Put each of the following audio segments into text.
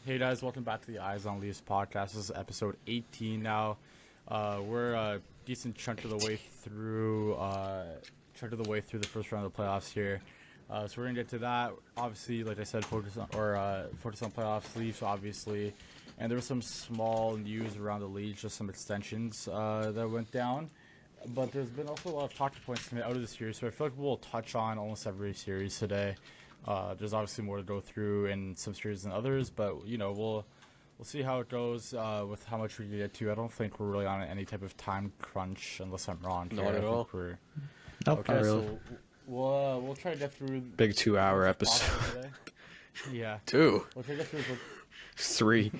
Hey guys, welcome back to the Eyes on Leafs podcast. This is episode 18 now. We're a decent chunk of the way through the first round of the playoffs here. So we're gonna get to that. Obviously, like I said, focus on playoffs, Leafs obviously, and there was some small news around the league, just some extensions that went down. But there's been also a lot of talking points coming out of the series, so I feel like we'll touch on almost every series today. There's obviously more to go through in some series than others, but we'll see how it goes with how much we can get to. I don't think we're really on any type of time crunch, unless I'm wrong. Not at all. Nope, okay, not really. So we'll try to get through big 2-hour episode. Yeah, 2. We'll try to get through 3.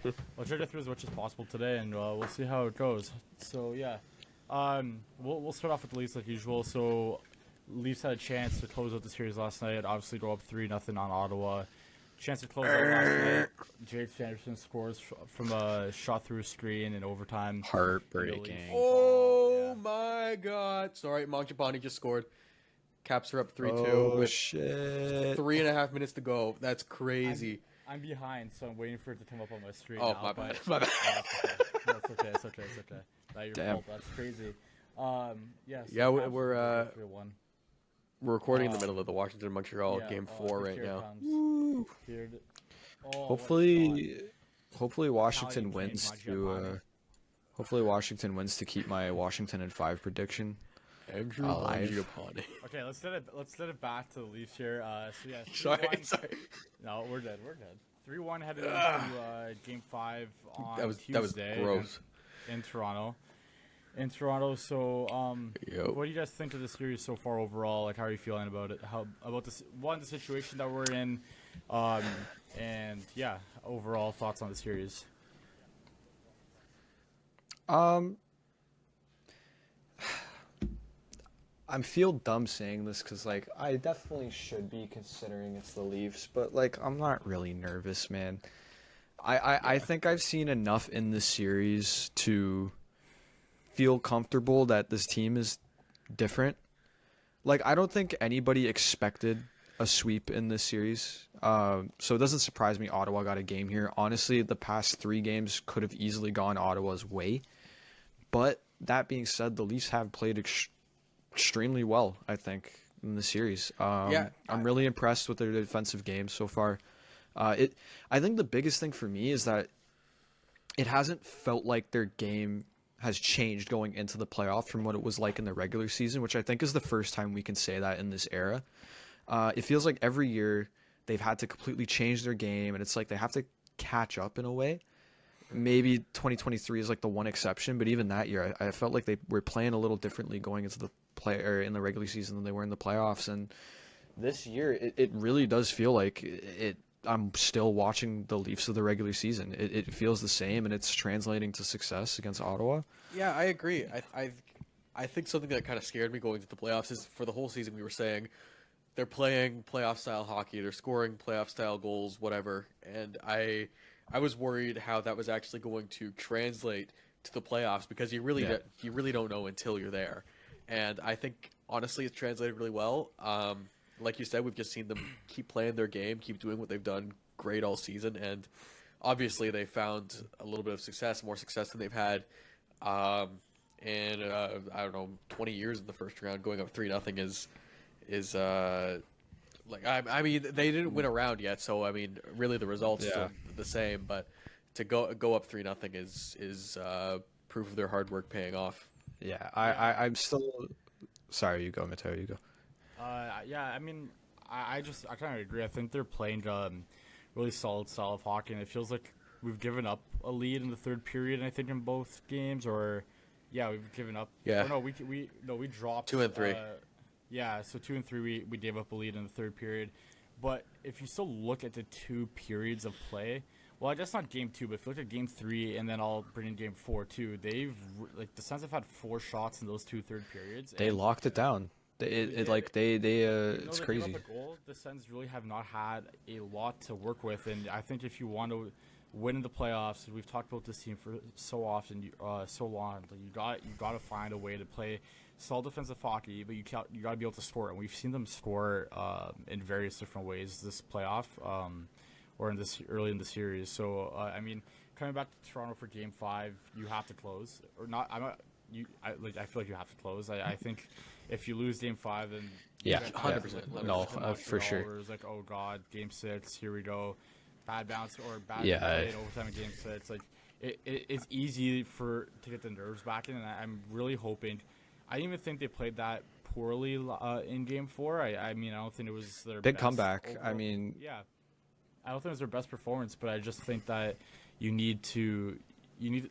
We'll try to get through as much as possible today, and we'll see how it goes. So yeah, we'll start off with the Leafs like usual. So Leafs had a chance to close out the series last night. Obviously, go up 3-0 on Ottawa. Chance to close out last night. Jake Sanderson scores from a shot through a screen in overtime. Heartbreaking. Oh my God! Sorry, Mangiapane just scored. Caps are up 3-2 Oh shit! 3.5 minutes to go. That's crazy. I'm behind, so I'm waiting for it to come up on my screen. Oh, now, my bad. But, My bad. That's okay. It's okay. Not your Damn. fault. That's crazy. Yeah. So Yeah, we're 3-1. We're recording in the middle of the Washington-Montreal Game 4 right now. Hopefully Washington wins to. Hopefully Washington wins to keep my Washington in 5 prediction. Andrew alive. Mangiapane. Okay, let's set it back to the Leafs here. So yeah, Sorry. No, we're dead. 3-1 headed into Game 5 on Tuesday. That was gross. In Toronto. So what do you guys think of the series so far overall? Like, how are you feeling about it? How about the situation that we're in, and yeah, overall thoughts on the series? I feel dumb saying this because, like, I definitely should be considering it's the Leafs, but, like, I'm not really nervous, man. I think I've seen enough in this series to feel comfortable that this team is different. Like, I don't think anybody expected a sweep in this series. So it doesn't surprise me Ottawa got a game here. Honestly, the past 3 games could have easily gone Ottawa's way. But that being said, the Leafs have played extremely well, I think, in the series. I'm really impressed with their defensive game so far. I think the biggest thing for me is that it hasn't felt like their game has changed going into the playoffs from what it was like in the regular season, which I think is the first time we can say that in this era. It feels like every year they've had to completely change their game, and it's like they have to catch up in a way. Maybe 2023 is like the one exception, but even that year, I felt like they were playing a little differently going into the in the regular season than they were in the playoffs. And this year, it really does feel like it. I'm still watching the Leafs of the regular season. It feels the same, and it's translating to success against Ottawa. Yeah, I agree. I think something that kind of scared me going into the playoffs is for the whole season we were saying they're playing playoff-style hockey, they're scoring playoff-style goals, whatever, and I was worried how that was actually going to translate to the playoffs because you really don't know until you're there. And I think, honestly, it's translated really well. Like you said, we've just seen them keep playing their game, keep doing what they've done great all season, and obviously they found a little bit of success, more success than they've had in, I don't know, 20 years in the first round. Going up 3-0 is like, I mean, they didn't win a round yet, so, I mean, really the results still the same, but to go up 3-0 is proof of their hard work paying off. Yeah, I'm still... Sorry, you go, Mateo, you go. Yeah, I mean, I kind of agree. I think they're playing really solid style of hockey, and it feels like we've given up a lead in the third period. I think in both games, or we've given up. Yeah. Or no, we dropped 2 and 3. So 2 and 3 we gave up a lead in the third period, but if you still look at the 2 periods of play, well, I guess not game 2, but if you look at game 3, and then I'll bring in game 4 too. They've the Sens have had 4 shots in those 2 third periods. They locked it down. It's crazy. The goal, the Sens really have not had a lot to work with, and I think if you want to win in the playoffs, we've talked about this team for so long. Like you got to find a way to play solid defensive hockey, but you got to be able to score, and we've seen them score in various different ways this playoff. or in this early in the series. So I mean, coming back to Toronto for Game 5, you have to close or not. I'm not. I feel like you have to close. I think if you lose Game 5, then Yeah, 100%. No, come for out sure. where it's like, oh god, Game 6, here we go, bad bounce or bad Yeah, play in overtime in Game 6. Like it's easy to get the nerves back in, and I'm really hoping. I didn't even think they played that poorly in Game 4. I mean, I don't think it was their Big best comeback. overall. I mean, Yeah, I don't think it was their best performance, but I just think that you need to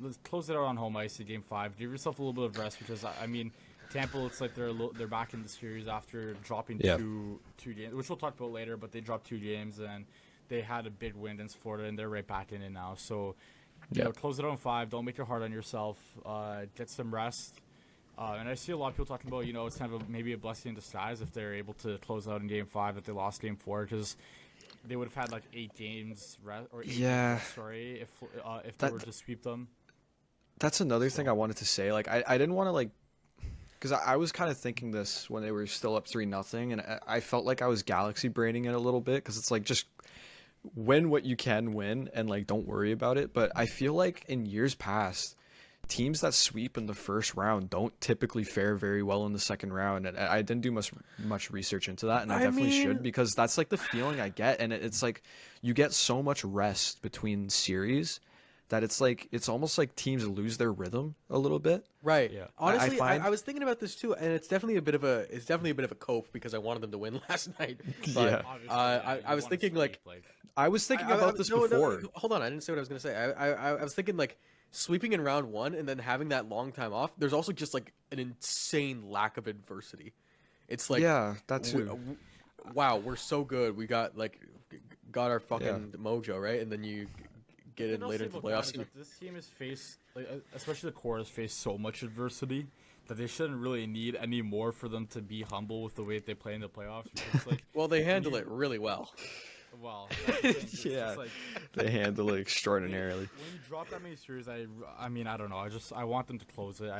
let's close it out on home ice in Game 5. Give yourself a little bit of rest because I mean, Tampa looks like they're back in the series after dropping two games, which we'll talk about later. But they dropped 2 games and they had a big win against Florida, and they're right back in it now. So, you know, close it out on 5. Don't make it hard on yourself. Get some rest. And I see a lot of people talking about, you know, it's kind of maybe a blessing in disguise if they're able to close out in Game 5 if they lost Game 4 because they would have had like 8 games rest or 8 games rest, sorry, if they were to sweep them. That's another thing I wanted to say. Like, I didn't want to like, because I was kind of thinking this when they were still up 3-0, and I felt like I was galaxy braining it a little bit because it's like just win what you can win and like don't worry about it. But I feel like in years past, teams that sweep in the first round don't typically fare very well in the second round, and I didn't do much research into that, and I definitely should because that's like the feeling I get, and it's like you get so much rest between series that it's almost like teams lose their rhythm a little bit. Right. Yeah. Honestly, I was thinking about this too, and it's definitely a bit of a cope because I wanted them to win last night. But I was thinking like I was thinking about this before. No, hold on, I didn't say what I was gonna say. I was thinking like sweeping in round 1 and then having that long time off. There's also just like an insane lack of adversity. It's like that too. Wow, we're so good. We got our fucking mojo, right? And then you get in later in the playoffs. This team has faced, especially the core, has faced so much adversity that they shouldn't really need any more for them to be humble with the way that they play in the playoffs. Because, like, well, they handle it really well. Well, yeah, they handle it extraordinarily. When you drop that many series, I mean, I don't know. I want them to close it.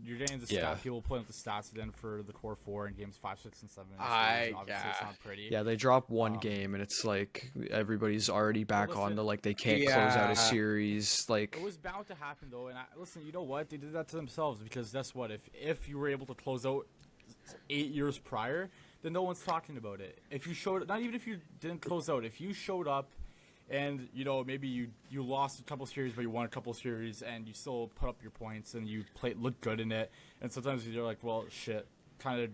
You're getting the stat. People putting up the stats again for the core 4 in games 5, 6, and 7. Obviously, it's not pretty. Yeah, they drop one game, and it's like everybody's already back on the like they can't close out a series. Like it was bound to happen though. And listen, you know what? They did that to themselves because guess what? If you were able to close out 8 years prior, then no one's talking about it. If you showed, not even if you didn't close out, if you showed up and, you know, maybe you lost a couple series, but you won a couple series and you still put up your points and you looked good in it. And sometimes you're like, well, shit, kind of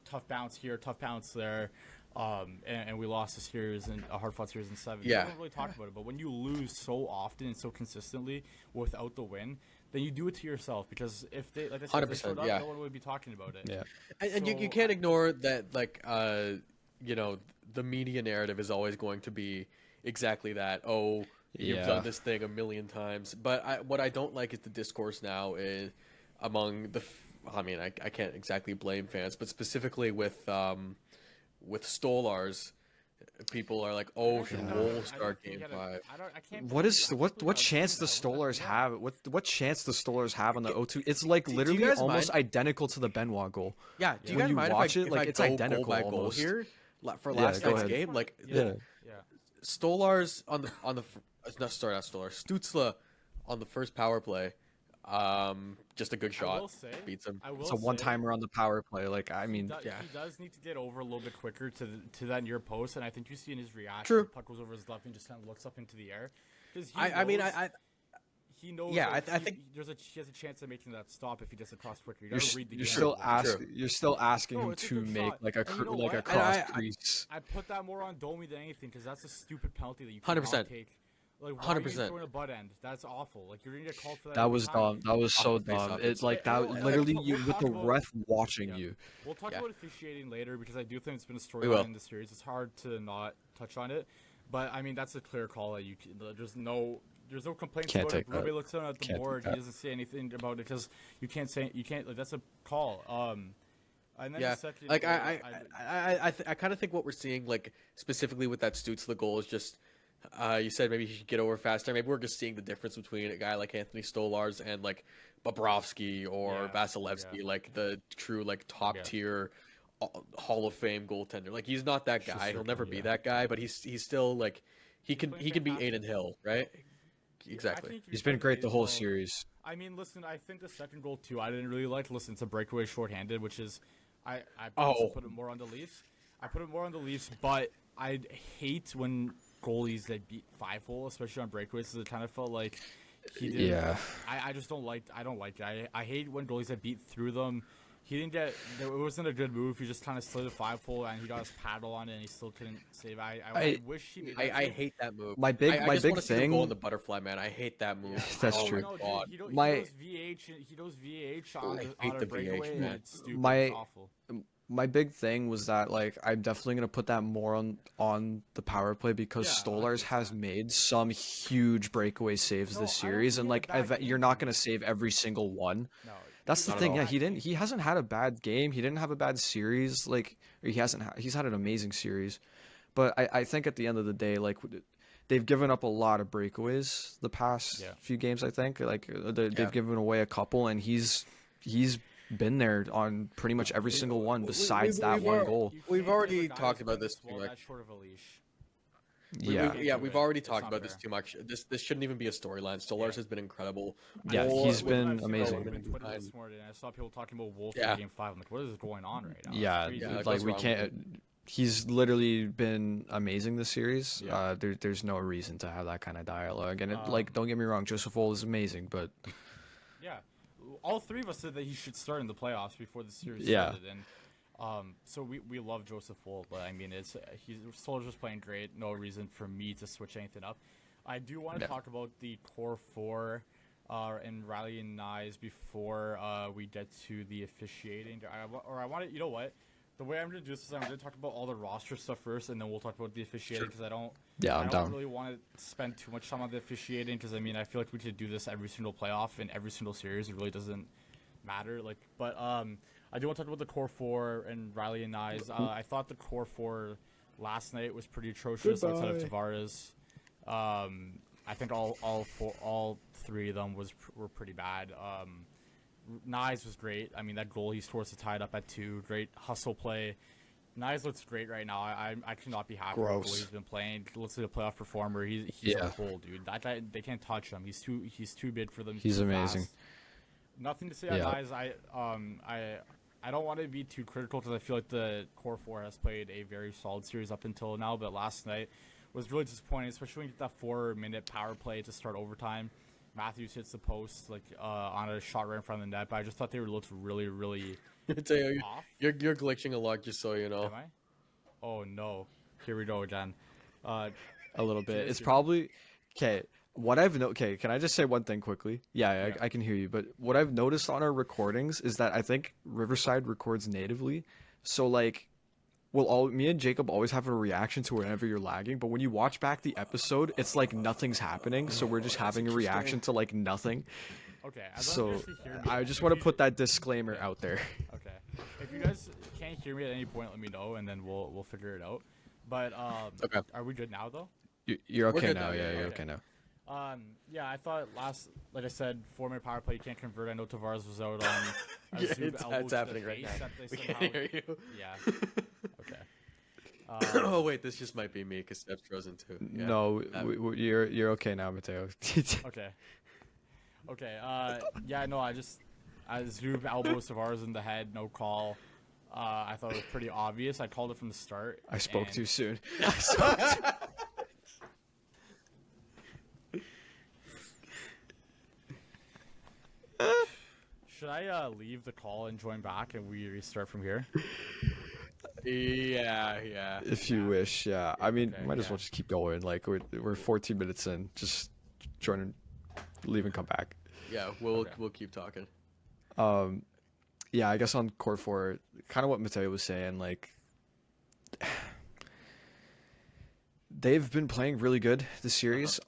tough bounce here, tough bounce there. And we lost a series and a hard-fought series in 7. Yeah. You don't really talk about it, but when you lose so often and so consistently without the win, then you do it to yourself because if they, like I said, if they showed up, no one would be talking about it. Yeah, and you can't ignore that, like, you know, the media narrative is always going to be exactly that. Oh, you've done this thing a million times. But what I don't like is the discourse now is among I mean, I can't exactly blame fans, but specifically with Stolars. People are like, "Oh, should Wool start Game 5?" What chance the Stolars have? What chance the Stolars have on the O2? It's like literally almost identical to the Benoit goal. Yeah, do you when guys you mind watch if it? Like I it's go identical goal by goal almost. here for last night's game? Like, Stolars on the not Stolars, Stutzla on the first power play. Just a good shot. Beats him. It's a one-timer on the power play. Like, I mean, he does need to get over a little bit quicker to that near post, and I think you see in his reaction, True. the puck goes over his left and just kind of looks up into the air. He knows. Yeah, I think he has a chance of making that stop if he gets across quicker. You gotta read the you're game. still asking him it's a to good make shot. like a And you know like a what? cross crease. I put that more on Domi than anything because that's a stupid penalty that you 100%. cannot take. Like, why 100%. Are you 100%. throwing a butt end? That's awful. Like, you're gonna get called for that. That was every time. dumb. That was so dumb. It's like that. Literally, with the ref watching you. We'll talk about officiating later because I do think it's been a storyline in the series. It's hard to not touch on it, but I mean that's a clear call that there's no complaints Can't about it. take that. Everybody looks at the Can't board. take He that. doesn't say anything about it because you can't like that's a call. And then yeah, the second, like I kind of think what we're seeing, like specifically with that Stutzla goal, is just you said maybe he should get over faster. Maybe we're just seeing the difference between a guy like Anthony Stolars and like Bobrovsky or Vasilevsky, like the true like top tier Hall of Fame goaltender. Like he's not that guy. He'll never be that guy, but he's still like He can playing be fantastic. Aiden Hill, right? Yeah, I Exactly. think He's he's been playing great the great as whole well. series. I mean, listen, I think the second goal too, I didn't really like. Listen, it's a breakaway shorthanded, which is, I also Oh, put it more on the Leafs. I put it more on the Leafs, but I hate when goalies that beat 5-hole, especially on breakaways, because it kind of felt like he didn't. Yeah. I just don't like. I don't like it. I hate when goalies that beat through them. He didn't get. It wasn't a good move. He just kind of slid a 5-hole and he got his paddle on it, and he still couldn't save. I I wish he made that I save. hate that move. my I my just big want to see them go on thing. the butterfly, man. I hate that move. Yeah, That's Oh true. my No, god. dude, he My does VH. He does VH on I the hate on a the breakaway, VH, and man. it's stupid. My It's awful. my big thing was that like I'm definitely gonna put that more on the power play because Yeah, Stolarz has 100%. made some huge breakaway saves No, this I don't series, think and he had a like bad you're game. not gonna save every single one. No, That's the Not at thing. all. Yeah, he hasn't had a bad game. He didn't have a bad series. Like or he's had an amazing series. But I think at the end of the day, like they've given up a lot of breakaways the past Yeah. few games. I think like Yeah. they've given away a couple, and he's been there on pretty much every single one besides that we've one already- goal. You We've can't give already a guy talked who's about playing this too well much. that short of a leash. Yeah, Yeah, do we've it. already It's talked not about this fair. too much. This shouldn't even be a storyline. Stolarz Yeah. has been incredible. Yeah, Wolf- he's Wolf been FC amazing. wrote on Been Twitter fine. this morning, and I saw people talking about Wolf Yeah. in Game 5. I'm like, what is going on right now? It's yeah, crazy. Yeah, like what's we wrong with can't. He's literally been amazing this series. Yeah. There's no reason to have that kind of dialogue. And Um, like, don't get me wrong, Joseph Woll is amazing, but Yeah, all three of us said that he should start in the playoffs before the series Yeah. started, and so we love Joseph Woll, but I mean, he's Soldiers was playing great. No reason for me to switch anything up. I do want to Yeah. talk about the core four, and Riley and Nyes before we get to the officiating. I want to, you know what? The way I'm gonna do this is I'm gonna talk about all the roster stuff first, and then we'll talk about the officiating because Yeah, I I'm don't down. really want to spend too much time on the officiating because I mean I feel like we could do this every single playoff and every single series. It really doesn't matter. Like, but I do want to talk about the core four and Riley and Nyes. I thought the core four last night was pretty atrocious outside of Tavares. I think all three of them were pretty bad. Nyes was great. I mean, that goal he scores to tie it up at 2. Great hustle play. Nyes looks great right now. I cannot be happy with the way Gross. he's been playing. Looks like a playoff performer. He's Yeah. a goal, dude. That guy, they can't touch him. He's too big for them. He's too amazing. fast. Nothing to say on Yeah. Nyes. I don't want to be too critical because I feel like the core four has played a very solid series up until now. But last night was really disappointing, especially when you get that 4-minute power play to start overtime. Matthews hits the post on a shot right in front of the net, but I just thought they looked really, really off. You're glitching a lot, just so you know. Am I? Oh no! Here we go again. A little bit. Cheers, It's dude. probably okay. What I've okay, can I just say one thing quickly? Yeah, Yeah. I can hear you. But what I've noticed on our recordings is that I think Riverside records natively. So like me and Jacob always have a reaction to whenever you're lagging, but when you watch back the episode, it's like nothing's happening. So we're just having a reaction to like nothing. Okay. As long as So you hear me, I just if want to you- put that disclaimer out there. Okay. If you guys can't hear me at any point, let me know, and then we'll figure it out. But Okay. are we good now though? You're We're okay good now. now, Yeah, yeah, you're okay. okay now. Yeah, I thought like I said, 4-minute power play, you can't convert. I know Tavares was out on a Yeah, Zub it's elbow to the happening right face now. that they We somehow- can't hear you. Yeah. Okay. Oh wait, this just might be me because Steph's frozen too. Yeah. No, you're okay now, Mateo. Okay. Okay. Yeah. No, I Zub elbows Tavares in the head, no call. I thought it was pretty obvious. I called it from the start. I spoke and- too soon. Should I leave the call and join back and we restart from here? Yeah. If you wish, yeah. I mean, Okay, might as yeah. well just keep going. Like we're 14 minutes in. Just join and leave and come back. Yeah, Okay. we'll keep talking. Yeah, I guess on core four, kind of what Mateo was saying. Like they've been playing really good this series.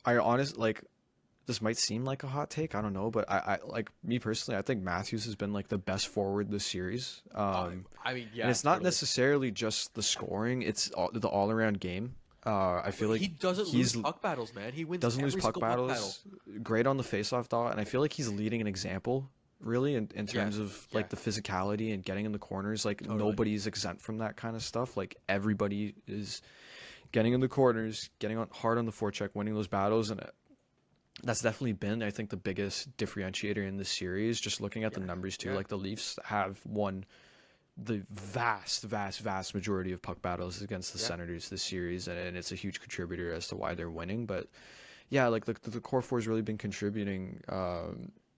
This might seem like a hot take. I don't know, but I like me personally. I think Matthews has been like the best forward this series. I mean, yeah. And it's not totally. necessarily just the scoring; it's the all-around game. I feel like he doesn't he's lose puck battles, man. He wins. doesn't lose every puck single battles. Great on the faceoff dot, and I feel like he's leading an example, really, in terms of like the physicality and getting in the corners. Like Totally. nobody's exempt from that kind of stuff. Like everybody is getting in the corners, getting on hard on the forecheck, winning those battles, and that's definitely been, I think, the biggest differentiator in this series. Just looking at the numbers too, like the Leafs have won the vast majority of puck battles against the Senators this series, and it's a huge contributor as to why they're winning. But yeah, like the core four has really been contributing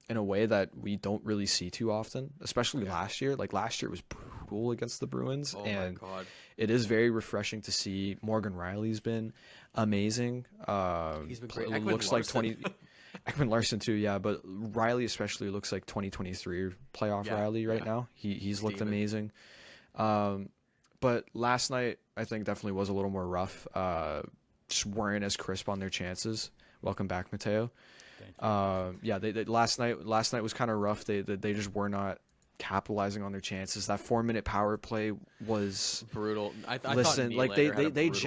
in a way that we don't really see too often, especially last year. Like last year was brutal against the Bruins, and my God. it is very refreshing to see. Morgan Riley's been amazing. He's been great. It Ekman looks like Larsson. 20. Ekman Larson too, yeah, but Riley especially looks like 2023 playoff Riley right now. He's looked Steven. amazing. But last night I think definitely was a little more rough. Just weren't as crisp on their chances. Welcome back, Mateo. Yeah, they last night was kind of rough. They just were not capitalizing on their chances. That 4-minute power play was Brutal. I listen, thought like Nylander had a they brutal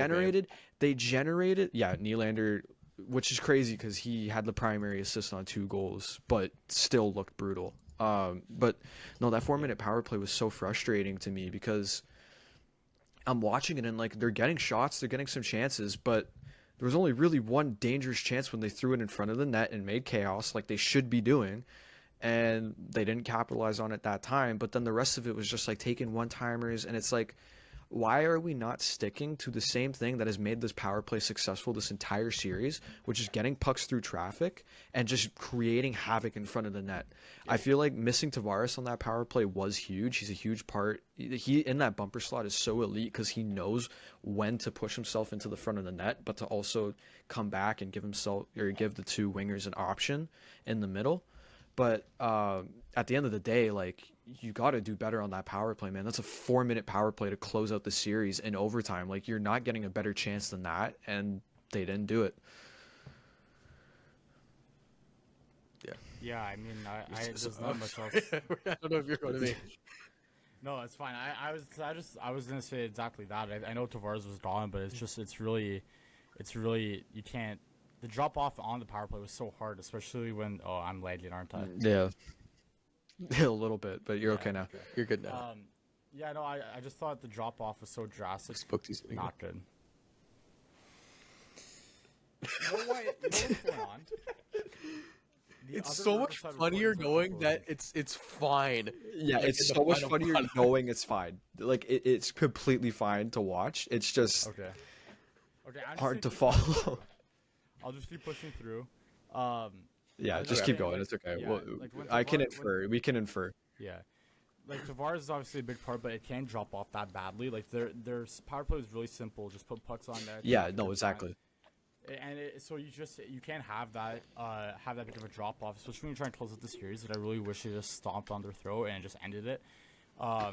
generated Nylander, which is crazy because he had the primary assist on 2 goals, but still looked brutal. But no, that 4-minute power play was so frustrating to me because I'm watching it and like they're getting shots, they're getting some chances, but there was only really one dangerous chance when they threw it in front of the net and made chaos like they should be doing. And they didn't capitalize on it that time. But then the rest of it was just like taking one-timers. And it's like, why are we not sticking to the same thing that has made this power play successful this entire series, which is getting pucks through traffic and just creating havoc in front of the net? I feel like missing Tavares on that power play was huge. He's a huge part. He in that bumper slot is so elite because he knows when to push himself into the front of the net, but to also come back and give the 2 wingers an option in the middle. But at the end of the day, like, you got to do better on that power play, man. That's a 4-minute power play to close out the series in overtime. Like, you're not getting a better chance than that, and they didn't do it. Yeah, I mean, there's not much else. I don't know if you're going to be. No, it's fine. I was gonna say exactly that. I know Tavares was gone, but it's really, you can't. The drop off on the power play was so hard, especially when I'm lagging, aren't I? Yeah. A little bit, but you're okay now. You're good now. Yeah, no, I just thought the drop off was so drastic. Spooksy's getting Not good. You know what's going on? It's so much funnier knowing that it's fine. Yeah, Like, it's in so the much final funnier product. knowing it's fine. Like, it's completely fine to watch. It's just Okay, I'm just hard to gonna keep follow. I'll just keep pushing through. Yeah, I just was keep saying, going. like, It's okay. yeah, Well, like when I can Tavares- infer. We can infer. Yeah. Like, Tavares is obviously a big part, but it can drop off that badly. Like, their power play is really simple. Just put pucks on there. Yeah, no, exactly. And so you can't have that big of a drop off, especially when you're trying to close out the series. That I really wish they just stomped on their throat and just ended it. Yeah.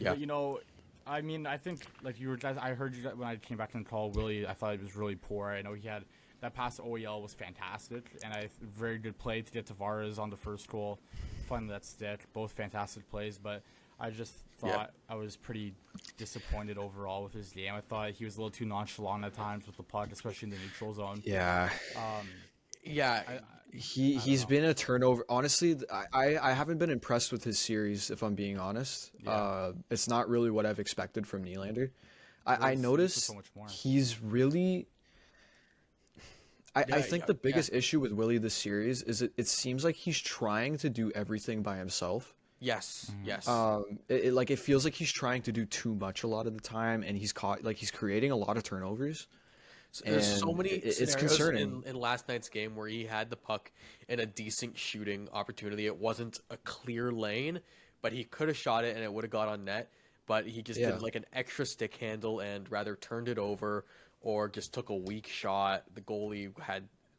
But, you know, I mean, I think, like, you were guys, I heard you guys, when I came back and called Willie, I thought he was really poor. I know he had that pass to OEL was fantastic, and very good play to get Tavares on the first goal, find that stick, both fantastic plays. But I just thought I was pretty disappointed overall with his game. I thought he was a little too nonchalant at times with the puck, especially in the neutral zone. Yeah. Yeah. He's been a turnover. Honestly, I haven't been impressed with his series, if I'm being honest. Yeah. It's not really what I've expected from Nylander. I He's just noticed so much more. he's really. I think yeah, the biggest issue with Willie this series is it seems like he's trying to do everything by himself. Yes. Yes. It feels like he's trying to do too much a lot of the time, and he's creating a lot of turnovers. There's so and many it's scenarios concerning. in last night's game where he had the puck in a decent shooting opportunity. It wasn't a clear lane, but he could have shot it and it would have got on net. But he just did like an extra stick handle and rather turned it over or just took a weak shot. The goalie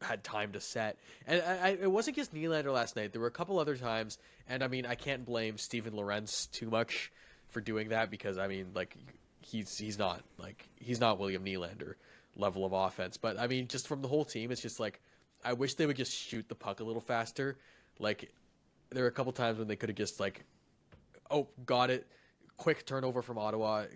had time to set. And it wasn't just Nylander last night. There were a couple other times, and I mean, I can't blame Steven Lorentz too much for doing that because I mean, like he's not William Nylander level of offense. But I mean, just from the whole team, it's just like I wish they would just shoot the puck a little faster. Like there were a couple times when they could have just like, oh, got it, quick turnover from Ottawa,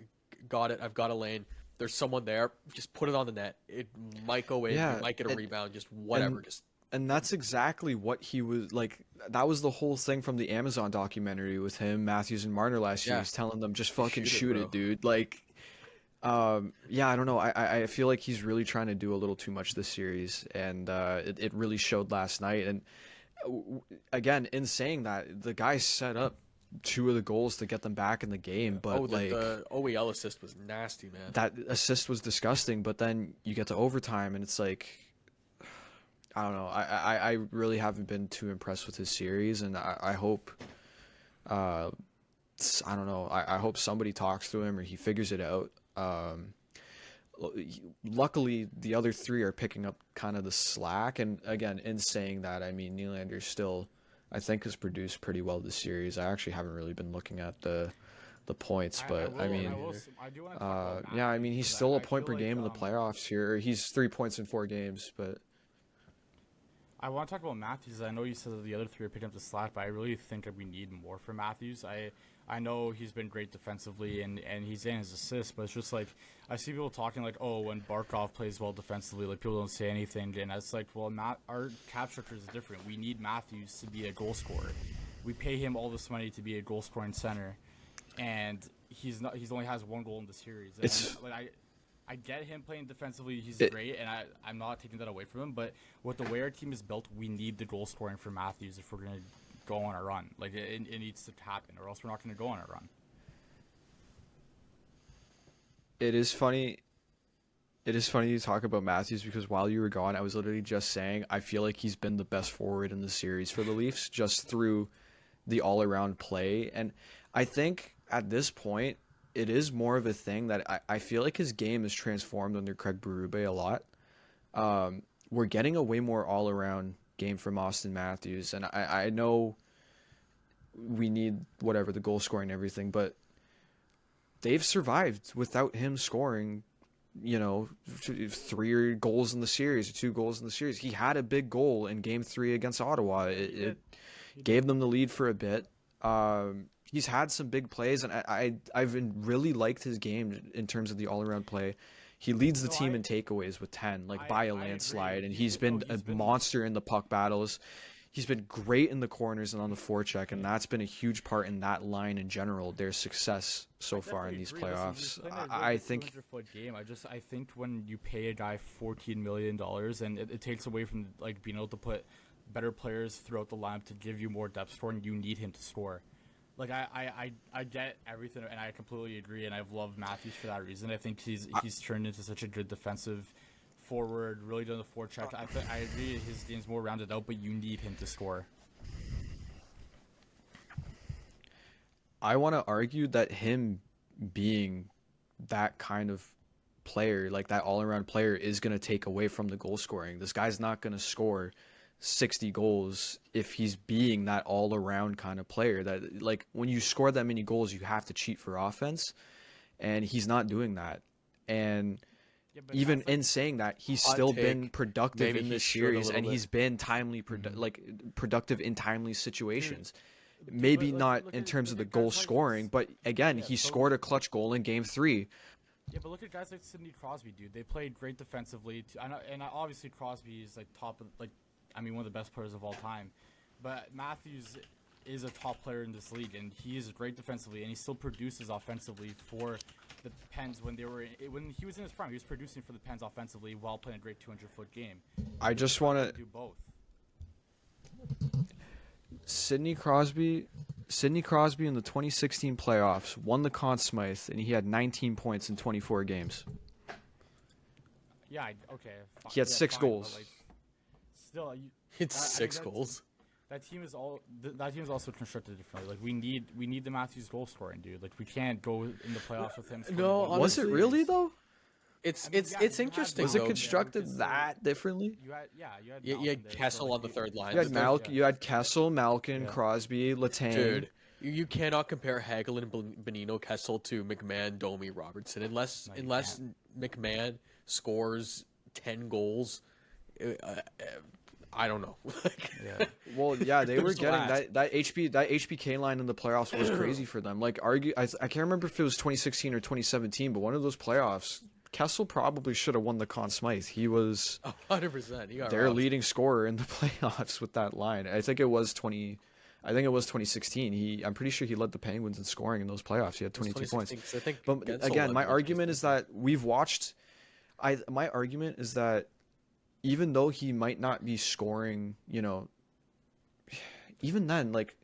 got it, I've got a lane. There's someone there. Just put it on the net. It might go in. Yeah, you might get a rebound. Just whatever. And that's exactly what he was like. That was the whole thing from the Amazon documentary with him, Matthews, and Marner last year. He's telling them just fucking shoot it, dude. Like, Yeah, I don't know. I feel like he's really trying to do a little too much this series, and it really showed last night. And again, in saying that, the guy set up two of the goals to get them back in the game, but Oh, like the OEL assist was nasty, man. that assist was disgusting. But then you get to overtime, and it's like I don't know. I really haven't been too impressed with his series, and I hope. I don't know. I hope somebody talks to him or he figures it out. Luckily, the other three are picking up kind of the slack. And again, in saying that, I mean, Nylander still, I think, has produced pretty well this series. I actually haven't really been looking at the points, but I mean, I do want to talk about yeah, I mean, Matthews, he's 'cause still a I point feel per game in the like, playoffs here. He's 3 points in 4 games, but I want to talk about Matthews. I know you said that the other three are picking up the slack, but I really think that we need more from Matthews. I know he's been great defensively and he's in his assists, but it's just like I see people talking like, oh, when Barkov plays well defensively, like people don't say anything, and it's like, well, our cap structure is different. We need Matthews to be a goal scorer. We pay him all this money to be a goal scoring center, and he's not. He's only has 1 goal in the series. And It's- like I get him playing defensively. He's It- great, and I'm not taking that away from him. But with the way our team is built, we need the goal scoring for Matthews if we're gonna go on a run. Like it needs to happen, or else we're not gonna go on a run. it is funny. It is funny you talk about Matthews because while you were gone, I was literally just saying I feel like he's been the best forward in the series for the Leafs just through the all-around play. And I think at this point, it is more of a thing that I feel like his game is transformed under Craig Berube a lot. We're getting a way more all-around game from Austin Matthews, and I know we need whatever the goal scoring and everything, but they've survived without him scoring. 3 goals in the series, or 2 goals in the series. He had a big goal in Game 3 against Ottawa. It gave them the lead for a bit. He's had some big plays, and I've really liked his game in terms of the all around play. He leads the team in takeaways with 10, like by a I landslide, agree. and he's been a monster in the puck battles. He's been great in the corners and on the forecheck, and that's been a huge part in that line in general, their success so far in these playoffs. I think 200-foot game. I think when you pay a guy $14 million and it takes away from like being able to put better players throughout the lineup to give you more depth scoring, you need him to score. Like I get everything, and I completely agree, and I've loved Matthews for that reason. I think he's turned into such a good defensive forward, really done the forecheck. I agree his game's more rounded out, but you need him to score. I want to argue that him being that kind of player, like that all-around player, is going to take away from the goal scoring. This guy's not going to score 60 goals if he's being that all-around kind of player. That, like, when you score that many goals, you have to cheat for offense, and he's not doing that. And Yeah, but even that's, like, in saying that, he's Hot still take. been productive Maybe in he this should a series, little and bit. he's been timely, productive in timely situations. Dude, Maybe but not in terms of the goal scoring, but again, he scored a clutch goal in Game 3. Yeah, but look at guys like Sidney Crosby, dude. They played great defensively. And obviously Crosby is like top of one of the best players of all time. But Matthews is a top player in this league, and he is great defensively, and he still produces offensively for the Pens when he was in his prime. He was producing for the Pens offensively while playing a great 200-foot game. I just want to Do both. Sidney Crosby in the 2016 playoffs won the Conn Smythe, and he had 19 points in 24 games. Yeah, okay. He had 6 fine, goals. But, like, still, It's I mean, 6 that's- goals. That team is also constructed differently. Like we need the Matthews goal scoring, dude. Like we can't go in the playoffs with him. scoring No, one goal. Was it honestly, really though? It's I mean, it's yeah, it's you had interesting. Was it though. constructed because, that differently? You had You had Malkin there, so, Kessel like, on the third line. You had but they're- You had Kessel, Malkin, Yeah. Crosby, Letang. Dude, you cannot compare Hagel and Benino Kessel to McMahon, Domi, Robertson unless No, you McMahon scores 10 goals. I don't know. Yeah. Well, yeah, they were There's the getting last. that HBK line in the playoffs was crazy for them. Like, I can't remember if it was 2016 or 2017, but one of those playoffs, Kessel probably should have won the Conn Smythe. He was 100%. You got their robbed. leading scorer in the playoffs with that line. I think it was I think it was 2016. I'm pretty sure he led the Penguins in scoring in those playoffs. He had It was 22 points. 2016, 'cause I think But Gensel again, led my in argument is 2016. that we've watched. My argument is that even though he might not be scoring, even then, like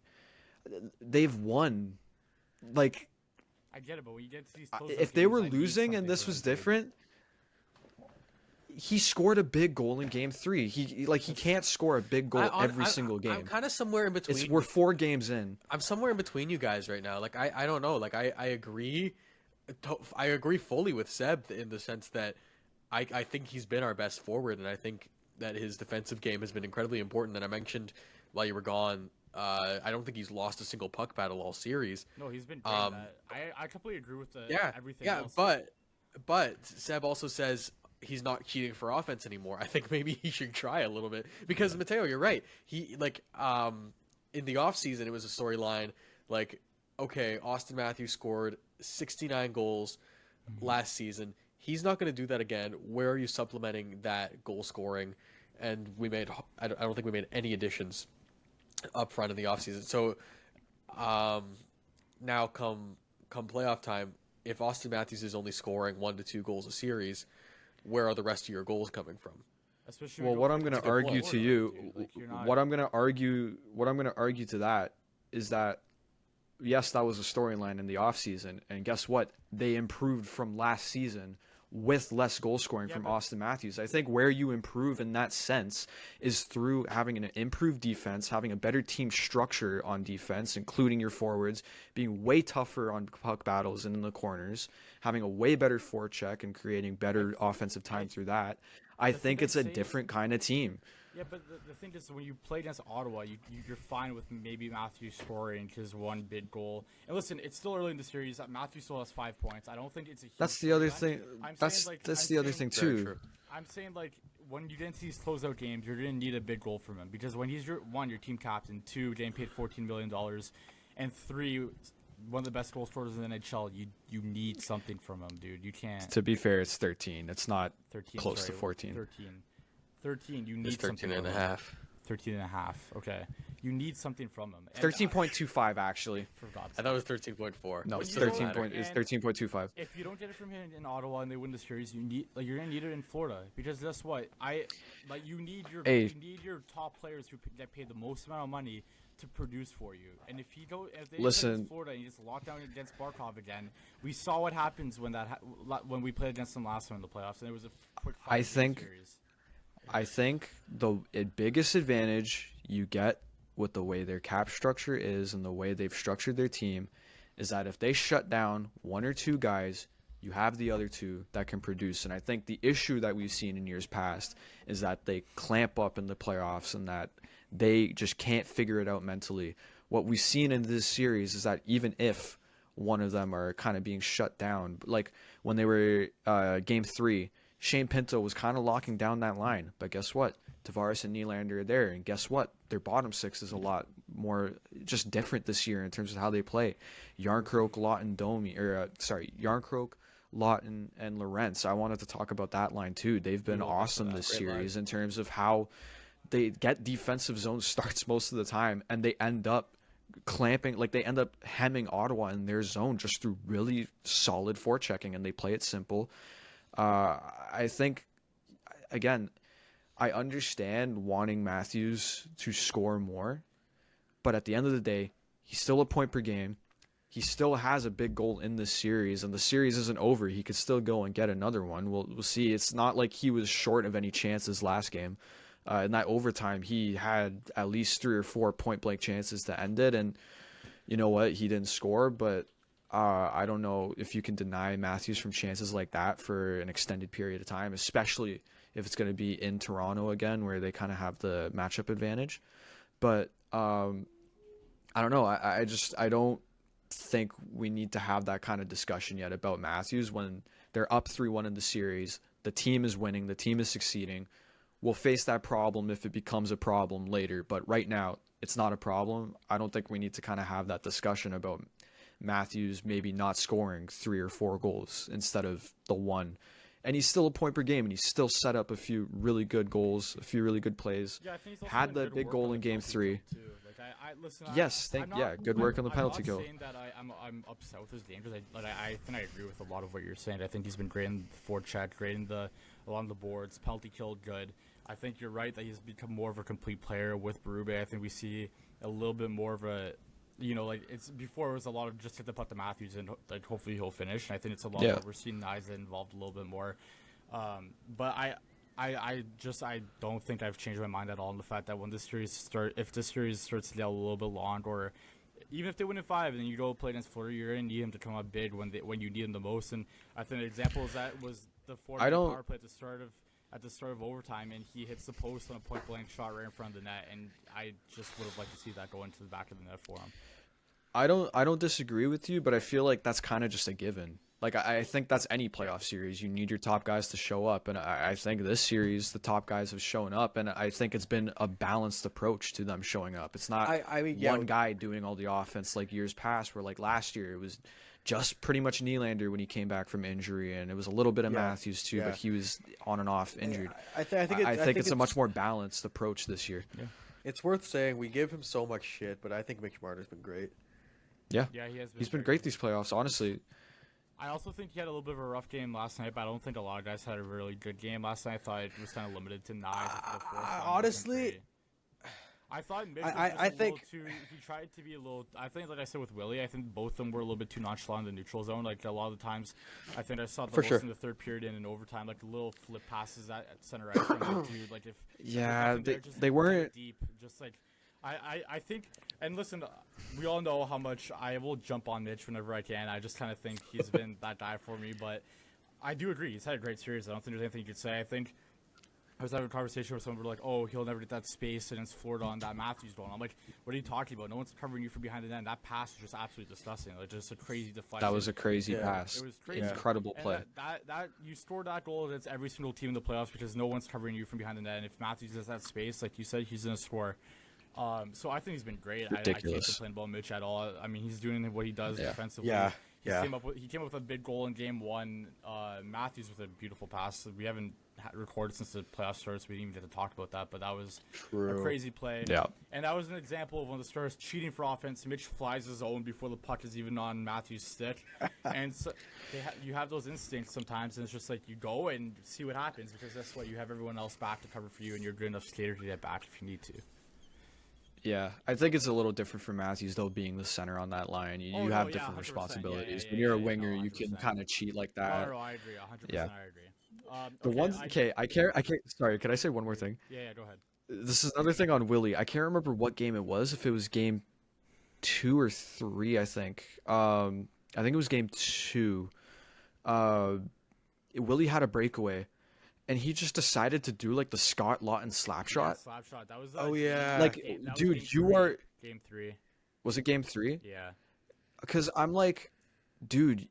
they've won. Like I get it, but when you get to these close if they were losing and this was different, he scored a big goal in Game 3. He can't score a big goal every single game. I'm kind of somewhere in between. We're 4 games in. I'm somewhere in between you guys right now. Like I don't know. Like I agree. I agree fully with Seb in the sense that I think he's been our best forward, and I think that his defensive game has been incredibly important. And I mentioned while you were gone, I don't think he's lost a single puck battle all series. No, he's been great at that. I completely agree with everything else. But Seb also says he's not cheating for offense anymore. I think maybe he should try a little bit because Mateo, you're right. He in the offseason it was a storyline like, okay, Austin Matthews scored 69 goals last season. He's not going to do that again. Where are you supplementing that goal scoring? And I don't think we made any additions up front in the offseason. So now come playoff time, if Austin Matthews is only scoring 1 to 2 goals a series, where are the rest of your goals coming from? Especially Well, what I'm going to argue to you, not... what I'm going to argue to that is that yes, that was a storyline in the offseason, and guess what? They improved from last season with less goal scoring from Austin Matthews. I think where you improve in that sense is through having an improved defense, having a better team structure on defense, including your forwards, being way tougher on puck battles and in the corners, having a way better forecheck and creating better offensive time through that. I think it's a different kind of team. Yeah, but the thing is, when you play against Ottawa, you're fine with maybe Matthews scoring his one big goal. And listen, it's still early in the series. Matthews still has 5 points. I don't think it's a huge That's the other thing. thing. That's the other thing too. I'm saying, like, when you get into these closeout games, you're going to need a big goal from him. Because when he's your team captain, 2, getting paid $14 million, and 3, one of the best goal scorers in the NHL, you need something from him, dude. You can't. To be fair, it's 13. It's not 13, close to 14. 13, you need it's 13 something and a from half. him. 13 and a half. Okay. You need something from him. 13.25 actually. For God's I thought it was 13.4. No, Which it's doesn't 13 matter. point. It's 13.25. If you don't get it from him in Ottawa and they win the series, you're gonna need it in Florida because that's what you need your top players who get paid the most amount of money to produce for you. And if they play against Florida and you just lock down against Barkov again, we saw what happens when we played against them last time in the playoffs, and it was a quick 5-game series. I think the biggest advantage you get with the way their cap structure is and the way they've structured their team is that if they shut down 1 or 2 guys, you have the other 2 that can produce. And I think the issue that we've seen in years past is that they clamp up in the playoffs and that they just can't figure it out mentally. What we've seen in this series is that even if one of them are kind of being shut down, like when they were Game 3, Shane Pinto was kind of locking down that line. But guess what? Tavares and Nylander are there. And guess what? Their bottom 6 is a lot more just different this year in terms of how they play. Yarncroke, Lawton, Lawton, and Lorentz. I wanted to talk about that line too. They've been awesome this series in terms of how they get defensive zone starts most of the time. And they end up hemming Ottawa in their zone just through really solid forechecking. And they play it simple. I think, again, I understand wanting Matthews to score more, but at the end of the day, he's still a point per game. He still has a big goal in this series, and the series isn't over. He could still go and get another one. We'll see. It's not like he was short of any chances last game. In that overtime, he had at least 3 or 4 point-blank chances to end it, and you know what? He didn't score, but I don't know if you can deny Matthews from chances like that for an extended period of time, especially if it's going to be in Toronto again, where they kind of have the matchup advantage. But I don't know. I don't think we need to have that kind of discussion yet about Matthews when they're up 3-1 in the series. The team is winning. The team is succeeding. We'll face that problem if it becomes a problem later. But right now, it's not a problem. I don't think we need to kind of have that discussion about Matthews maybe not scoring 3 or 4 goals instead of the 1. And he's still a point per game, and he's still set up a few really good goals, a few really good plays. Yeah, I think he's also had been that good big work goal on in the Game penalty 3. kill, too. Like I listen. Yes, I'm not, good work on the penalty I'm kill. not saying that I'm upset with his game because I think I agree with a lot of what you're saying. I think he's been great in the forecheck, great in along the boards, penalty kill, good. I think you're right that he's become more of a complete player with Berube. I think we see a little bit more of a, like it's before it was a lot of just hit the putt to Matthews and like hopefully he'll finish. And I think it's a lot more we're seeing Niza involved a little bit more. But I don't think I've changed my mind at all on the fact that when if this series starts to get a little bit long, or even if they win in 5 and then you go play against Florida, you're gonna need him to come up big when you need him the most. And I think an example is that was the power play at the start of overtime, and he hits the post on a point blank shot right in front of the net, and I just would have liked to see that go into the back of the net for him. I don't disagree with you, but I feel like that's kind of just a given. Like, I think that's any playoff series. You need your top guys to show up, and I think this series the top guys have shown up, and I think it's been a balanced approach to them showing up. It's not one guy doing all the offense like years past, where like last year it was just pretty much Nylander when he came back from injury, and it was a little bit of Matthews too, but he was on and off injured. I think it's a much more balanced approach this year. Yeah. It's worth saying we give him so much shit, but I think Mitch Marner's been great. Yeah, he's been great these playoffs, honestly. I also think he had a little bit of a rough game last night, but I don't think a lot of guys had a really good game last night. I thought it was kind of limited to 9. Honestly, I thought Mitch he tried to be a little. I think, like I said with Willie, I think both of them were a little bit too nonchalant in the neutral zone. Like a lot of the times, I think I saw the most in the third period and in overtime, like little flip passes at center ice from the dude. Like if they weren't deep, just like. I think, and listen, we all know how much I will jump on Mitch whenever I can. I just kind of think he's been that guy for me, but I do agree. He's had a great series. I don't think there's anything you could say. I think I was having a conversation with someone like, oh, he'll never get that space against Florida on that Matthews goal. And I'm like, what are you talking about? No one's covering you from behind the net. That pass is just absolutely disgusting. Like, just a crazy deflection. That was a crazy pass. It was crazy. Incredible play. That you scored that goal against every single team in the playoffs because no one's covering you from behind the net. And if Matthews has that space, like you said, he's going to score. So I think he's been great. I can't complain about Mitch at all. I mean, he's doing what he does defensively. He came up with a big goal in game 1. Matthews with a beautiful pass. We haven't recorded since the playoff starts. So we didn't even get to talk about that, but that was a crazy play. Yeah. And that was an example of one of the Stars cheating for offense. Mitch flies his own before the puck is even on Matthews' stick. And so you have those instincts sometimes, and it's just like you go and see what happens because that's what you have everyone else back to cover for you, and you're a good enough skater to get back if you need to. Yeah, I think it's a little different for Matthews, though, being the center on that line. You have different responsibilities. When you're a winger, you can kind of cheat like that. No, I agree. 100%, I agree. I care. Sorry, can I say one more thing? Yeah, go ahead. This is another thing on Willie. I can't remember what game it was, if it was game 2 or 3, I think. I think it was game 2. Willie had a breakaway. And he just decided to do like the Scott Lawton slap shot. Slap shot. That was like, dude, you are game 3. Was it game 3? Yeah. Because I'm like, dude,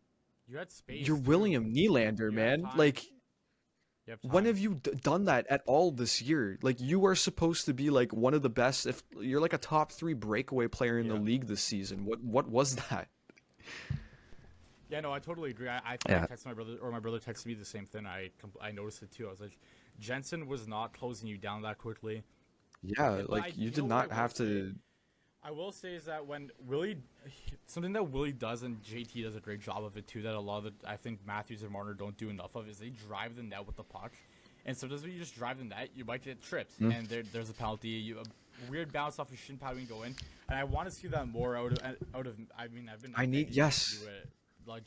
you had space. You're William Nylander, man. Like, when have you done that at all this year? Like, you are supposed to be like one of the best. If you're like a top 3 breakaway player in the league this season, what was that? Yeah, no, I totally agree. I texted my brother, or my brother texted me the same thing. I noticed it too. I was like, Jensen was not closing you down that quickly. Yeah, like you did not have to. I will say is that when something that Willie does, and JT does a great job of it too, that a lot of I think Matthews and Marner don't do enough of, is they drive the net with the puck. And sometimes when you just drive the net, you might get tripped, and there's a penalty. A weird bounce off your shin pad when you go in, and I want to see that more out of. I mean, I've been. Like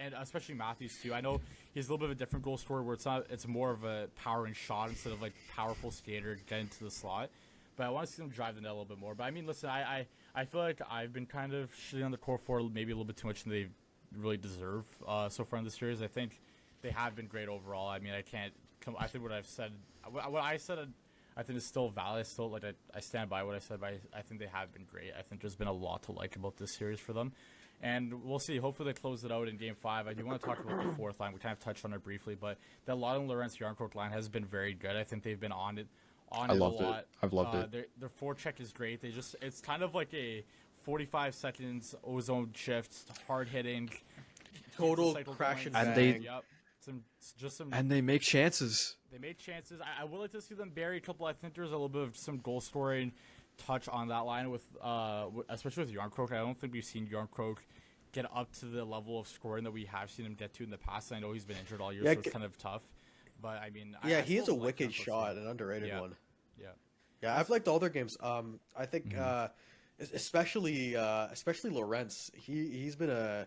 and especially Matthews too. I know he's a little bit of a different goal scorer where it's more of a powering shot instead of like powerful skater getting to the slot. But I want to see them drive the net a little bit more. But I mean, listen, I feel like I've been kind of shitting on the core four maybe a little bit too much than they really deserve so far in this series. I think they have been great overall. I mean, I think what I said I think is still valid. Still, like I stand by what I said. But I think they have been great. I think there's been a lot to like about this series for them. And we'll see. Hopefully they close it out in Game 5. I do want to talk about the fourth line. We kind of touched on it briefly, but that Lawton Lorentz Yarncroke line has been very good. I think they've been on it a lot. I've loved it. Their forecheck is great. It's kind of like a 45 seconds ozone shift, hard hitting, total crash and bang. Some and they make chances. They made chances. I would like to see them bury a couple. I think there's a little bit of some goal scoring touch on that line with especially with Yarncroke. I don't think we've seen Yarncroke get up to the level of scoring that we have seen him get to in the past. I know he's been injured all year, so it's kind of tough. But I mean, yeah, I he has still a like wicked Yarncroke's shot, game. an underrated one. Yeah. Yeah, I've liked all their games. I think especially Lawrence. He's been a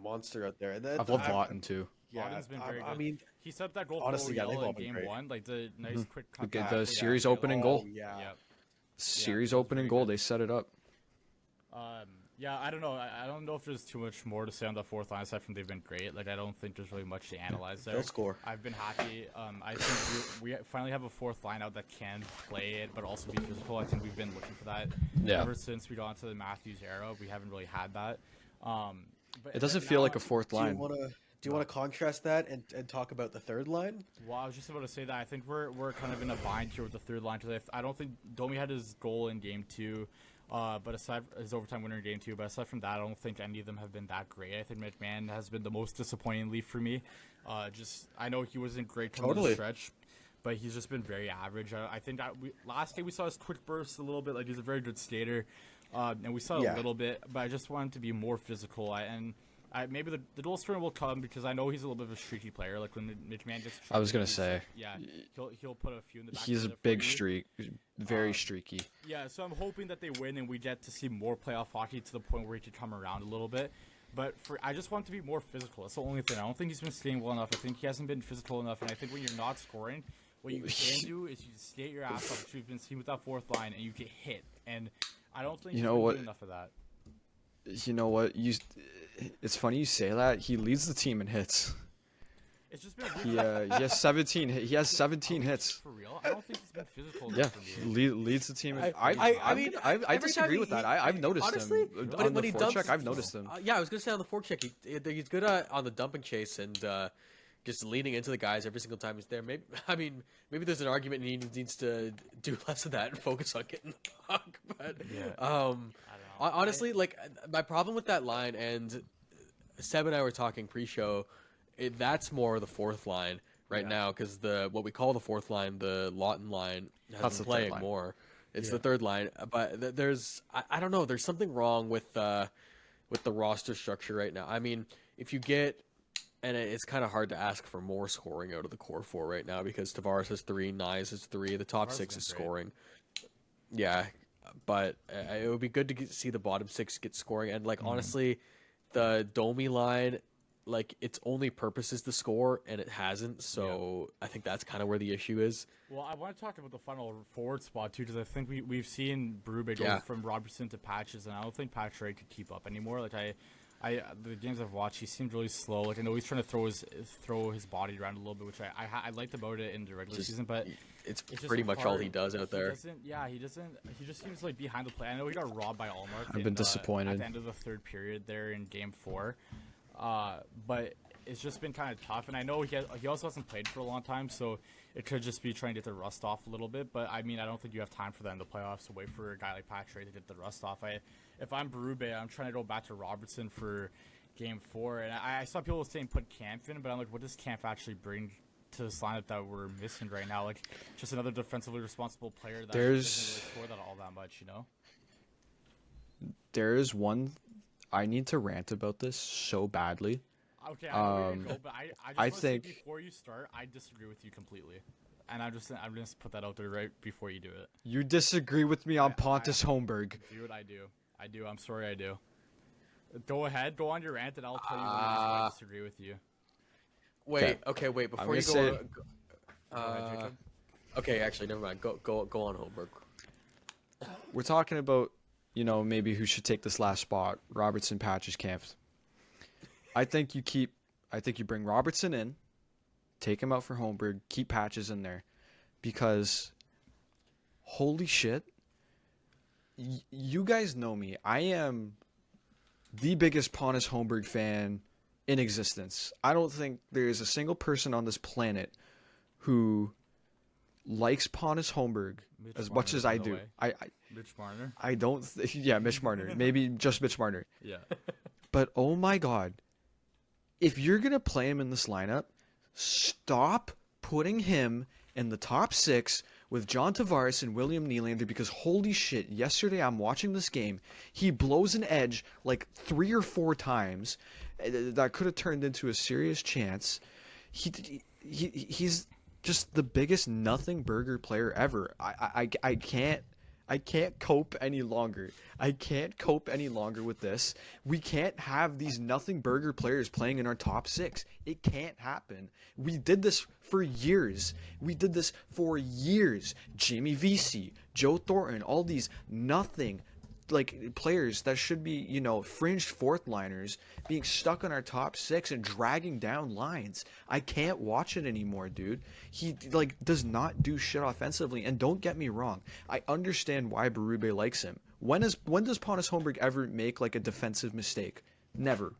monster out there. And then, I've loved Lawton too. Yeah, Lawton's been very good. I mean, he set up that goal honestly, for yeah, they've OEL all in been game great. 1, like the nice quick cut Get back. the series opening goal. Yeah. Yep. Series it was opening very goal. good. They set it up. Yeah, I don't know. I don't know if there's too much more to say on the fourth line aside from they've been great. Like, I don't think there's really much to analyze there. They'll score. I've been happy. I think we finally have a fourth line out that can play it, but also be physical. I think we've been looking for that ever since we got into the Matthews era. We haven't really had that. But It doesn't feel like a fourth line. Do you want to contrast that and talk about the third line? Well, I was just about to say that I think we're kind of in a bind here with the third line because I don't think Domi had his goal in game 2. But aside his overtime winner in game 2, but aside from that, I don't think any of them have been that great. I think McMahon has been the most disappointing leaf for me. I know he wasn't great coming in the stretch, but he's just been very average. I think that last game we saw his quick bursts a little bit. Like, he's a very good skater, and we saw it a little bit. But I just want him to be more physical. Maybe the goal scoring will come because I know he's a little bit of a streaky player. Like, when McMahon gets, I was gonna say, yeah, he'll put a few in the back. He's a big streak, very streaky. Yeah, so I'm hoping that they win and we get to see more playoff hockey to the point where he could come around a little bit. But I just want to be more physical. That's the only thing. I don't think he's been skating well enough. I think he hasn't been physical enough. And I think when you're not scoring, what you can do is you skate your ass off, which we've been seeing with that fourth line, and you get hit. And I don't think he's been doing enough of that. You know what? It's funny you say that. He leads the team in hits. It's just been He has 17. He has 17 hits. For real? I don't think he's been physical enough Yeah, for me. leads the team. I disagree with that. I've noticed honestly, him but on when the he forecheck. dumps, I've noticed him. Yeah, I was gonna say on the forecheck, he's good on the dumping chase and just leaning into the guys every single time he's there. Maybe there's an argument he needs to do less of that and focus on getting the puck. But honestly, like, my problem with that line, and Seb and I were talking pre-show, that's more the fourth line right now, because what we call the fourth line, the Lawton line, has been playing more. It's the third line, but I don't know. There's something wrong with the roster structure right now. I mean, if you get, and it's kind of hard to ask for more scoring out of the core four right now because Tavares has 3, Nyes has 3, the top 6 is scoring. Yeah, but it would be good to see the bottom 6 get scoring, and like honestly, the Domi line, like, its only purpose is to score, and it hasn't. So I think that's kind of where the issue is. Well, I want to talk about the final forward spot too, because I think we've seen Berube go from Robertson to Patches, and I don't think Patch could keep up anymore. Like, the games I've watched, he seemed really slow. Like, I know he's trying to throw his body around a little bit, which I liked about it in the regular season, but it's pretty much all he does out there. He just seems like behind the play. I know he got robbed by Allmark. I've been disappointed at the end of the third period there in Game 4. But it's just been kind of tough, and I know he also hasn't played for a long time, so it could just be trying to get the rust off a little bit. But I mean, I don't think you have time for that in the playoffs to wait for a guy like Patrick to get the rust off. If I'm Berube, I'm trying to go back to Robertson for Game 4, and I saw people saying put Kampf in, but I'm like, what does Kampf actually bring to this lineup that we're missing right now? Like, just another defensively responsible player that doesn't really score that all that much, you know? There is one. I need to rant about this so badly. Okay, I know where you're gonna go, but I just think before you start, I disagree with you completely, and I'm just put that out there right before you do it. You disagree with me on Pontus Holmberg. Dude, I do. I'm sorry, I do. Go ahead, go on your rant, and I'll tell you why I disagree with you. Wait, before you go. Ahead, okay, actually, never mind. Go on, Holmberg. We're talking about, maybe who should take this last spot, Robertson, Patches, Kampf. I think you bring Robertson in, take him out for Holmberg, keep Patches in there, because holy shit, you guys know me. I am the biggest Pontus Holmberg fan in existence. I don't think there is a single person on this planet who likes Pontus Holmberg as much as I do. Mitch Marner? I don't. Yeah, Mitch Marner. Maybe just Mitch Marner. Yeah. But oh my god, if you're gonna play him in this lineup, stop putting him in the top 6 with John Tavares and William Nylander because holy shit, yesterday I'm watching this game. He blows an edge like 3 or 4 times that could have turned into a serious chance. He's just the biggest nothing burger player ever. I can't cope any longer. I can't cope any longer with this. We can't have these nothing burger players playing in our top 6. It can't happen. We did this for years. Jamie Vesey, Joe Thornton, all these nothing like players that should be, you know, fringed fourth liners being stuck on our top 6 and dragging down lines. I can't watch it anymore, dude. He like does not do shit offensively. And don't get me wrong, I understand why Berube likes him. When does Pontus Holmberg ever make like a defensive mistake? Never.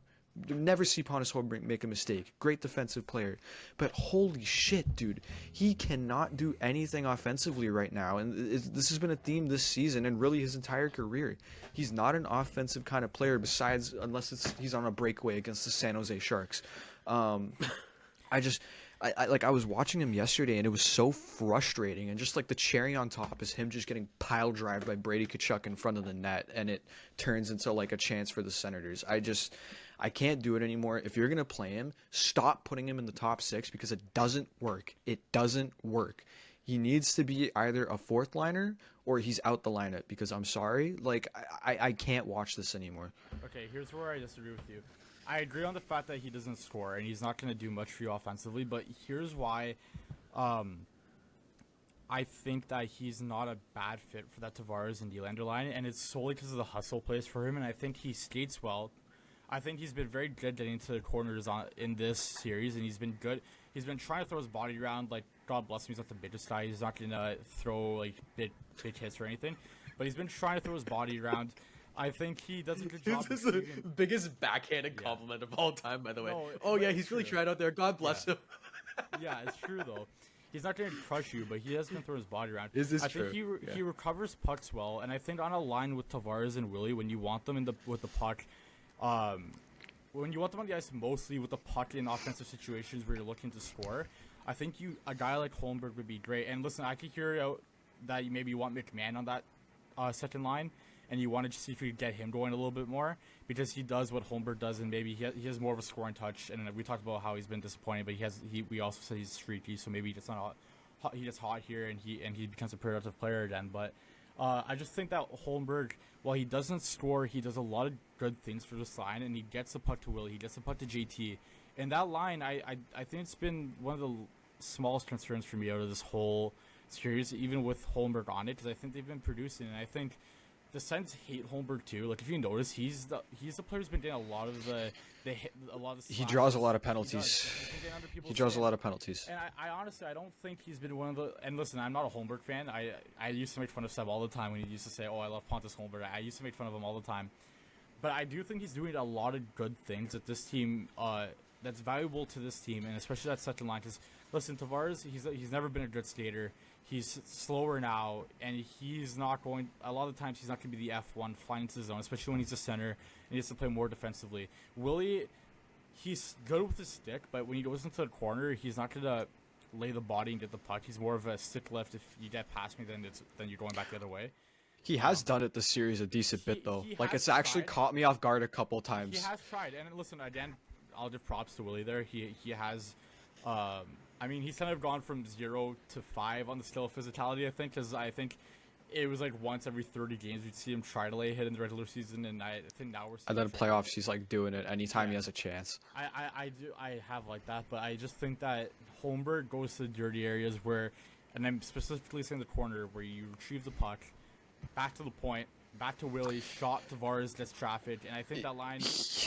Never see Pontus Holmberg make a mistake. Great defensive player. But holy shit, dude. He cannot do anything offensively right now. And this has been a theme this season and really his entire career. He's not an offensive kind of player besides unless he's on a breakaway against the San Jose Sharks. I was watching him yesterday and it was so frustrating, and just like the cherry on top is him just getting pile drived by Brady Tkachuk in front of the net and it turns into like a chance for the Senators. I can't do it anymore. If you're going to play him, stop putting him in the top 6 because it doesn't work. It doesn't work. He needs to be either a fourth liner or he's out the lineup because I'm sorry. Like, I can't watch this anymore. Okay, here's where I disagree with you. I agree on the fact that he doesn't score and he's not going to do much for you offensively, but here's why I think that he's not a bad fit for that Tavares and Nylander line, and it's solely because of the hustle plays for him, and I think he skates well. I think he's been very good getting to the corners in this series, and he's been good. He's been trying to throw his body around. Like, God bless him, he's not the biggest guy. He's not going to throw, like, big hits or anything. But he's been trying to throw his body around. I think he does a good job. This is the biggest backhanded compliment of all time, by the way. No, yeah, he's really tried out there. God bless him. Yeah, it's true, though. He's not going to crush you, but he has been throwing his body around. Is this true? true? He recovers pucks well, and I think on a line with Tavares and Willie, when you want them with the puck, when you want them on the ice mostly with the puck in offensive situations where you're looking to score, I think a guy like Holmberg would be great. And listen, I could hear out that maybe you want McMahon on that second line, and you wanted to see if you could get him going a little bit more because he does what Holmberg does, and maybe he has more of a scoring touch. And we talked about how he's been disappointing, but we also said he's streaky, so maybe it's not he gets hot here and he becomes a productive player again. But I just think that Holmberg, while he doesn't score, he does a lot of good things for this line, and he gets the puck to Willie, he gets the puck to JT. And that line, I think it's been one of the smallest concerns for me out of this whole series, even with Holmberg on it, because I think they've been producing, and I think the Sens hate Holmberg too. Like, if you notice, he's the player who's been getting a lot of the he draws a lot of penalties. He draws a lot of penalties. And I honestly, I don't think he's been one of the. And listen, I'm not a Holmberg fan. I used to make fun of Seb all the time when he used to say, "Oh, I love Pontus Holmberg." I used to make fun of him all the time. But I do think he's doing a lot of good things that this team, that's valuable to this team, and especially that second line. Because listen, Tavares, he's never been a good skater. He's slower now, and he's not going. A lot of times, he's not going to be the F1 flying into the zone, especially when he's a center and he has to play more defensively. Willie, he's good with his stick, but when he goes into the corner, he's not going to lay the body and get the puck. He's more of a stick lift. If you get past me, then you're going back the other way. He has done it this series a decent bit, though. Like, it's actually caught me off guard a couple times. He has tried, and listen, again, I'll give props to Willie there. He has. I mean, he's kind of gone from 0 to 5 on the scale of physicality, I think, because I think it was like once every 30 games we'd see him try to lay a hit in the regular season, and I think now we're seeing. And then playoffs, he's like doing it anytime he has a chance. I have like that, but I just think that Holmberg goes to the dirty areas where, and I'm specifically saying the corner where you retrieve the puck, back to the point, back to Willie, shot Tavares, gets trafficked, and I think that line is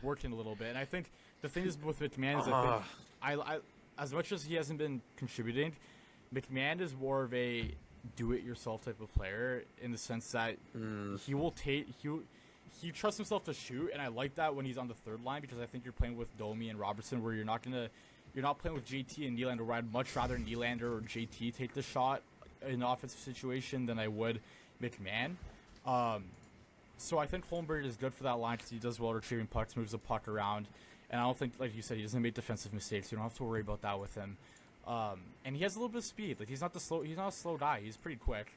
working a little bit. And I think the thing is with McMahon is I as much as he hasn't been contributing, McMahon is more of a do-it-yourself type of player in the sense that he will take he trusts himself to shoot, and I like that when he's on the third line because I think you're playing with Domi and Robertson where you're not playing with JT and Nylander. Where I'd much rather Nylander or JT take the shot in an offensive situation than I would McMahon. So I think Holmberg is good for that line because he does well retrieving pucks, moves the puck around. And I don't think, like you said, he doesn't make defensive mistakes. You don't have to worry about that with him. And he has a little bit of speed. Like he's not a slow guy. He's pretty quick.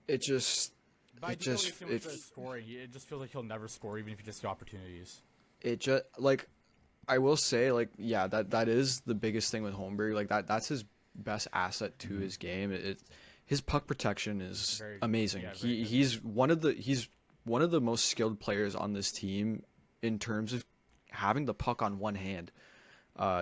It just But I it do know just with it, the scoring. It just feels like he'll never score, even if he gets the opportunities. it just like I will say, like, yeah, that is the biggest thing with Holmberg. Like that's his best asset to his game. His puck protection is Very, amazing. yeah, very good. He's one of the most skilled players on this team in terms of having the puck on one hand.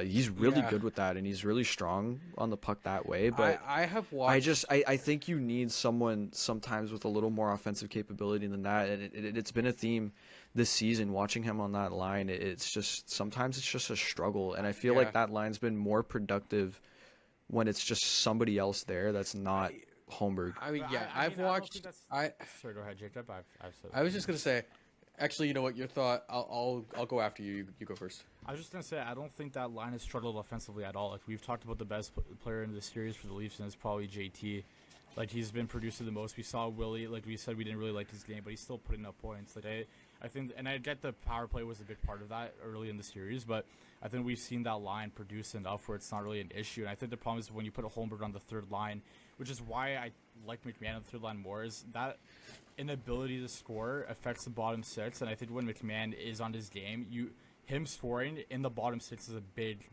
He's really Yeah. good with that, and he's really strong on the puck that way. But I have watched. I think you need someone sometimes with a little more offensive capability than that, and it's been a theme this season. Watching him on that line, it's just sometimes it's just a struggle, and I feel Yeah. like that line's been more productive when it's just somebody else there that's not Holmberg. I mean, But yeah, I I've mean, I don't watched. think that's. I Sorry, go ahead, Jacob. I've said. I was just gonna say, actually, you know what? Your thought. I'll go after you. You go first. I was just gonna say I don't think that line has struggled offensively at all. Like we've talked about the best player in the series for the Leafs, and it's probably JT. Like he's been producing the most. We saw Willie. Like we said, we didn't really like his game, but he's still putting up points. Like I think, and I get the power play was a big part of that early in the series, but I think we've seen that line produce enough where it's not really an issue. And I think the problem is when you put a Holmberg on the third line, which is why I like McMahon on the third line more, is that inability to score affects the bottom six. And I think when McMahon is on his game, him scoring in the bottom six is a big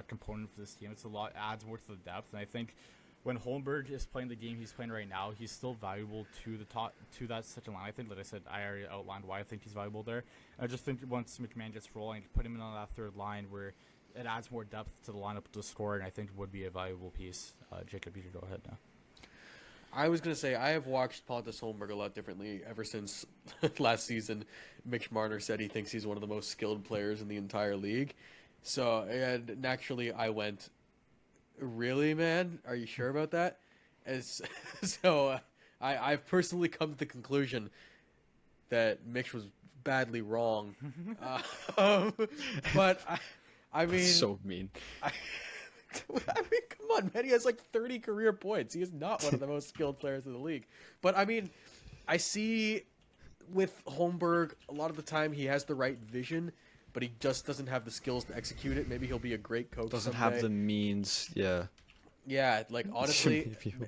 component for this team. It's a lot, adds more to the depth. And I think when Holmberg is playing the game he's playing right now, he's still valuable to the top, to that second line. I think, like I said, I already outlined why I think he's valuable there. I just think once McMahon gets rolling, put him in on that third line where it adds more depth to the lineup to score, and I think would be a valuable piece. Jacob, you can go ahead now. I was gonna say I have watched Pontus Holmberg a lot differently ever since last season. Mitch Marner said he thinks he's one of the most skilled players in the entire league. So, and naturally, I went, "Really, man? Are you sure about that?" As so, I've personally come to the conclusion that Mitch was badly wrong. But I mean, So mean. I mean, come on, man. He has like 30 career points. He is not one of the most skilled players in the league. But I mean, I see with Holmberg, a lot of the time he has the right vision, but he just doesn't have the skills to execute it. Maybe he'll be a great coach. Doesn't someday. have the means. Yeah. Yeah, like honestly, many people.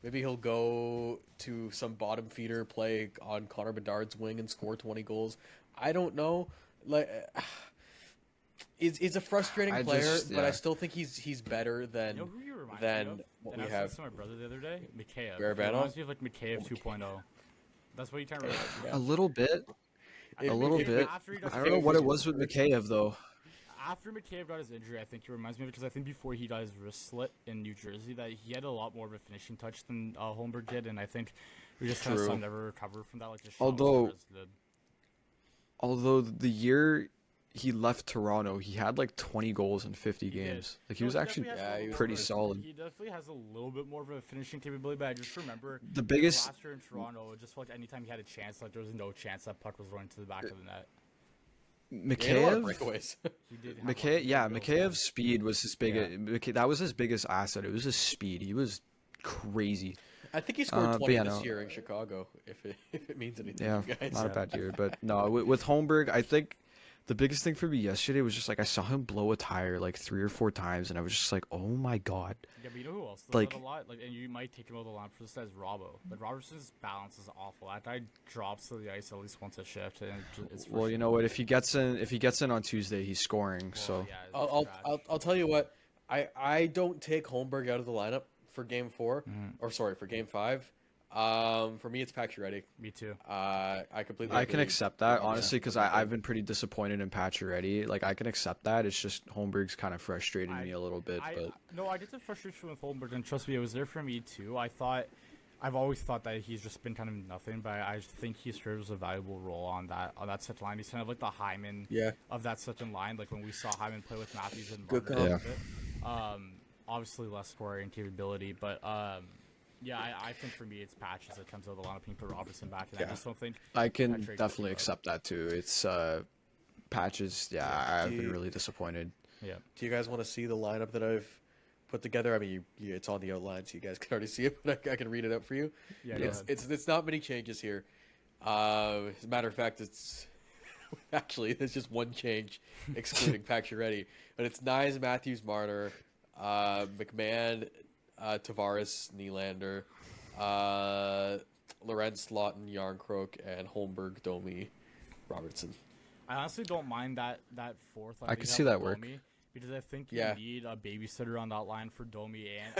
maybe he'll go to some bottom feeder, play on Connor Bedard's wing, and score 20 goals. I don't know. Like. He's a frustrating player, but I still think he's better than You know who you remind than me of? what And we I was saying have. this to my brother the other day. Mikheyev. Barabanov? He reminds me of like Mikheyev 2.0. That's what you kind of realize. A little bit. If- A little if- bit. After he got I don't know what it was with Mikheyev though. After Mikheyev got his injury, I think he reminds me of it because I think before he got his wrist slit in New Jersey, that he had a lot more of a finishing touch than Holmberg did, and I think we just kind of True. saw him never recover from that. Like his shot Although- was never as good. Although the year he left Toronto, he had like 20 goals in 50 He did. games. Like he No, was actually definitely has Yeah, a he little was pretty bit- solid. He definitely has a little bit more of a finishing capability, but I just remember The biggest last year in Toronto, it just felt like anytime he had a chance, like there was no chance that puck was running to the back of the net. He had a lot of Mikheyev. breakaways. He did. Have lots of Yeah, goals, Mikheyev's speed was his Yeah. that was his biggest asset. It was his speed. He was crazy. I think he scored But 20 yeah, this no. year in Chicago, if it means anything Yeah, to you guys. not a bad year. But no, with Holmberg, I think the biggest thing for me yesterday was just like I saw him blow a tire like 3 or 4 times, and I was just like, oh my god. Yeah, but you know who else does Like- that a lot? Like, and you might take him out of the line for this as Robbo. But Robertson's balance is awful. That guy drops to the ice at least once a shift, and it's Well, you know what? If he gets in on Tuesday, he's scoring. So yeah, it's I'll trash. I'll tell you what. I don't take Holmberg out of the lineup for Game 4, or sorry, for Game 5. For me, it's Pacioretty. Me too. I completely. I can agree. accept that Yeah. honestly because I've been pretty disappointed in Pacioretty. Like I can accept that. It's just Holmberg's kind of frustrated me a little bit. But No, I get the frustration with Holmberg, and trust me, it was there for me too. I've always thought that he's just been kind of nothing, but I think he serves a valuable role on that second line. He's kind of like the Hyman Yeah. of that second line. Like when we saw Hyman play with Matthews and Good Marner. call. Obviously less scoring capability, but yeah, I think for me it's Patches that comes out of the lineup and put Robertson back, and I Yeah. just don't think I can Patrick definitely Roy. accept that too. It's Patches. Yeah, I've been really disappointed. Yeah. Do you guys want to see the lineup that I've put together? I mean, it's on the outline, so you guys can already see it, but I can read it out for you. Yeah, go ahead. It's not many changes here. As a matter of fact, it's Actually, there's just one change, excluding Pacioretty, but it's Nyes, Matthews, Marner, McMahon, Tavares, Nylander, Lorenz, Lawton, Yarncroke, and Holmberg, Domi, Robertson. I honestly don't mind that fourth line. I can see that work. Domi, because I think you Yeah. need a babysitter on that line for Domi and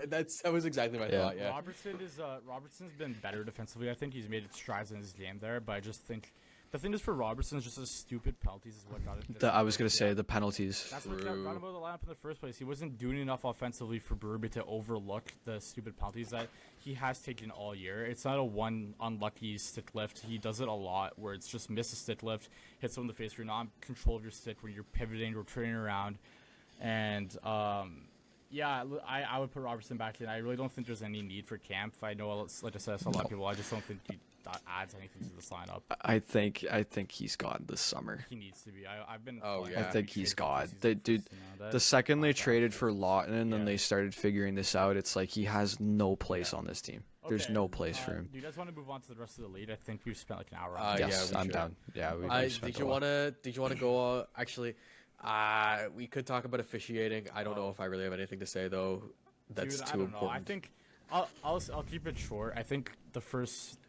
That was exactly my thought. Yeah. Robertson's been better defensively. I think he's made strides in his game there, but I just think the thing is for Robertson is just the stupid penalties is what got it. I was gonna say the penalties. That's what got him out of the lineup in the first place. He wasn't doing enough offensively for Berube to overlook the stupid penalties that he has taken all year. It's not a one unlucky stick lift. He does it a lot where it's just miss a stick lift, hit someone in the face where you're not in control of your stick, where you're pivoting, rotating around. And, yeah, I would put Robertson back in. I really don't think there's any need for Camp. I know, like I said, it's a lot of people. I just don't think that adds anything to this lineup. I think he's gone this summer. He needs to be. I've been. Oh, yeah. I think he's gone. Dude, The second they traded for Lawton and then they started figuring this out, it's like he has no place on this team. There's no place for him. Do you guys want to move on to the rest of the lead? I think we've spent like an hour. Yes, yeah, we I'm should. down. Yeah, we Did you want to go? Actually, we could talk about officiating. I don't know if I really have anything to say though. That's Dude, too I don't important. know. I think I'll keep it short. I think the first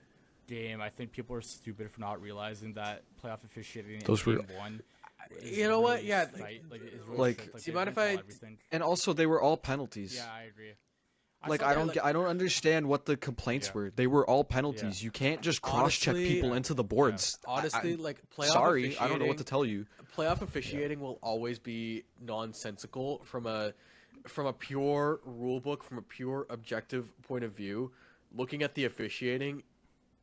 game, I think people are stupid for not realizing that playoff officiating Those in were- game one. You know what? really Yeah, tight. It's really like- strict. Do you they mind if call I- everything. And also, they were all penalties. Yeah, I agree. Like saw I that, don't I don't understand what the complaints Yeah. were. They were all penalties. You can't just cross-check Honestly- people into the boards. Honestly, like playoff Sorry, I don't know what to officiating- tell you. Playoff officiating will always be nonsensical from a pure rule book, from a pure objective point of view. Looking at the officiating,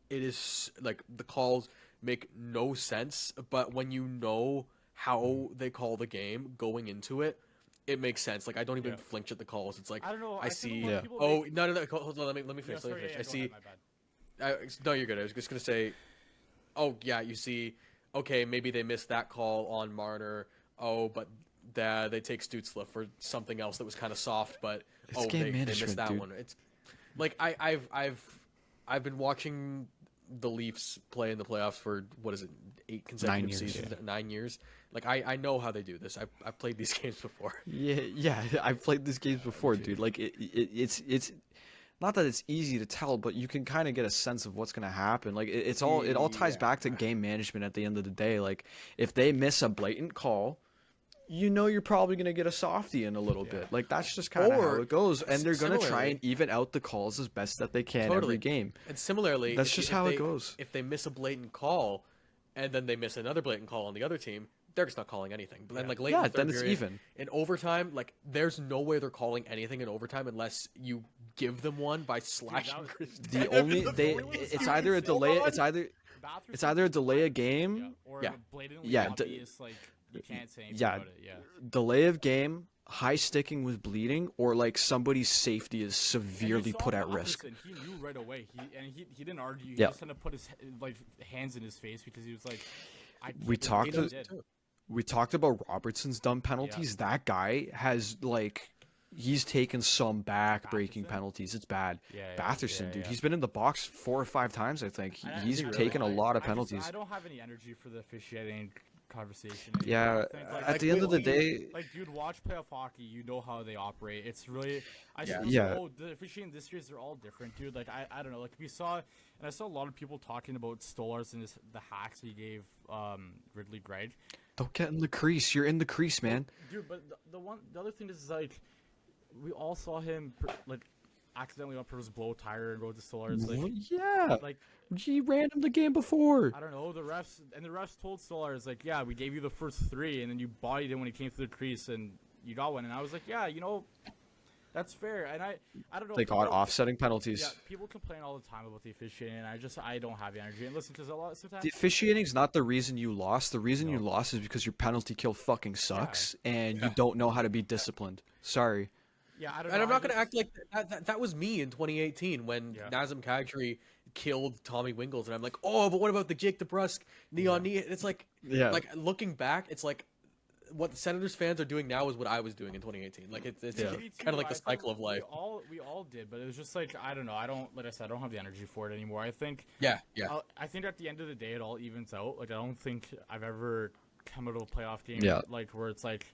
it is like the calls make no sense. But when you know how they call the game going into it, it makes sense. Like I don't even Yeah. flinch at the calls. It's like I don't know. I feel see. a lot of Yeah. people Oh make- no! Hold on. Let me Yeah, finish. sorry, Let me finish. yeah, I go see. ahead, my bad. No, you're good. I was just gonna say, oh yeah, you see, okay, maybe they missed that call on Marner. Oh, but they take Stutzla for something else that was kind of soft. But It's oh, game they missed management, that dude. one. It's like I've been watching the Leafs play in the playoffs for what is it, 8 consecutive years, seasons, 9 years. Like I know how they do this. I've played these games before. Yeah, I've played these games before, dude. Like it's not that it's easy to tell, but you can kind of get a sense of what's gonna happen. Like it all ties back to game management at the end of the day. Like if they miss a blatant call, you know you're probably gonna get a softie in a little bit. Like that's just kind of how Or it goes, and they're gonna try similarly- and even out the calls as best that they can Totally. every game. And similarly, That's if just if how it they- goes. If they miss a blatant call, and then they miss another blatant call on the other team, they're just not calling anything. But then, like late in Yeah, the third then it's period, even. in overtime, like there's no way they're calling anything in overtime unless you give them one by slashing. was- Chris The Tanev only in the they forward. it's either a delay. It's either a delay a Yeah, game. or Yeah. blatantly Yeah, obvious, like you can't say anything yeah. about it. Yeah. Delay of game, high sticking with bleeding, or like somebody's safety is And you severely saw put at risk. Robertson, He knew right away. He didn't argue. He Yeah. just had to put his like hands in his face because he was like, I can't We believe talked what to- he did. We talked about Robertson's dumb penalties. That guy has like he's taken some back-breaking Batherson? Batherson? It's bad. Yeah, Batherson, dude, yeah. he's been in the box 4 or 5 times. I think I- he's I- taken a lot of I just- penalties. I don't have any energy for the officiating conversation. Yeah, anymore. I think, like, at the end of the day, like dude, watch playoff hockey. You know how they operate. It's really, Yeah. Oh, the officiating this year, they're all different, dude. Like I don't know. Like we saw, and I saw a lot of people talking about Stolarz and the hacks he gave Ridley Greig. don't get in the crease. You're in the crease, man. Dude, but the other thing is like, we all saw him like accidentally on purpose blow a tire and go to Stolarz. Well, Like, yeah, like he ran him the game before. I don't know. The refs told Stolarz like, yeah, we gave you the first 3, and then you bodied him when he came through the crease, and you got one. And I was like, yeah, you know, that's fair. And I don't know. They got people- offsetting penalties. Yeah, people complain all the time about the officiating, and I don't have the energy. And listen, because a lot sometimes. The officiating's not the reason you lost. The reason you lost is because your penalty kill fucking sucks, and you don't know how to be disciplined. Sorry. Yeah, I don't know. And I'm not I going to just- act like that was me in 2018 when Yeah. Nazem Kadri killed Tommy Wingles, and I'm like, oh, but what about the Jake DeBrusk neon knee? It's like, Yeah. like looking back, it's like what the Senators fans are doing now is what I was doing in 2018. Like it's Yeah. Me kind of too, like the I think cycle of life. We all did, but it was just like I don't know. I don't like I said, I don't have the energy for it anymore. I think Yeah. I think at the end of the day, it all evens out. Like I don't think I've ever come out of a playoff game like where it's like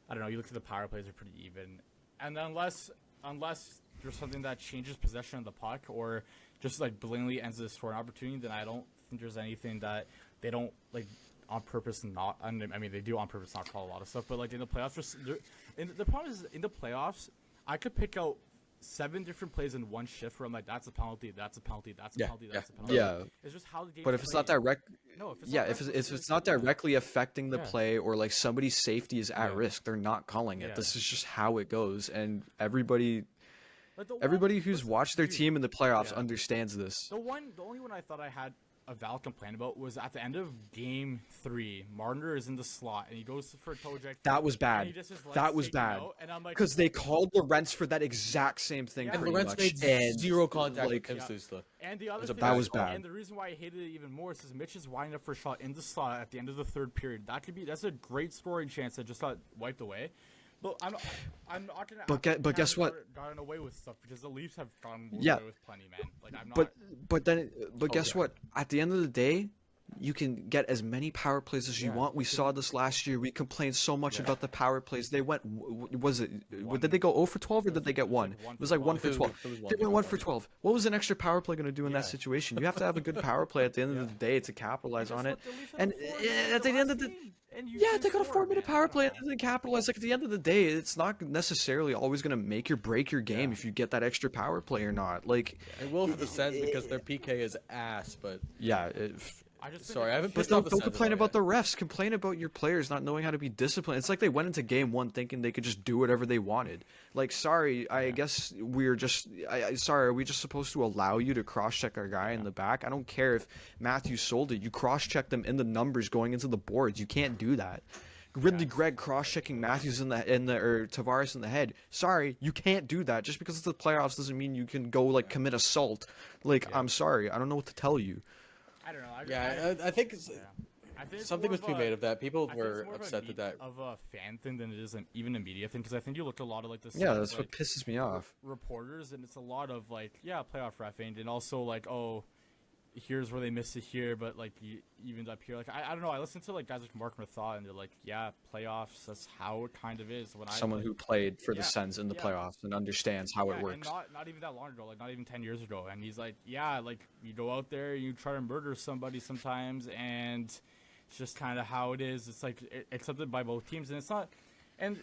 I don't know. You look at the power plays are pretty even, and unless there's something that changes possession of the puck or just like blatantly ends the scoring opportunity, then I don't think there's anything that they don't like on purpose not. I mean, they do on purpose not call a lot of stuff, but like in the playoffs, the problem is in the playoffs, I could pick out 7 different plays in one shift where I'm like, that's a penalty, that's a penalty, that's a penalty, that's a penalty. Yeah. It's just how the game. But if it's not direct, no, if it's yeah, not if direct, it's not directly affecting the Yeah. play or like somebody's safety is at risk, they're not calling it. Yeah. This is just how it goes, and everybody like the one- who's listen, watched their dude, team in the playoffs yeah. understands this. The only one I thought I had a valid complaint about was at the end of Game 3. Marner is in the slot and he goes for a toe eject. That was and bad. he just his legs That was taken bad. out, and I'm like, Because they called Lorentz for that exact same thing, Yeah. And pretty Lorentz much. made And, zero contact like, with Tim Stützle. And the other was a thing bad was call. bad. And the reason why I hated it even more is because Mitch is winding up for a shot in the slot at the end of the third period. That's a great scoring chance that just got wiped away. But I'm not gonna. But guess what? Gotten away with stuff because the Leafs have gotten Yeah. away with plenty, man. Like I'm not. But guess yeah. what? At the end of the day, you can get as many power plays as you Yeah. want. We saw this last year. We complained so much about the power plays. They went. Was it? One. Did they go 0 for 12 or did they get one? like 1 It was like for 1 for 12. 12. It was 1 They for went 1 12. for 12. What was an extra power play going to do in that Yeah. situation? You have to have a good power play at the end of the day to capitalize on it. Guess what? The Leafs had And a 4-minute at the end of the last game, and you yeah, can they got a score, 4-minute man. power I don't play know. and then capitalize. Like at the end of the day, it's not necessarily always going to make or break your game if you get that extra power play or not. Like, It will for the Sens because their PK is ass, but yeah. I just Sorry, I haven't But pissed off don't, the don't Sens complain at all about the refs. Complain about your players not knowing how to be disciplined. It's like they went into game 1 thinking they could just do whatever they wanted. Like, sorry, I guess we're just. Sorry, are we just supposed to allow you to cross-check our guy in the back? I don't care if Matthew sold it. You cross-check them in the numbers going into the boards. You can't do that. Ridley Gregg cross-checking Matthews or Tavares in the head. Sorry, you can't do that. Just because it's the playoffs doesn't mean you can go like commit assault. Like, I'm sorry, I don't know what to tell you. I don't know. I think I think it's something more was of to be a- made of that. People I think it's were more of a upset me- that that. of a fan thing than it is even a media thing because I think you look at a lot of like the Yeah, Sens, that's like, what pisses me off. reporters and it's a lot of like playoff reffing and also like here's where they missed it here but like you evened up here like I don't know I listen to like guys like Mark Mathot and they're like playoffs that's how it kind of is when Someone I who played for the Yeah, Sens in the yeah. playoffs and understands how it and works. not even that long ago like not even 10 years ago and he's like like you go out there you try to murder somebody sometimes and it's just kind of how it is it's like accepted by both teams and it's not and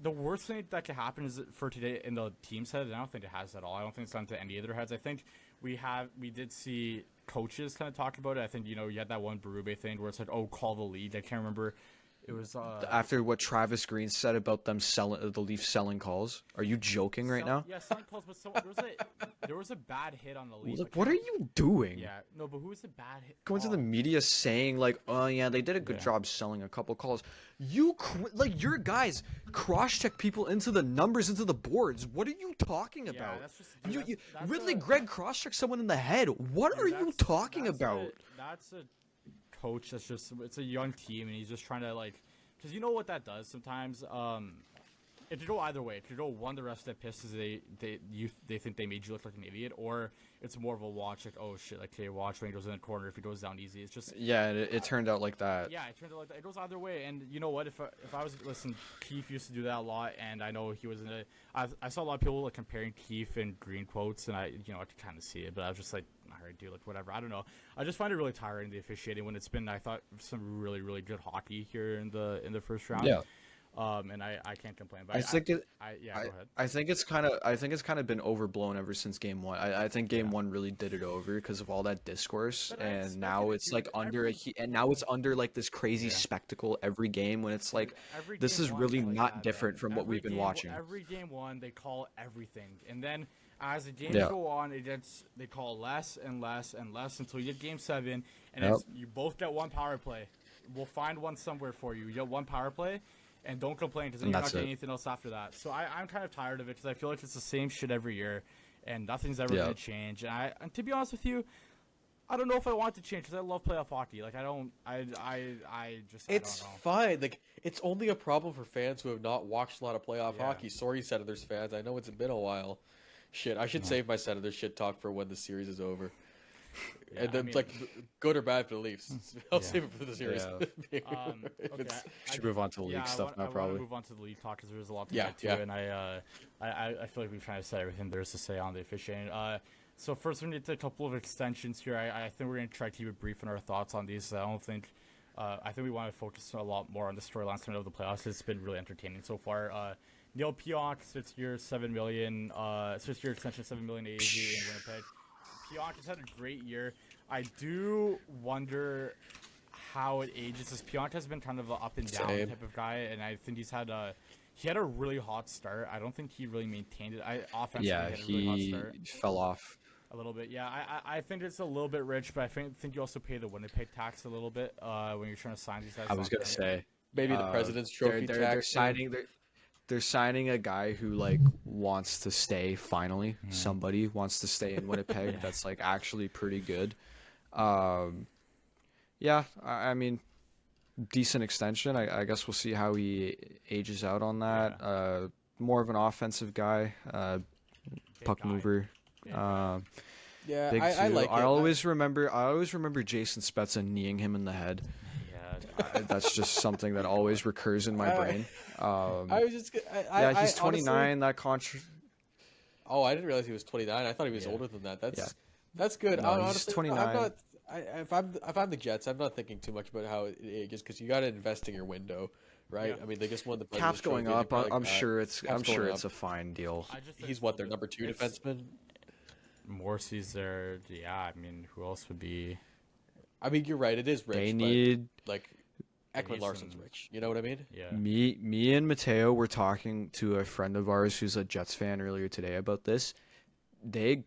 the worst thing that could happen is for today in the team's head and I don't think it has at all I don't think it's done to any of their heads I think we did see coaches kind of talk about it I think you had that one Berube thing where it's like call the lead I can't remember it was After what Travis Green said about them selling the Leafs selling calls, are you joking right now? yeah selling calls but there was a bad hit on the Leafs Look, what are you doing? yeah no but who was the bad hit Going to the media saying like, "Oh yeah, they did a good job selling a couple calls." You your guys cross-check people into the numbers into the boards. What are you talking about? that's just- that's Ridley a- Gregg cross-checked someone in the head. What are you talking about? That's a coach that's just it's a young team and he's just trying to like because you know what that does sometimes it could go either way. It could go one the rest of the pisses they think they made you look like an idiot or it's more of a watch like oh shit like okay watch when he goes in the corner if he goes down easy it's just Yeah, it turned out like that. yeah, it turned out like that. It goes either way, and you know what? If I was listen, Keefe used to do that a lot, and I know he was in a. I saw a lot of people like comparing Keefe and Green quotes, and I could kind of see it, but I was just like, all right, dude, like whatever. I don't know. I just find it really tiring the officiating when it's been. I thought some really really good hockey here in the first round. Yeah. And I can't complain. But I think it. go ahead. I think it's kind of been overblown ever since game 1. I think game 1 really did it over because of all that discourse, But I and expected now it it's to. like now it's under like this crazy spectacle every game when it's like Every this game is one really is like not that, different man. from what Every we've been game- watching. Every game one, they call everything, and then as the games Yeah. go on, they call less and less and less until you get game 7, and Yep. you both get one power play. We'll find one somewhere for you. You get one power play, and don't complain because then And you're not that's getting it. anything else after that. So I'm kind of tired of it because I feel like it's the same shit every year, and nothing's ever Yeah. gonna change. And to be honest with you. I don't know if I want to change because I love playoff hockey. Like I don't It's don't know. fine. Like it's only a problem for fans who have not watched a lot of playoff Yeah. hockey. Sorry, Senators fans. I know it's been a while. Shit, I should save my Senators shit talk for when the series is over. Yeah, And then, I mean, like, good or bad for the Leafs. I'll Yeah. save it for the series. Yeah. If okay. it's- Should move on to league stuff now, I want probably. to move on to the league talk because there's a lot to Yeah, get to, yeah. and I feel like we've kind of said everything there is to say on the officiating. So first we need a couple of extensions here. I think we're gonna try to keep it brief in our thoughts on these. I don't think. I think we want to focus a lot more on the storylines of the playoffs. It's been really entertaining so far. Neil Pionk, 6 years, $7 million. 6 year extension, $7 million AAV in Winnipeg. Pionk has had a great year. I do wonder how it ages. As Pionk has been kind of an up and down Same. type of guy, and I think he had a really hot start. I don't think he really maintained it. Offensively, Yeah, he had a really hot he start. fell off. A little bit, yeah. I think it's a little bit rich, but I think you also pay the Winnipeg tax a little bit when you're trying to sign these guys. I was gonna say Maybe the President's Trophy they're tax. they're signing a guy who like wants to stay. Finally, somebody wants to stay in Winnipeg. That's like actually pretty good. Yeah, I mean, decent extension. I guess we'll see how he ages out on that. More of an offensive guy, puck guy. mover. Yeah, Big I two. like it. I always remember Jason Spezza kneeing him in the head. Yeah, That's just something that always recurs in my brain. I was just. Yeah, he's 29. Honestly, That contract. oh, I didn't realize he was 29. I thought he was older than that. That's good. No, he's Honestly, 29. I'm not. If I'm the Jets, I'm not thinking too much about how it ages because you got to invest in your window, right? Yeah. I mean, they just won the Cap's President's going Trophy, up. they're like, I'm sure it's. Cap's I'm sure going it's a up. fine deal. I just think He's it's what a their little number two bit- defenseman. Morrissey's there. Yeah, I mean, who else would be? I mean, you're right. It is rich. They but, need like Ekman need Larson's some- rich. You know what I mean? Yeah. me and Mateo were talking to a friend of ours who's a Jets fan earlier today about this. They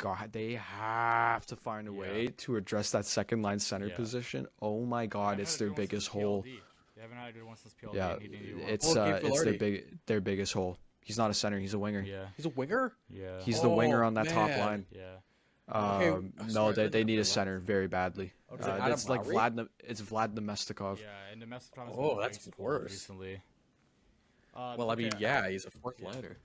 have to find a way to address that second line center Yeah. position. Oh my They God, haven't it's had a their good one biggest since hole. PLD. They haven't had a good one since PLD. Yeah, They need a new one. it's Well, Gabe it's Velarde. their biggest hole. He's not a center. He's a winger. Yeah. He's a winger. Yeah. He's the winger Oh, on that top man. line. Yeah. Okay, No, sorry, they then need a Velarde. center very badly. Oh, is it Adam It's like Lowry? It's Vlad Nemestikov. Yeah, and the Domestic has Oh, been that's very cool worse. recently. Well, I mean, okay, yeah, he's a fourth liner.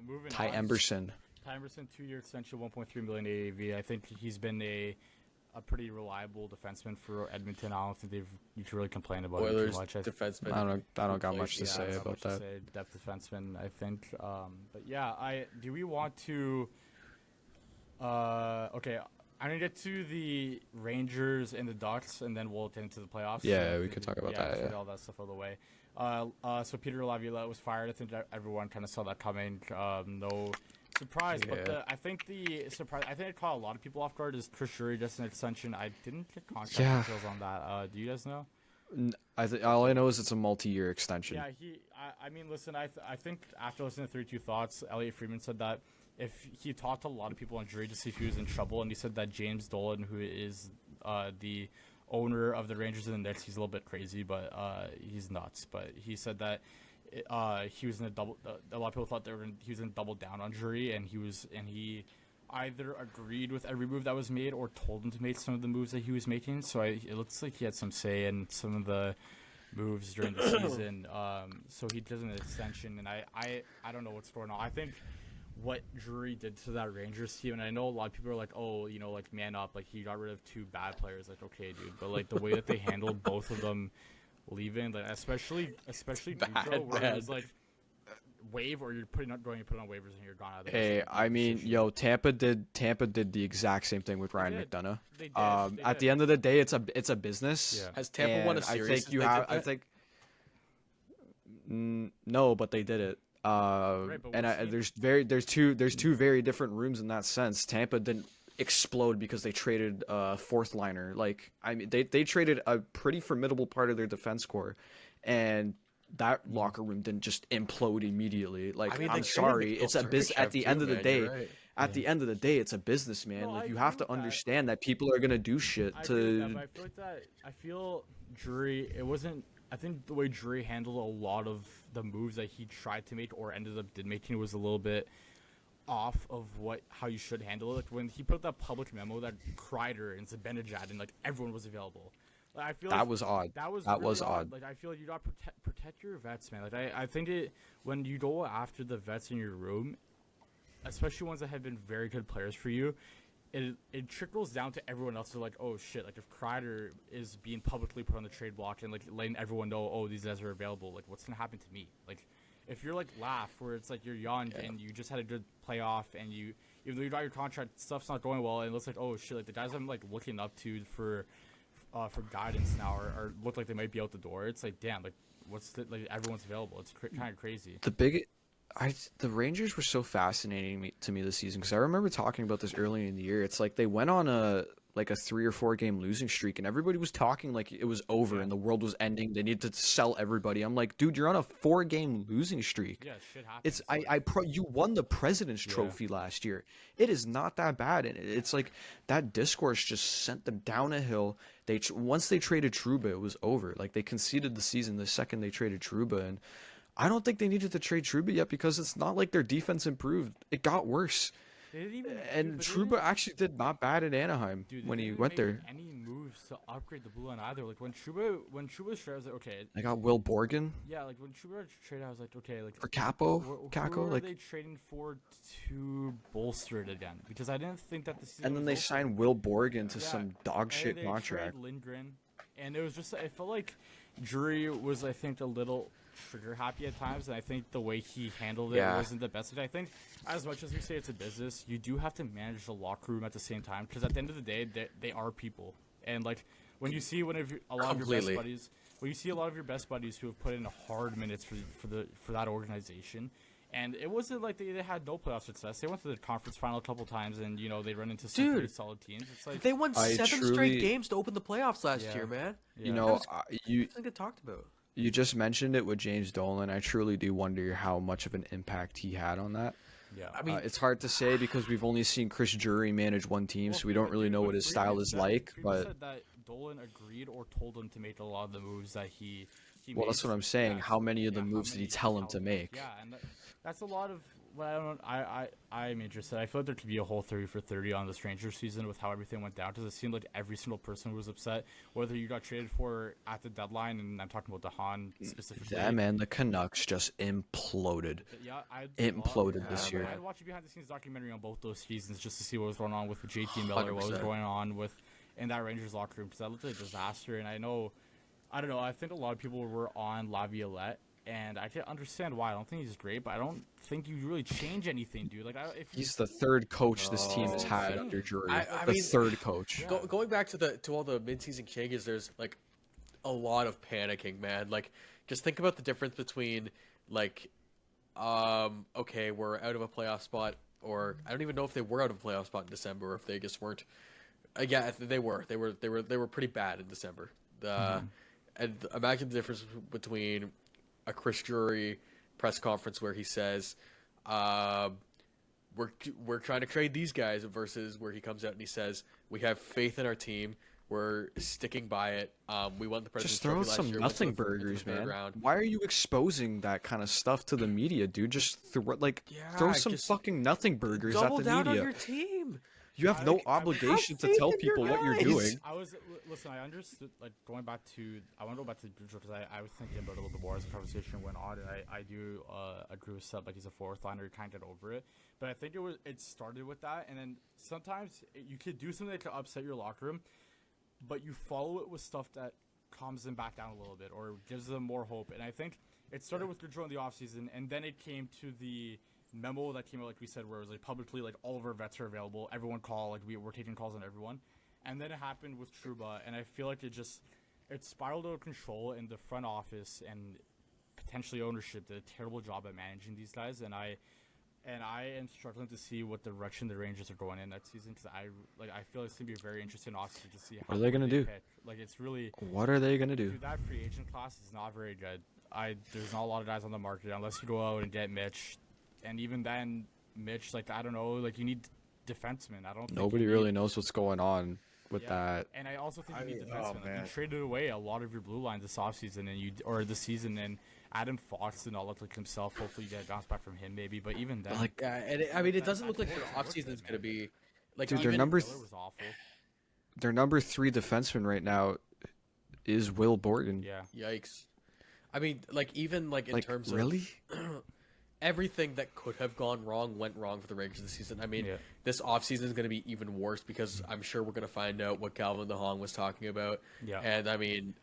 Moving Ty on. Emberson. Ty Emerson, 2-year extension, 1.3 million AAV. I think he's been a pretty reliable defenseman for Edmonton. I don't think you can really complain about him Oilers too much. defenseman. I don't got Who much to plays- say not about much to that. say. Depth defenseman, I think. But yeah, do we want to? Okay, I'm gonna get to the Rangers and the Ducks, and then we'll get into the playoffs. Yeah, we could talk about that, let's yeah. get all that stuff out of the way. So Peter Laviolette was fired. I think that everyone kind of saw that coming. No surprise, but Yeah. I think the surprise. I think it caught a lot of people off guard. Is Chris Drury just an extension? I didn't get contract Yeah. details on that. Do you guys know? All I know is it's a multi-year extension. Yeah, I mean, listen, I think after listening to 32 Thoughts, Elliot Friedman said that if he talked to a lot of people on jury to see if he was in trouble, and he said that James Dolan, who is the owner of the Rangers and the Knicks, he's a little bit crazy, but he's nuts. But he said that he was in a double. A lot of people thought he was in double down on jury, and he either agreed with every move that was made or told him to make some of the moves that he was making. So it looks like he had some say in some of the moves during the season. So he does an extension, and I don't know what's going on. I think what Drury did to that Rangers team, and I know a lot of people are like, oh, like man up, like he got rid of two bad players. Like, okay, dude, but like the way that they handled both of them leaving, like especially Gaudreau, where it was like waive or you're going to put on waivers and you're gone out of the Hey, I mean, Tampa did the exact same thing with Ryan did. McDonough. They did. At the end of the day, it's a business. Yeah. Has Tampa won a and series? I since think you they have. did I that? think. No, but they did it. Right, but And we've seen- there's two very different rooms in that sense. Tampa didn't explode because they traded a fourth liner. Like, I mean, they traded a pretty formidable part of their defense core, and that locker room didn't just implode immediately. Like, I mean, they I'm traded sorry, Mikhail it's a business. At Sergachev the too, end of the man, day, you're right. at the end of the day, it's a business, man. No, I like, you agree have to with that. understand that people are gonna do shit I agree with that, to. but I feel like that. I feel Drury. It wasn't. I think the way Drury handled a lot of the moves that he tried to make or ended up did making was a little bit off of how you should handle it. Like when he put that public memo that Kreider and Zibanejad and like everyone was available. Like, I feel That like was odd. that was That really was odd. Like I feel like you gotta protect your vets, man. Like I think when you go after the vets in your room, especially ones that have been very good players for you, it trickles down to everyone else. They're like, oh shit, like if Kreider is being publicly put on the trade block and like letting everyone know, oh, these guys are available, like what's gonna happen to me? Like if you're like Laugh, where it's like you're young and you just had a good playoff and you, even though you got your contract, stuff's not going well, and it looks like, oh shit, like the guys I'm like looking up to for guidance now are look like they might be out the door. It's like, damn, like like everyone's available. It's kind of crazy. The Rangers were so fascinating to me this season because I remember talking about this earlier in the year. It's like they went on a 3 or 4 game losing streak and everybody was talking like it was over and the world was ending. They needed to sell everybody. I'm like, dude, you're on a 4 game losing streak. Yeah, shit happens. You won the President's Trophy last year. It is not that bad, and it's like that discourse just sent them down a hill. Once they traded Trouba, it was over. Like they conceded the season the second they traded Trouba, and I don't think they needed to trade Trouba yet because it's not like their defense improved. It got worse. And Trouba actually did not bad at Anaheim when he went there. Any moves to upgrade the blue line either? Like when Trouba traded, I was like, okay. I got Will Borgen. Yeah, like when Trouba traded, I was like, okay, like for Capo. Who are they trading for to bolster it again? Because I didn't think that the season. And then they signed Will Borgen to some dog shit contract. Lindgren, and it was just, I felt like Drury was, I think, a little trigger happy at times, and I think the way he handled it wasn't the best. I think as much as we say it's a business, you do have to manage the locker room at the same time, because at the end of the day, they are people. And like when you see a lot of your best buddies, when you see a lot of your best buddies who have put in hard minutes for that organization, and it wasn't like they had no playoff success. They went to the conference final a couple times, and they run into some pretty solid teams. It's like they won 7 straight games to open the playoffs last year, man. Yeah. I think they talked about. You just mentioned it with James Dolan. I truly do wonder how much of an impact he had on that. Yeah, I mean, it's hard to say because we've only seen Chris Drury manage one team, so we don't really know what his style is like. But said that Dolan agreed or told him to make a lot of the moves that he made. Well, that's what I'm saying. How many of the moves did he tell him to make? Yeah, and that's a lot of what I'm interested. I feel like there could be a whole 30 for 30 on this Rangers season with how everything went down, because it seemed like every single person was upset, whether you got traded for at the deadline, and I'm talking about DeHaan specifically. Yeah, man, the Canucks just imploded. Yeah, imploded this year. I'd watch a behind the scenes documentary on both those seasons just to see what was going on with JT Miller, 100%. What was going on in that Rangers locker room, because that looked like a disaster. And I don't know, I think a lot of people were on Laviolette, and I can understand why. I don't think he's great, but I don't think you really change anything, dude. Like, he's the third coach this team has had under Drury. The third coach. Yeah. Going back to all the midseason changes, there's like a lot of panicking, man. Like, just think about the difference between like, okay, we're out of a playoff spot, or I don't even know if they were out of a playoff spot in December, or if they just weren't. Yeah, they were. They were pretty bad in December. And imagine the difference between a Chris Drury press conference where he says, we're trying to trade these guys, versus where he comes out and he says, we have faith in our team, we're sticking by it, we won the President's Just throw Trophy last some year, nothing burgers, man. Round. Why are you exposing that kind of stuff to the media, dude? Just throw some fucking nothing burgers at the media. Double down on your team. You have no obligation to tell people what you're doing. Listen, I understood, like, I want to go back to Gaudreau, because I was thinking about it a little bit more as the conversation went on, and I do agree with Seb, like, he's a fourth liner, you can't get over it, but I think it started with that, and then sometimes you could do something that could upset your locker room, but you follow it with stuff that calms them back down a little bit, or gives them more hope, and I think it started with Gaudreau in the offseason, and then it came to the memo that came out, like we said, where it was like publicly, like, all of our vets are available, everyone call, like, we're taking calls on everyone. And then it happened with Trouba, and I feel like it spiraled out of control, in the front office and potentially ownership did a terrible job at managing these guys, and I am struggling to see what direction the Rangers are going in next season, because I feel it's gonna be a very interesting offseason to see how what are they gonna do. Pick. Like, it's really, what are they gonna do? Dude, that free agent class is not very good. There's not a lot of guys on the market unless you go out and get Mitch. And even then, Mitch, like, I don't know, like, you need defensemen. Nobody really knows what's going on with that. And I also think I you need mean, defensemen. Like, you traded away a lot of your blue lines this offseason or this season, and Adam Fox did not look like himself. Hopefully, you get a bounce back from him, maybe. But even then, Like, Yeah, and I mean, it doesn't look like that's their worth offseason it, is going to man. be like Dude, even their number Miller was awful. their number 3 defenseman right now is Will Borton. Yeah. yikes. I mean, like even like in Like, terms really? of everything that could have gone wrong went wrong for the Rangers this season. I mean, Yeah. this offseason is going to be even worse because I'm sure we're going to find out what Calvin DeHong was talking about. Yeah. And I mean,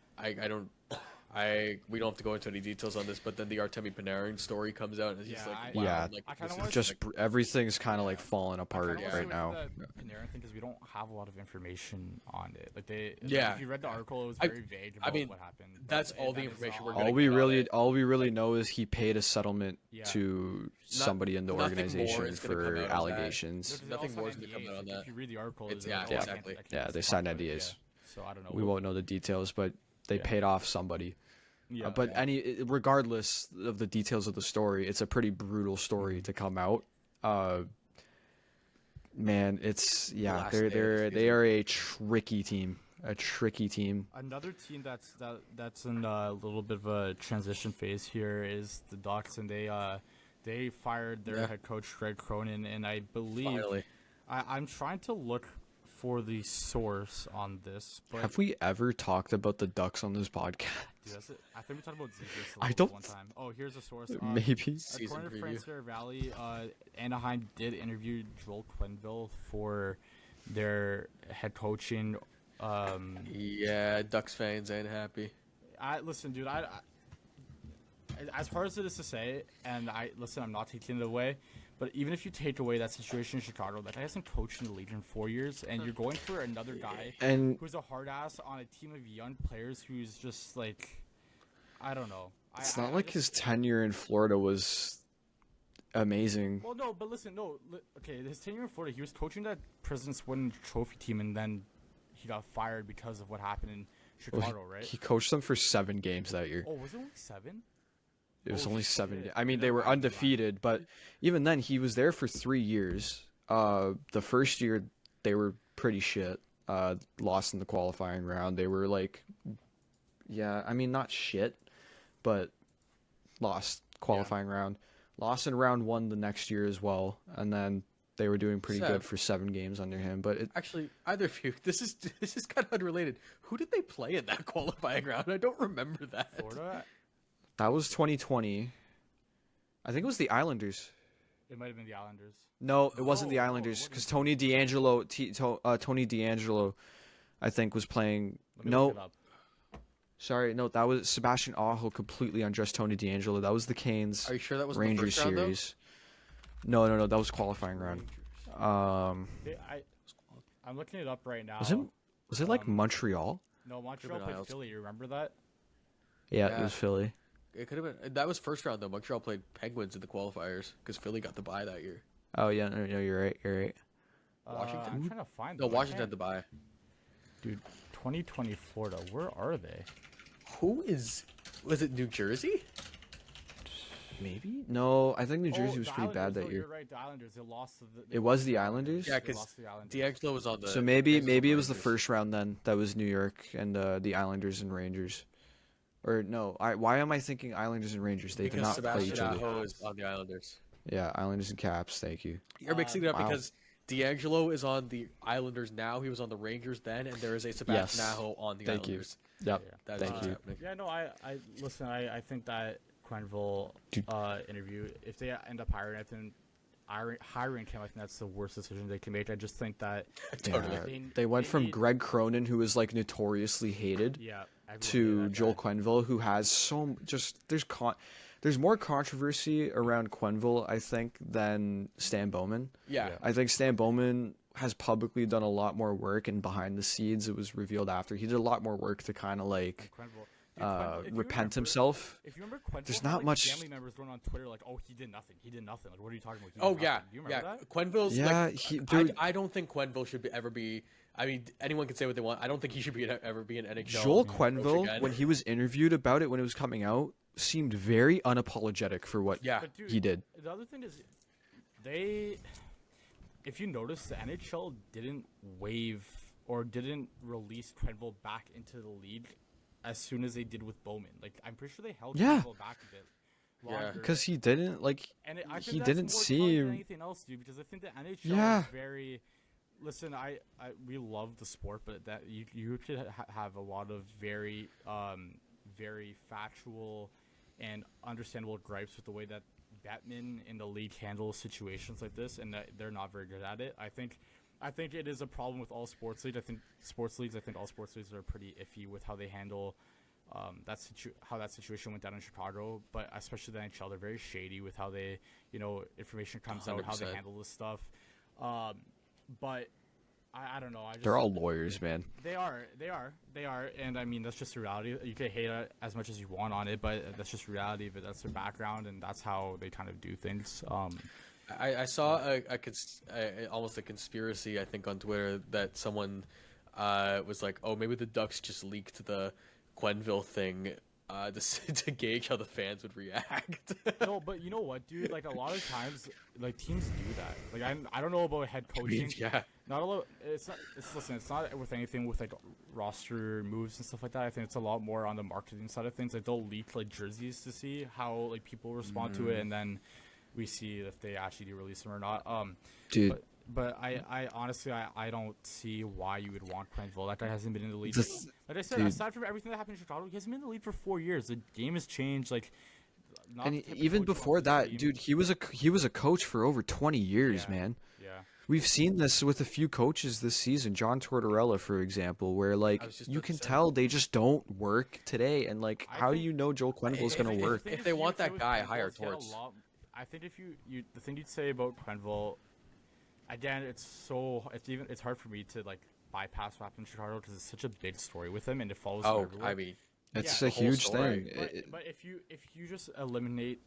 we don't have to go into any details on this, but then the Artemi Panarin story comes out and it's just Yeah, like, I- wow, Yeah, like, I kinda this wanna is Just like, everything's kind of like falling apart I right now. That Panarin thing because we don't have a lot of information on it. Like Yeah. if you read the article, it was I- very vague I about mean, what happened. but that's all the that is information not we're all- gonna All we get on really it. all we really know is he paid a settlement Yeah. to somebody in the nothing more organization is gonna come for out of that. allegations. There's Nothing also more is gonna come NDAs, out on like, that. If you read the article, It's- like, yeah, oh, I can't- exactly. I can't Yeah, they talk signed about it, NDAs. yeah. So I don't know. We won't know the details, but they Yeah. paid off somebody. Yeah. But regardless of the details of the story, it's a pretty brutal story to come out. Man, it's last day of the they are a tricky team, Another team that's in a little bit of a transition phase here is the Ducks, and they fired their Yeah. head coach Greg Cronin, and I believe Finally. I'm trying to look for the source on this, but Have we ever talked about the Ducks on this podcast? dude, I think we talked about Zegras a I little don't- one time. Oh, here's a source. Maybe. Season According to preview. Francois Valley, Anaheim did interview Joel Quenneville for their head coaching. Yeah, Ducks fans ain't happy. Listen, dude. As hard as it is to say, and I'm not taking it away, but even if you take away that situation in Chicago, that guy hasn't coached in the league in 4 years, and you're going for another guy And who's a hard ass on a team of young players who's just like, I don't know. it's not like his tenure in Florida was amazing. Well, no, but listen, okay, his tenure in Florida, he was coaching that President's Winning Trophy team, and then he got fired because of what happened in Well, Chicago, right? He coached them for 7 games that year. Oh, was it only 7? It was Oh, only 7 shit. games. I mean, Never they were mind, never mind. undefeated, but even then, he was there for 3 years. The first year, they were pretty shit. Lost in the qualifying round. They were like, yeah, I mean, not shit, but lost qualifying round. Lost in round 1 the next year as well, and then they were doing pretty Seb. good for 7 games under him. But Actually, either of you, this is kind of unrelated. Who did they play in that qualifying round? I don't remember that. Florida? that was 2020. I think it was the Islanders. It might have been the Islanders. No, it wasn't the No, Islanders what because is Tony DeAngelo, I think, was playing. Let me No, look it up. sorry, no, that was Sebastian Aho completely undressed Tony DeAngelo. That was the Canes Are you sure that was the Rangers first round, though? series. No, that was qualifying round. I'm looking it up right now. Was it like Montreal? No, Montreal been played Isles. Philly. You remember that? Yeah, it Yeah. was Philly. It could have been. That was first round though. Montreal played Penguins in the qualifiers because Philly got the bye that year. Oh yeah, no, you're right. Washington? I'm trying to find No, them. I Washington had can't- the bye. Dude, 2020 Florida. Where are they? Who is? Was it New Jersey? Maybe? No, I think New Jersey Oh, was the pretty bad Islanders, that no, year. You're right. The Islanders. They lost to the. It was the Islanders? Yeah, They because lost to the Islanders. D'Angelo was on the. So maybe D'Angelo's on it was the Rangers. first round then. That was New York and the Islanders and Rangers. Or no, why am I thinking Islanders and Rangers? They did Because not play Sebastian each other. Aho is on the Islanders. Yeah, Islanders and Caps. Thank you. You're mixing it up Wow. because D'Angelo is on the Islanders now. He was on the Rangers then, and there is a Sebastian Yes. Aho on the Thank you. Islanders. Yep. Yeah. That's Thank what's you. happening. Yeah, no, I listen. I think that Quenneville Dude. interview, if they end up hiring, I think hiring him, I think that's the worst decision they can make. I just think that Totally. Yeah, they went from need- Greg Cronin, who was like notoriously hated, Yeah, everyone to knew that Joel guy. Quenneville, who has there's more controversy around Quenneville, I think, than Stan Bowman. Yeah. I think Stan Bowman has publicly done a lot more work, and behind the scenes, it was revealed after he did a lot more work to kind of like Quenneville. Dude, Quenneville, if you repent remember- himself. If you remember Quenneville, There's had, not like, much much- family members going on Twitter like, "Oh, he did nothing. He did nothing." Like, what are you talking about? He Oh did yeah, nothing. Do you remember yeah. that? Quenneville's Yeah, like, I don't think Quenneville should ever be. I mean, anyone can say what they want. I don't think he should ever be an NHL. Joel coach Quenneville, again. when he was interviewed about it when it was coming out, seemed very unapologetic for what Yeah. But dude, he did. The other thing is, if you notice, the NHL didn't waive or didn't release Quenneville back into the league as soon as they did with Bowman. Like, I'm pretty sure they held Yeah. Quenneville back a bit Yeah. longer. Because he didn't I think he that's didn't more telling than see. anything else, dude. Because I think the NHL Yeah. is very. Listen, we love the sport, but that you should have a lot of very very factual and understandable gripes with the way that Batman in the league handles situations like this, and that they're not very good at it. I think it is a problem with all sports leagues. I think all sports leagues are pretty iffy with how they handle how that situation went down in Chicago, but especially the NHL, they're very shady with how they, information comes out, how they 100%. handle this stuff. But I don't know. They're all lawyers, man. They are, and I mean that's just the reality. You can hate it as much as you want on it, but that's just reality. But that's their background, and that's how they kind of do things. I saw almost a conspiracy, I think, on Twitter that someone was like, oh, maybe the Ducks just leaked the Quenneville thing to gauge how the fans would react. No, but you know what, dude? Like a lot of times, like teams do that. Like I don't know about head coaching. Yeah. Not a lot. It's not with anything with like roster moves and stuff like that. I think it's a lot more on the marketing side of things. Like they'll leak like jerseys to see how like people respond to it, and then we see if they actually do release them or not. Dude. But I honestly I don't see why you would want Quenneville. That guy hasn't been in the league. Like I said, dude. aside from everything that happened in Chicago, he hasn't been in the league for 4 years. The game has changed. Like, not And the type of even coach you want before for the that, team. dude, he was a coach for over 20 years, Yeah. man. Yeah. We've seen this with a few coaches this season. John Tortorella, for example, where like I was just you about to can say. tell they just don't work today. And like, I how do think- you know Joel Quenneville's gonna if- work? if they want that guy, hire Quenneville, Torts. I think if you the thing you'd say about Quenneville, again, it's hard for me to like bypass what happened in Chicago because it's such a big story with him and it follows him Oh, everywhere. I mean, It's yeah, a the whole huge story. thing. But if you just eliminate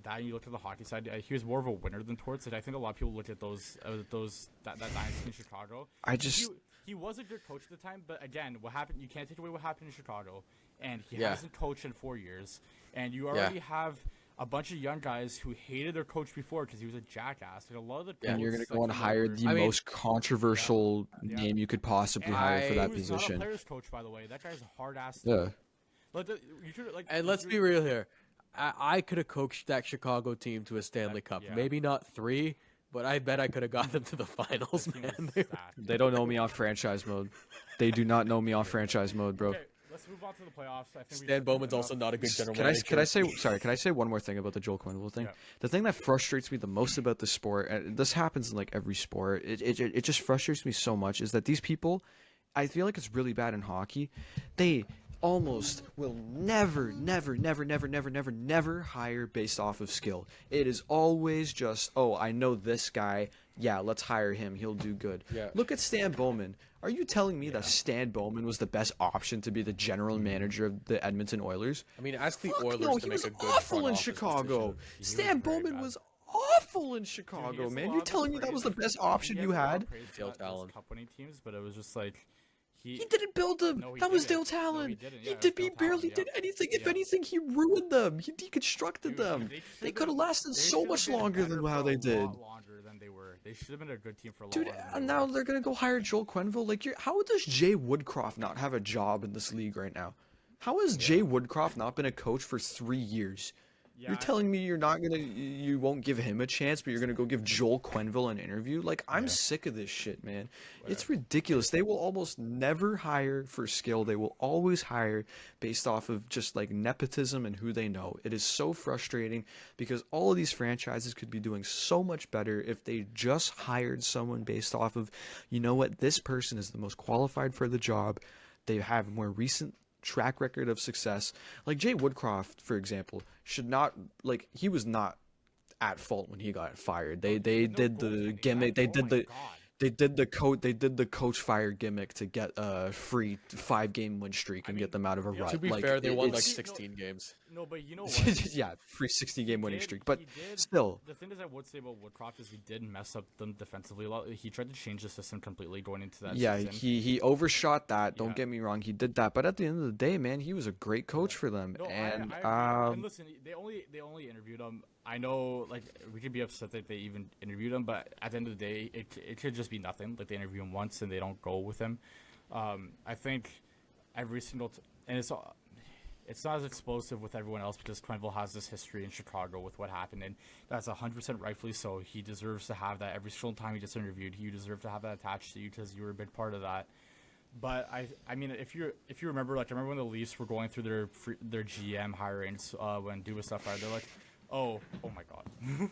that and you look at the hockey side, he was more of a winner than Torts. And I think a lot of people look at that dynasty in Chicago. I just He was a good coach at the time, but again, what happened? You can't take away what happened in Chicago, and he Yeah. hasn't coached in 4 years, and you already have a bunch of young guys who hated their coach before because he was a jackass. Like a lot of the Yeah. and you're gonna quotes, go and like, hire were- the I mean- most controversial Yeah. name you could possibly And hire for I- that he was not a position. player's coach, by the way. That guy's a hard ass. Yeah. You should like. and let's be real here. I could have coached that Chicago team to a Stanley Cup. yeah. Maybe not 3, but I bet I could have got them to the finals, man. They don't know me off franchise mode. They do not know me off franchise mode, bro. Okay, let's move on to the playoffs. I think Stan Bowman's also not a good general Can I manager. say one more thing about the Joel Quenneville thing? Yeah. The thing that frustrates me the most about the sport, and this happens in like every sport, it just frustrates me so much, is that these people, I feel like it's really bad in hockey. They almost will never hire based off of skill. It is always just, oh, I know this guy. Yeah, let's hire him. He'll do good. Yeah. Look at Stan Bowman. Are you telling me that Stan Bowman was the best option to be the general manager of the Edmonton Oilers? I mean, ask the Fuck Oilers no, to he make was a good awful front in office Chicago. decision. was Stan very Bowman bad. was awful in Dude, Chicago, gets a man. lot You're of telling me that praise. was the best He option gets you a lot of had? praise for Dale those Talon. cup-winning teams, but it was just like He didn't build them. No, he That was didn't. Dale Talon. he didn't. He Yeah, it did. was He Dale Talon, barely yeah. did anything. If Yeah. anything, he ruined them. He deconstructed Dude, them. they They should've could have been- lasted they so should've much been longer better than for how a they did. lot longer than they were. They should have been a good team for a lot Dude, longer than and they now were. they're gonna go hire Joel Quenneville. Like, how does Jay Woodcroft not have a job in this league right now? How has Jay Woodcroft not been a coach for 3 years? Yeah, You're telling me you won't give him a chance, but you're gonna go give Joel Quenneville an interview? Like, I'm sick of this shit, man. It's ridiculous. They will almost never hire for skill. They will always hire based off of just like nepotism and who they know. It is so frustrating because all of these franchises could be doing so much better if they just hired someone based off of, you know what, this person is the most qualified for the job. They have more recent track record of success. Like Jay Woodcroft, for example, should not, like, he was not at fault when he got fired. They had no did the goaltending. gimmick. They Oh did my the God. they did the coach fire gimmick to get a free 5-game win streak and get them out of a yeah, rut. To be Like, fair, they won like it's- 16 games. No, but you know what? yeah, free 60-game winning did- streak. But he did- still, The thing is, I would say about Woodcroft is he did mess up them defensively a lot. He tried to change the system completely going into that yeah, season. he overshot that. Don't Yeah. get me wrong, he did that. But at the end of the day, man, he was a great coach for them. No, And I agree. And listen, they only interviewed him. I know, like, we could be upset that they even interviewed him, but at the end of the day, it could just be nothing. Like, they interview him once and they don't go with him. I think every single and it's not as explosive with everyone else because Quenneville has this history in Chicago with what happened, and that's 100% rightfully so. He deserves to have that every single time he gets interviewed. You deserve to have that attached to you because you were a big part of that. But I mean, if you remember, like I remember when the Leafs were going through their GM hirings when Dubas got fired, they're like, oh my god.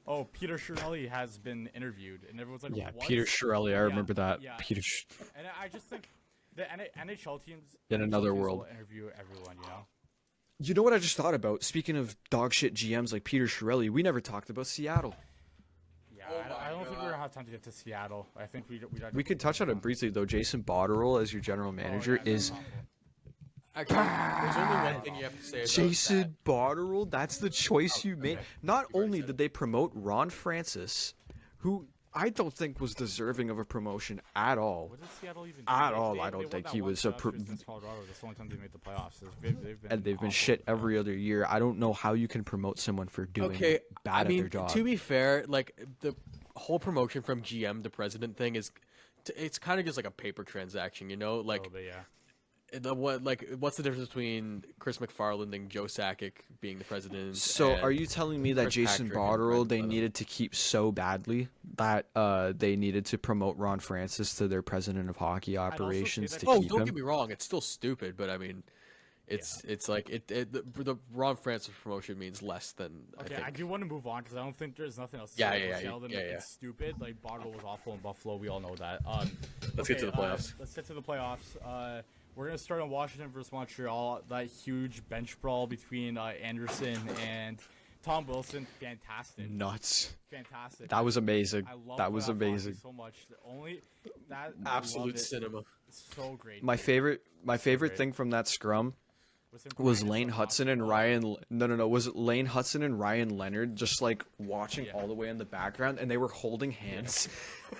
Oh, Peter Chiarelli has been interviewed, and everyone's like, Yeah, what? Peter Chiarelli. I remember that. Yeah. Peter. And I just think the NHL teams In another world. will interview everyone, you know. You know what I just thought about? Speaking of dog shit GMs like Peter Chiarelli, we never talked about Seattle. Yeah, I don't think we're gonna have time to get to Seattle. I think We could touch on it briefly though. Jason Botterill as your general manager is. Actually, there's only one thing you have to say about Jason Botterill, that's the choice you made. Not only did they promote Ron Francis, who I don't think was deserving of a promotion at all. What did Seattle even do? At all, I don't think he was a. Against Colorado. That's the only time they made the playoffs. And they've been shit every other year. I don't know how you can promote someone for doing bad at their job. To be fair, like the whole promotion from GM to president thing it's kind of just like a paper transaction, you know? Like, yeah. What's the difference between Chris McFarland and Joe Sakic being the president? So, and are you telling me that Chris Jason Patrick and Botterill they Brent needed to keep so badly that they needed to promote Ron Francis to their president of hockey operations to Oh, keep don't him? get me wrong, it's still stupid, but I mean, it's like the Ron Francis promotion means less than Okay, I think. I do want to move on because I don't think there's nothing else to Yeah, say yeah, about yeah, Sheldon. yeah. It's stupid. Like, Botterill was awful in Buffalo. We all know that. Let's get to the playoffs. Let's get to the playoffs. We're going to start on Washington versus Montreal. That huge bench brawl between Anderson and Tom Wilson. Fantastic. Nuts. Fantastic. That was amazing. I love That was playoff hockey amazing. so much. I Absolute love it. cinema. It's so great. My favorite thing from that scrum was Lane Hudson and Ryan. No. Was it Lane Hudson and Ryan Leonard just like watching all the way in the background, and they were holding hands.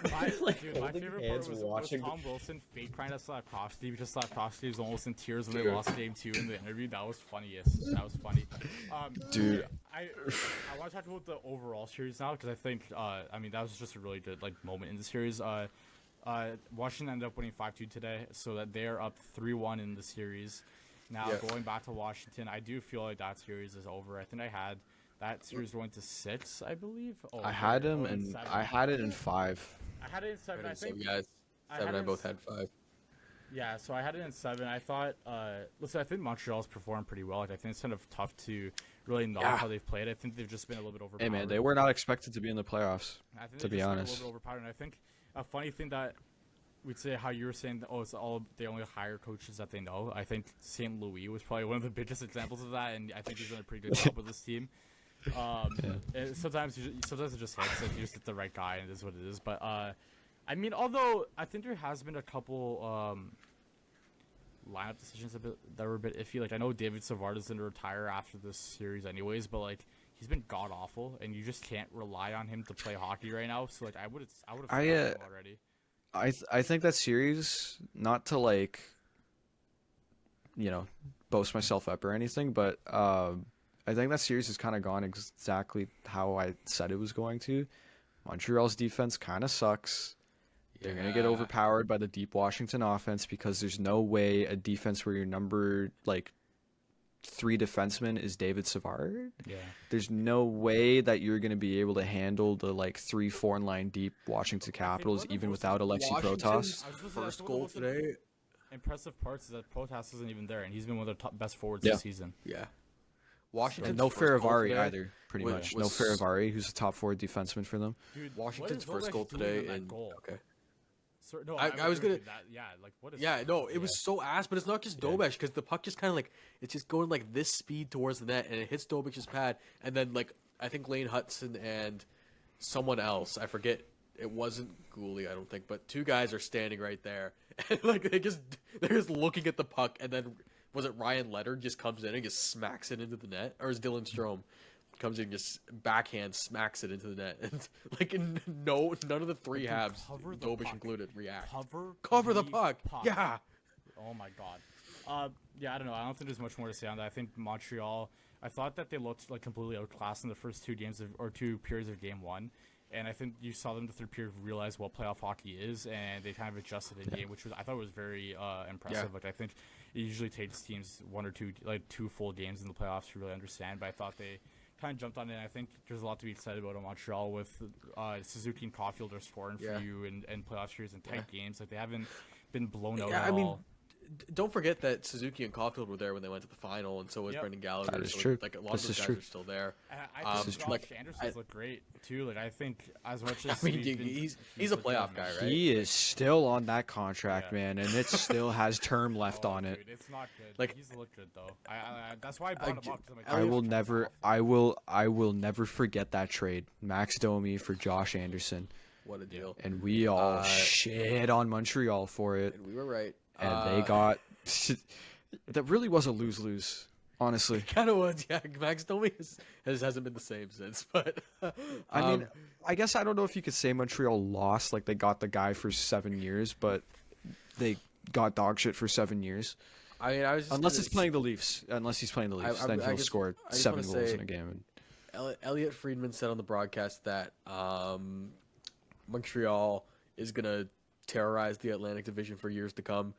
My holding favorite hands part was watching. Tom Wilson fake trying to slap Crosby because Crosby was almost in tears when they lost game 2 in the interview. That was funniest. That was funny. Dude. I want to talk about the overall series now because I think that was just a really good moment in the series. Washington ended up winning 5-2 today, so that they are up 3-1 in the series. Now, going back to Washington, I do feel like that series is over. I think I had that series going to 6, I believe. I had him, and I had it in 5. I had it in 7, I think. So, yeah, 7 I both had 5. Yeah, so I had it in 7. I thought, listen, I think Montreal's performed pretty well. Like, I think it's kind of tough to really know how they've played. I think they've just been a little bit overpowered. Hey man, they were not expected to be in the playoffs. I think to be honest, a little bit overpowered. And I think a funny thing that we'd say how you were saying that, it's all they only hire coaches that they know. I think St. Louis was probably one of the biggest examples of that, and I think he's done a pretty good job with this team. Sometimes it just hits. Like, you just hit the right guy, and it is what it is. But although I think there has been a couple lineup decisions that were a bit iffy. Like, I know David Savard is going to retire after this series, anyways, but like he's been god awful, and you just can't rely on him to play hockey right now. So like I would have him already. I think that series, not to like, boast myself up or anything, but I think that series has kind of gone exactly how I said it was going to. Montreal's defense kind of sucks. They're going to get overpowered by the deep Washington offense because there's no way a defense where your number 3 defenseman is David Savard. Yeah. There's no way that you're going to be able to handle the 3-4 line deep Washington Capitals even without Alexei Protas. First goal today. Impressive parts is that Protas isn't even there, and he's been one of their top best forwards this season. Yeah. Washington. No Ferravari either, pretty much. No Ferravari, who's a top 4 defenseman for them. Dude, Washington's first goal today. Okay. Sir, no, I was gonna. That. Yeah, like what is? Yeah, no, it was so ass, but it's not just Dobesh because the puck just kind of it's just going this speed towards the net, and it hits Dobesh's pad, and then I think Lane Hudson and someone else, I forget, it wasn't Gooley, I don't think, but 2 guys are standing right there, and they're just looking at the puck, and then was it Ryan Leonard just comes in and just smacks it into the net, or is Dylan Strome? Comes in and just backhand smacks it into the net. And none of the 3 halves, Dobish included, react. Cover the puck. Yeah. Oh my god. I don't know. I don't think there's much more to say on that. I think Montreal. I thought that they looked completely outclassed in the first 2 games or 2 periods of game 1, And I think you saw them the third period realize what playoff hockey is, and they kind of adjusted in game, which I thought was very impressive. Yeah. Like I think it usually takes teams one or two full games in the playoffs to really understand. But I thought they kind of jumped on it. And I think there's a lot to be excited about in Montreal with Suzuki and Caulfield are scoring for you in playoff series and tight games. Like they haven't been blown out at all. Don't forget that Suzuki and Caulfield were there when they went to the final, and so was Brendan Gallagher. That is so true. Like a lot This of those is guys true. are still there. I think Josh Anderson's look great too. Like I think as much as he's a playoff guy, right? He is still on that contract, man, and it still has term left on it. Dude, it's not good. Like he's looked good though. That's why I brought him up. 'Cause I'm like, I will never forget that trade. Max Domi for Josh Anderson, What a deal! and we all shit on Montreal for it, And we were right. and they got that really was a lose-lose, honestly. Kind of was, yeah. Max Domi hasn't been the same since, but I mean, I guess I don't know if you could say Montreal lost, like they got the guy for 7 years, but they got dog shit for 7 years. I mean, I was just Unless gonna he's playing the Leafs, then he'll score I just 7 wanna goals say- in a game. Elliot Friedman said on the broadcast that Montreal is gonna terrorize the Atlantic Division for years to come.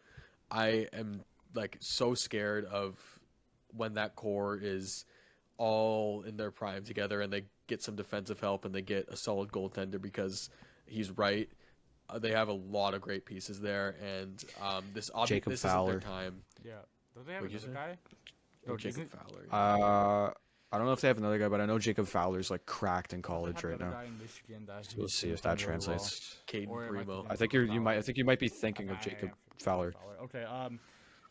I am like so scared of when that core is all in their prime together and they get some defensive help and they get a solid goaltender because he's right. They have a lot of great pieces there, and this Jacob isn't Fowler. their time. yeah. Don't they have What'd you another say? guy? No, Jason- Jacob Fowler. I don't know if they have another guy, but I know Jacob Fowler's like cracked in They college have right another now. guy in Michigan that We'll he's see been if that playing really well. translates. Caden Or it might be Primo. I think you might be thinking of Jacob Fowler. Okay.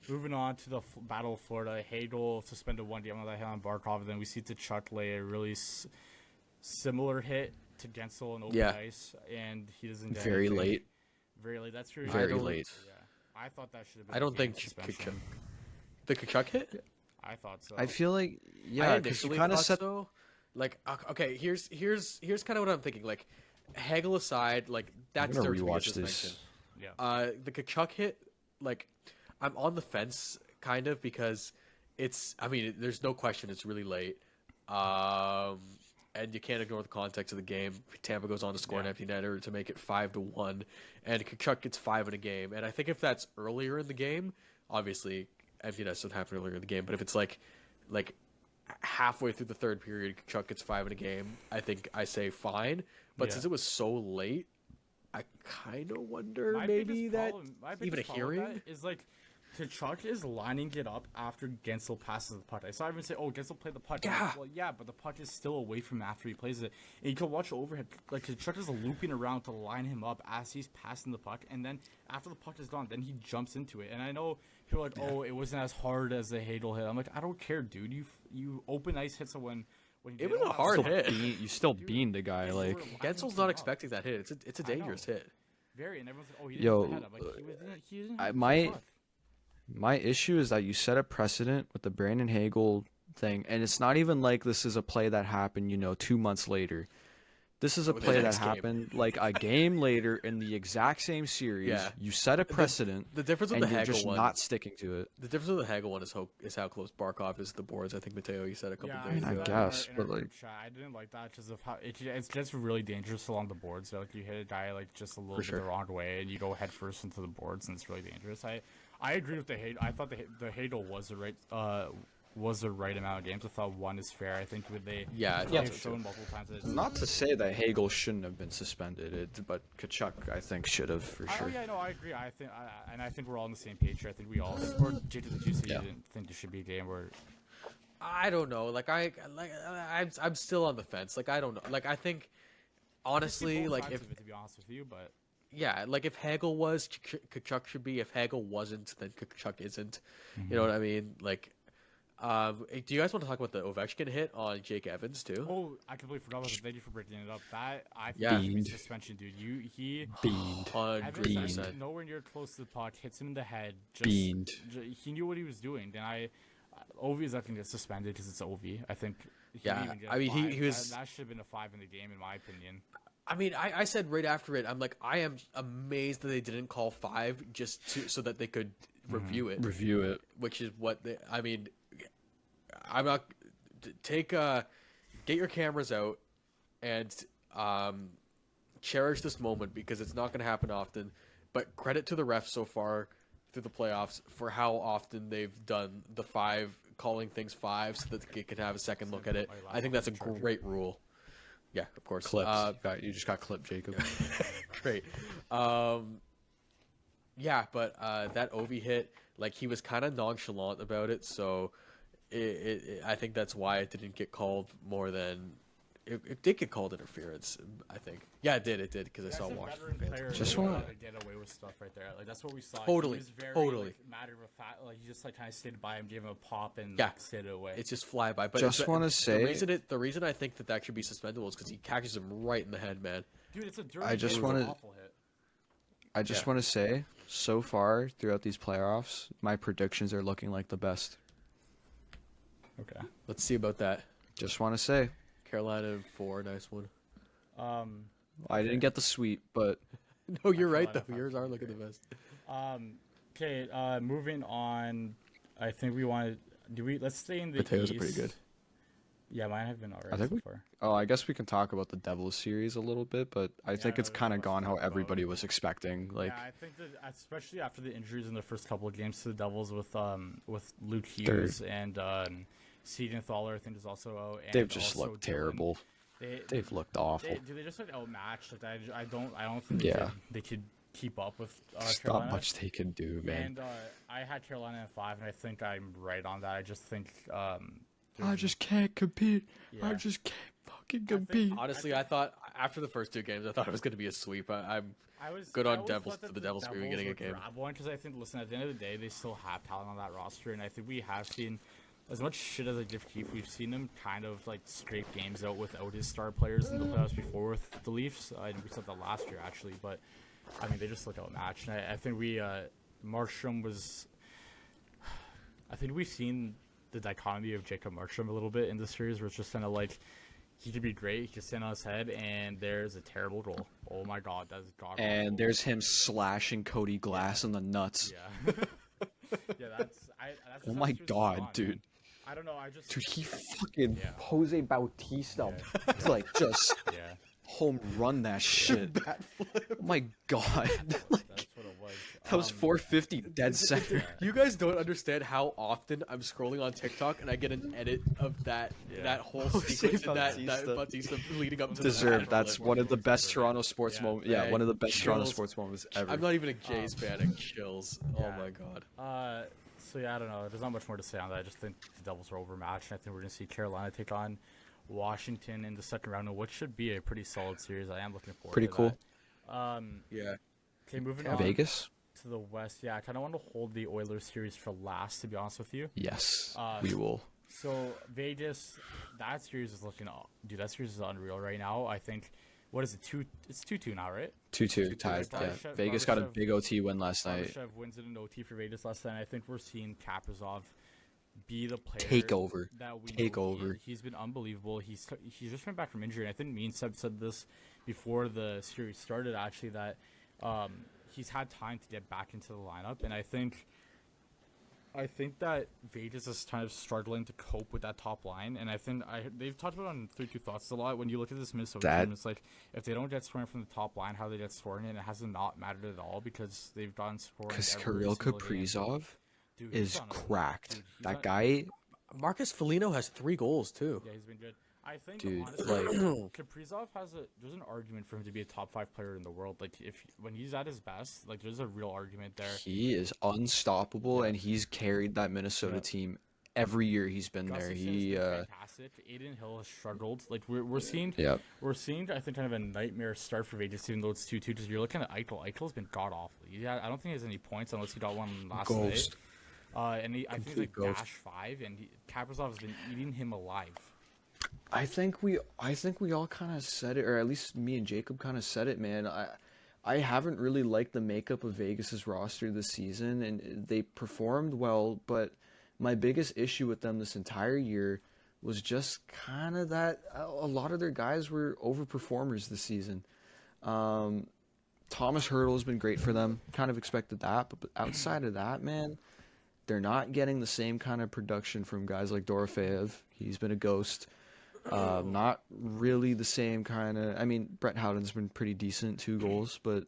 Moving on to the Battle of Florida. Hagel suspended 1 game on that hit on Barkov, and then we see Tkachuk lay a really similar hit to Gensel and open ice, and he doesn't get Very anything. late. Very late. That's true. Very don't- late. Yeah, I thought that should have been. I don't a game think suspension. The Kachuk hit. I thought so. I feel like I yeah, because you initially kind of thought set. so. Like, okay, here's kind of what I'm thinking. Like, Hagel aside, like I'm that's gonna their biggest rewatch suspension. this. Yeah. The Kachuk hit, like, I'm on the fence kind of because it's. I mean, there's no question it's really late, and you can't ignore the context of the game. Tampa goes on to score an empty netter to make it 5-1, and Kachuk gets 5 in a game. And I think if that's earlier in the game, obviously empty nets don't happen earlier in the game. But if it's like halfway through the third period, Kachuk gets 5 in a game, I think I say fine. But since it was so late, I kind of wonder My maybe biggest that problem- my even a biggest problem with hearing. that is like Tkachuk is lining it up after Gensel passes the puck. I saw everyone say, "Oh, Gensel played the puck." I'm like, Yeah. well, yeah, but the puck is still away from him after he plays it. And you can watch overhead. Like Tkachuk is looping around to line him up as he's passing the puck, and then after the puck is gone, then he jumps into it. And I know people are like, "Oh, it wasn't as hard as the Hagel hit." I'm like, I don't care, dude. You open ice hit someone. When It was a hard hit. You still beamed the guy like. Gensel's not expecting that hit. It's a dangerous hit. Very, and everyone's like, "Oh, he didn't Yo, hit the head up." Like, he didn't hit my- the puck. My issue is that you set a precedent with the Brandon Hagel thing, and it's not even like this is a play that happened, 2 months later. This is a With the play that next game. happened like a game later in the exact same series. Yeah. You set a precedent, The difference with and the you're Hagel just one, not sticking to it. the difference with the Hagel one is how close Barkov is to the boards. I think Mateo, you said a couple days I ago. guess, in but, our like- group chat, I didn't like that because of how it's just really dangerous along the boards. So, like you hit a guy like just a little bit sure. the wrong way, and you go head first into the boards, and it's really dangerous. I agree with the hate. I thought the Hagel was the right amount of games. I thought 1 is fair. I think with Yeah, I they've thought so, shown too. multiple times that it's Not to say that Hagel shouldn't have been suspended, but Kachuk, I think, should have for Oh sure. yeah, no, I agree. I think we're all on the same page here. I think we all, or Jacob, did you say you didn't think there should be a game where? I don't know. I'm still on the fence. Like I don't know. Like I think honestly, both like sides if of it, to be honest with you, but yeah, like if Hagel was, Kachuk should be. If Hagel wasn't, then Kachuk isn't. You know what I mean? Like, do you guys want to talk about the Ovechkin hit on Jake Evans too? oh, I completely forgot about that. Thank you for breaking it up. That I think Yeah. should be Beamed. suspension, dude. He. Beamed. Evans, Beamed. is nowhere near close to the puck, hits him in the head. Just, Beamed. He knew what he was doing. Then Ovi is not going to get suspended because it's Ovi. I think. He Yeah, didn't even get I a mean, he 5. was- That should have been a 5 in the game, in my opinion. I mean, I said right after it, I'm like, I am amazed that they didn't call 5 so that they could review it. Review it. Which is what they. I mean, I'm not get your cameras out and cherish this moment because it's not going to happen often. But credit to the refs so far through the playoffs for how often they've done the calling things five so that they could have a second look at it. I think that's a great rule. Yeah, of course. Clips. You just got clipped, Jacob. Great. Yeah, but that Ovi hit, like he was kind of nonchalant about it, so I think that's why it didn't get called more than it did get called interference. I think. Yeah, it did because I saw Washington fans. Just want to get away with stuff right there. Like that's what we saw. Totally, he was very, totally. Like, matter of fact, like he just like kind of stayed by him, gave him a pop, and Yeah. like, stayed away. It's just fly by. But Just want to say the reason I think that should be suspendable is because he catches him right in the head, man. Dude, it's a dirty. I just want wanna- to. want to say, so far throughout these playoffs, my predictions are looking like the best. Okay. Let's see about that. Just want to say, Carolina in 4, nice one. I didn't get the sweep, but No, you're right though. Carolina Yours are five, looking the best. Okay. Moving on. I think we want to. Do we? Let's stay in the Potatoes East. are pretty good. Yeah, mine have been alright I think so far. I guess we can talk about the Devils series a little bit, but I think no, it's there's kind not of much gone to how talk about. everybody was expecting. Like, Yeah, I think that especially after the injuries in the first couple of games to the Devils with Luke Hughes and Seaton Thaler, I think is also out. And they've just also looked Dylan. They've looked awful. They just look outmatched. Like, I don't think they could keep up with There's Carolina. not much they can do, man. And I had Carolina at 5, and I think I'm right on that. I just think I just can't compete. I Yeah. just can't fucking compete. Honestly, I thought after the first 2 games, I thought it was going to be a sweep. I'm I was good I on always Devils thought that for the Devils maybe getting a would game. grab one because I think, listen, at the end of the day, they still have talent on that roster, and I think we have seen as much shit as I give Keith. We've seen him kind of like scrape games out without his star players in the playoffs before with the Leafs. And we said that last year actually, but I mean they just look outmatched. And I think Markstrom was. I think we've seen the dichotomy of Jacob Markstrom a little bit in the series, where it's just kind of like he could be great, he could stand on his head, and there's a terrible goal. Oh my God, that's god. And there's him slashing Cody Glass in the nuts. Yeah. Yeah, that's Oh just my how the series God, has gone, dude. man. I don't know. I just Dude, he fucking Yeah. Jose Bautista, Yeah. like just yeah. home run that shit. Oh my God, like That's what it was. that was 450 dead center. You guys don't understand how often I'm scrolling on TikTok and I get an edit of that whole Jose sequence and that Bautista. Bautista leading up to Deserved. the That's one of the best Toronto sports Yeah. moments. Yeah, Hey, one of the best Toronto chills. sports moments ever. I'm not even a Jays fan. It chills. Oh Yeah. my God. So yeah, I don't know. There's not much more to say on that. I just think the Devils are overmatched. And I think we're gonna see Carolina take on Washington in the second round, which should be a pretty solid series. I am looking forward. Pretty to cool. That. Yeah. Okay, moving on Vegas? to the West. Yeah, I kind of want to hold the Oilers series for last, to be honest with you. Yes, we will. So Vegas, that series is looking. Dude, that series is unreal right now. I think. What is it? It's 2-2 now, right? 2-2 tied. Yeah. Barbashev- Vegas got a Barbashev- big OT win last night. Barbashev wins it in OT for Vegas last night. I think we're seeing Kaprizov be the player Take over. that we Take know over. He's been unbelievable. He's just been back from injury. And I think me and Seb said this before the series started. Actually, that he's had time to get back into the lineup, and I think that Vegas is kind of struggling to cope with that top line, and I think they've talked about it on 3-2 Thoughts a lot. When you look at this Minnesota team, it's like if they don't get scoring from the top line, how they get scoring, and it has not mattered at all because they've gotten scoring. Because every Kirill single game. Kaprizov Dude, he's is on a- cracked. dude, he's That on- guy, Marcus Foligno has 3 goals too. Yeah, he's been good. I think, Dude, honestly, like- Kaprizov there's an argument for him to be a top 5 player in the world. Like, when he's at his best, like, there's a real argument there. he is unstoppable, and he's carried that Minnesota Yeah. team every year he's been there. Gustafson's He, been fantastic. Aiden Hill has struggled. Like, we're seeing, Yep. I think, kind of a nightmare start for Vegas, even though it's 2-2. Just you're looking at Eichel. Eichel's been god awful. Yeah, I don't think he has any points unless he got one last Ghost. night. And I think he's like Complete ghost. dash 5, and Kaprizov has been eating him alive. I think we all kind of said it, or at least me and Jacob kind of said it, man. I haven't really liked the makeup of Vegas's roster this season, and they performed well, but my biggest issue with them this entire year was just kind of that a lot of their guys were overperformers this season. Thomas Hurdle has been great for them. Kind of expected that, but outside of that, man, they're not getting the same kind of production from guys like Dorofeyev. He's been a ghost. Not really the same kind of. I mean, Brett Howden's been pretty decent, 2 goals, but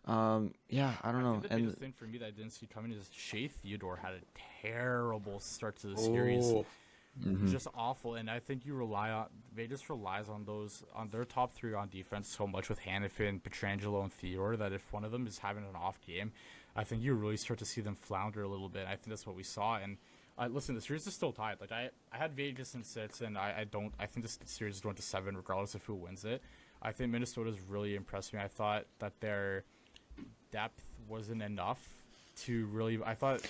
yeah, I don't I know. think the And biggest thing for me that I didn't see coming is Shea Theodore had a terrible start to the series. Oh, Just awful, and I think Vegas relies on their top three on defense so much with Hannafin, Petrangelo, and Theodore that if one of them is having an off game, I think you really start to see them flounder a little bit. I think that's what we saw. And listen, the series is still tied. Like I had Vegas in 6, and I think this series is going to 7 regardless of who wins it. I think Minnesota's really impressed me. I thought that their depth wasn't enough to really. But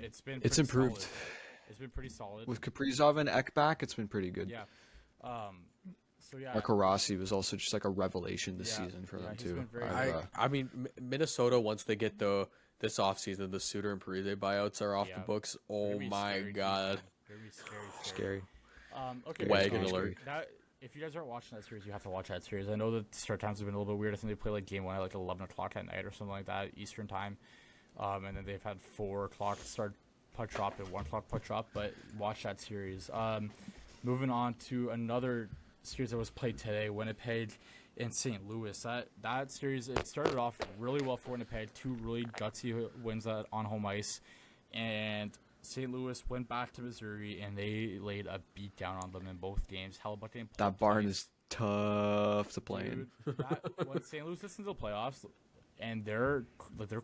it's been it's pretty improved. solid. It's been pretty solid. With Kaprizov and Ek back, it's been pretty good. Yeah. So yeah. Marco Rossi was also just like a revelation this season for them he's too. been very I mean, Minnesota, once they get this offseason, the Suter and Parise buyouts are off the books. Oh They're gonna be my scary, god. They're gonna be Scary. Okay. Wagon so alert. If you guys aren't watching that series, you have to watch that series. I know that start times have been a little bit weird. I think they play like game 1 at like 11 o'clock at night or something like that Eastern time, and then they've had 4 o'clock start puck drop and 1 o'clock puck drop. But watch that series. Moving on to another series that was played today, Winnipeg and St. Louis. That series, it started off really well for Winnipeg. 2 really gutsy wins on home ice, and St. Louis went back to Missouri and they laid a beat down on them in both games. Hellebuyck didn't play That barn twice. is tough to play in. Dude, when St. Louis gets into the playoffs, and their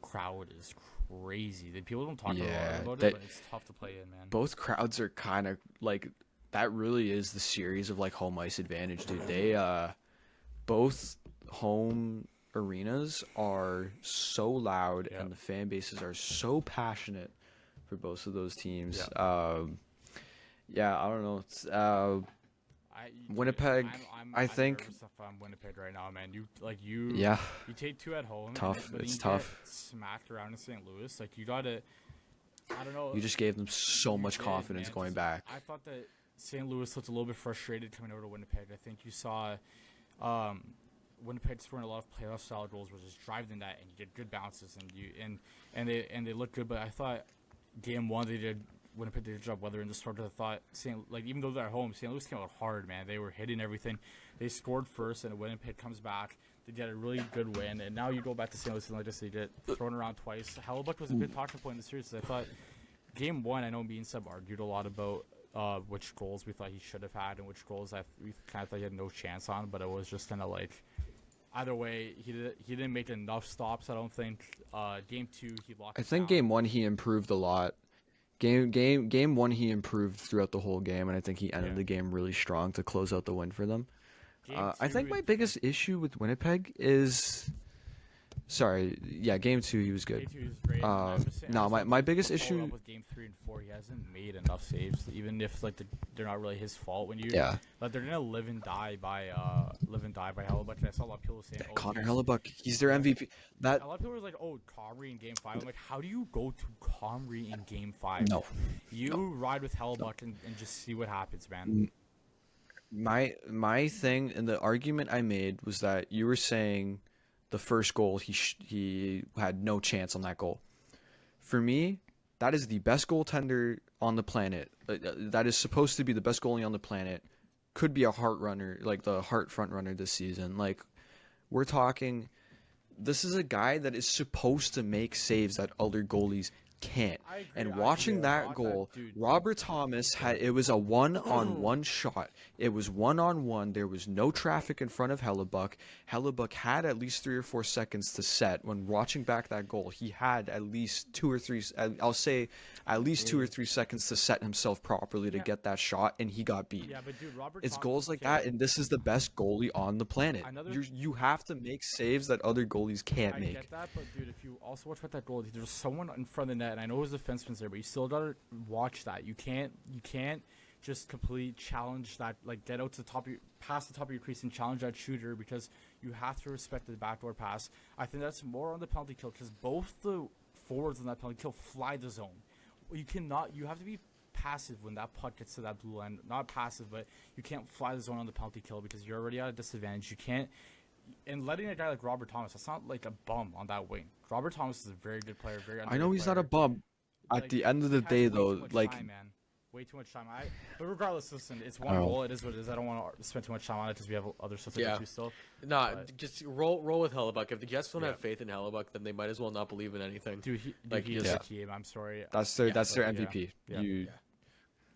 crowd is crazy. People don't talk a lot about it, but it's tough to play in, man. Both crowds are kind of like that. Really is the series of like home ice advantage, dude. They both home arenas are so loud and the fan bases are so passionate for both of those teams. Yeah, I don't know. It's, Winnipeg, I think. I'm Winnipeg right now, man. You take 2 at home. Tough. But It's you tough. Get smacked around in St. Louis. Like you gotta. I don't know. You just gave them so much did, confidence man. going back. I thought that St. Louis looked a little bit frustrated coming over to Winnipeg. I think you saw Winnipeg scoring a lot of playoff style goals, was just driving that, and you get good bounces, and they looked good. But I thought game 1 Winnipeg did a job weathering the start. I thought even though they're at home, St. Louis came out hard, man. They were hitting everything. They scored first, and Winnipeg comes back. They get a really good win, and now you go back to St. Louis and like I said, they get thrown around twice. Hellebuyck was a big talking point in the series. I thought game 1, I know me and Seb argued a lot about which goals we thought he should have had and which goals we kind of thought he had no chance on, but it was just kind of like either way, he didn't make enough stops. I don't think. Game 2, he locked. I think down. game 1 he improved a lot. Game 1 he improved throughout the whole game, and I think he ended the game really strong to close out the win for them. I think my biggest issue with Winnipeg is, game 2 he was good. Game 2 is great. My biggest Follow issue up with game 3 and 4, he hasn't made enough saves, even if they're not really his fault. When they're gonna live and die by Hellebuyck. I saw a lot of people saying, Connor Hellebuyck, he's their MVP. A lot of people were like, "Oh, Comrie in Game 5." I'm like, how do you go to Comrie in Game 5? Ride with Hellebuyck and just see what happens, man. My thing and the argument I made was that you were saying the first goal he had no chance on that goal. For me, that is the best goaltender on the planet. That is supposed to be the best goalie on the planet. Could be a Hart runner, like the Hart front runner this season. Like we're talking, this is a guy that is supposed to make saves that other goalies can't. And watching that goal, Robert Thomas it was a 1-on-1 shot. It was 1-on-1. There was no traffic in front of Hellebuyck. Hellebuyck had at least 3 or 4 seconds to set. When watching back that goal, he had at least 2 or 3, I'll say at least 2 or 3 seconds to set himself properly to get that shot, and he got beat. Yeah, but dude, It's goals like that, and this is the best goalie on the planet. You have to make saves that other goalies can't make. I get that, but dude, if you also watch that goal, there's someone in front of the net, and I know his defenseman's there, but you still gotta watch that. You can't just completely challenge that, like get out to the top of past the top of your crease and challenge that shooter, because you have to respect the backdoor pass. I think that's more on the penalty kill, because both the forwards on that penalty kill fly the zone. You have to be passive when that puck gets to that blue line. Not passive, but you can't fly the zone on the penalty kill because you're already at a disadvantage. You can't. And letting a guy like Robert Thomas, that's not like a bum on that wing. Robert Thomas is a very good player. I know he's not a bum. At the end of the day, though, like time, man. way too much time. But regardless, listen, it's one goal. It is what it is. I don't want to spend too much time on it because we have other stuff to do still. Nah, But- just roll with Hellebuck. If the Jets don't have faith in Hellebuck, then they might as well not believe in anything. Dude, he's a team. I'm sorry. That's their Yeah. MVP. Yeah.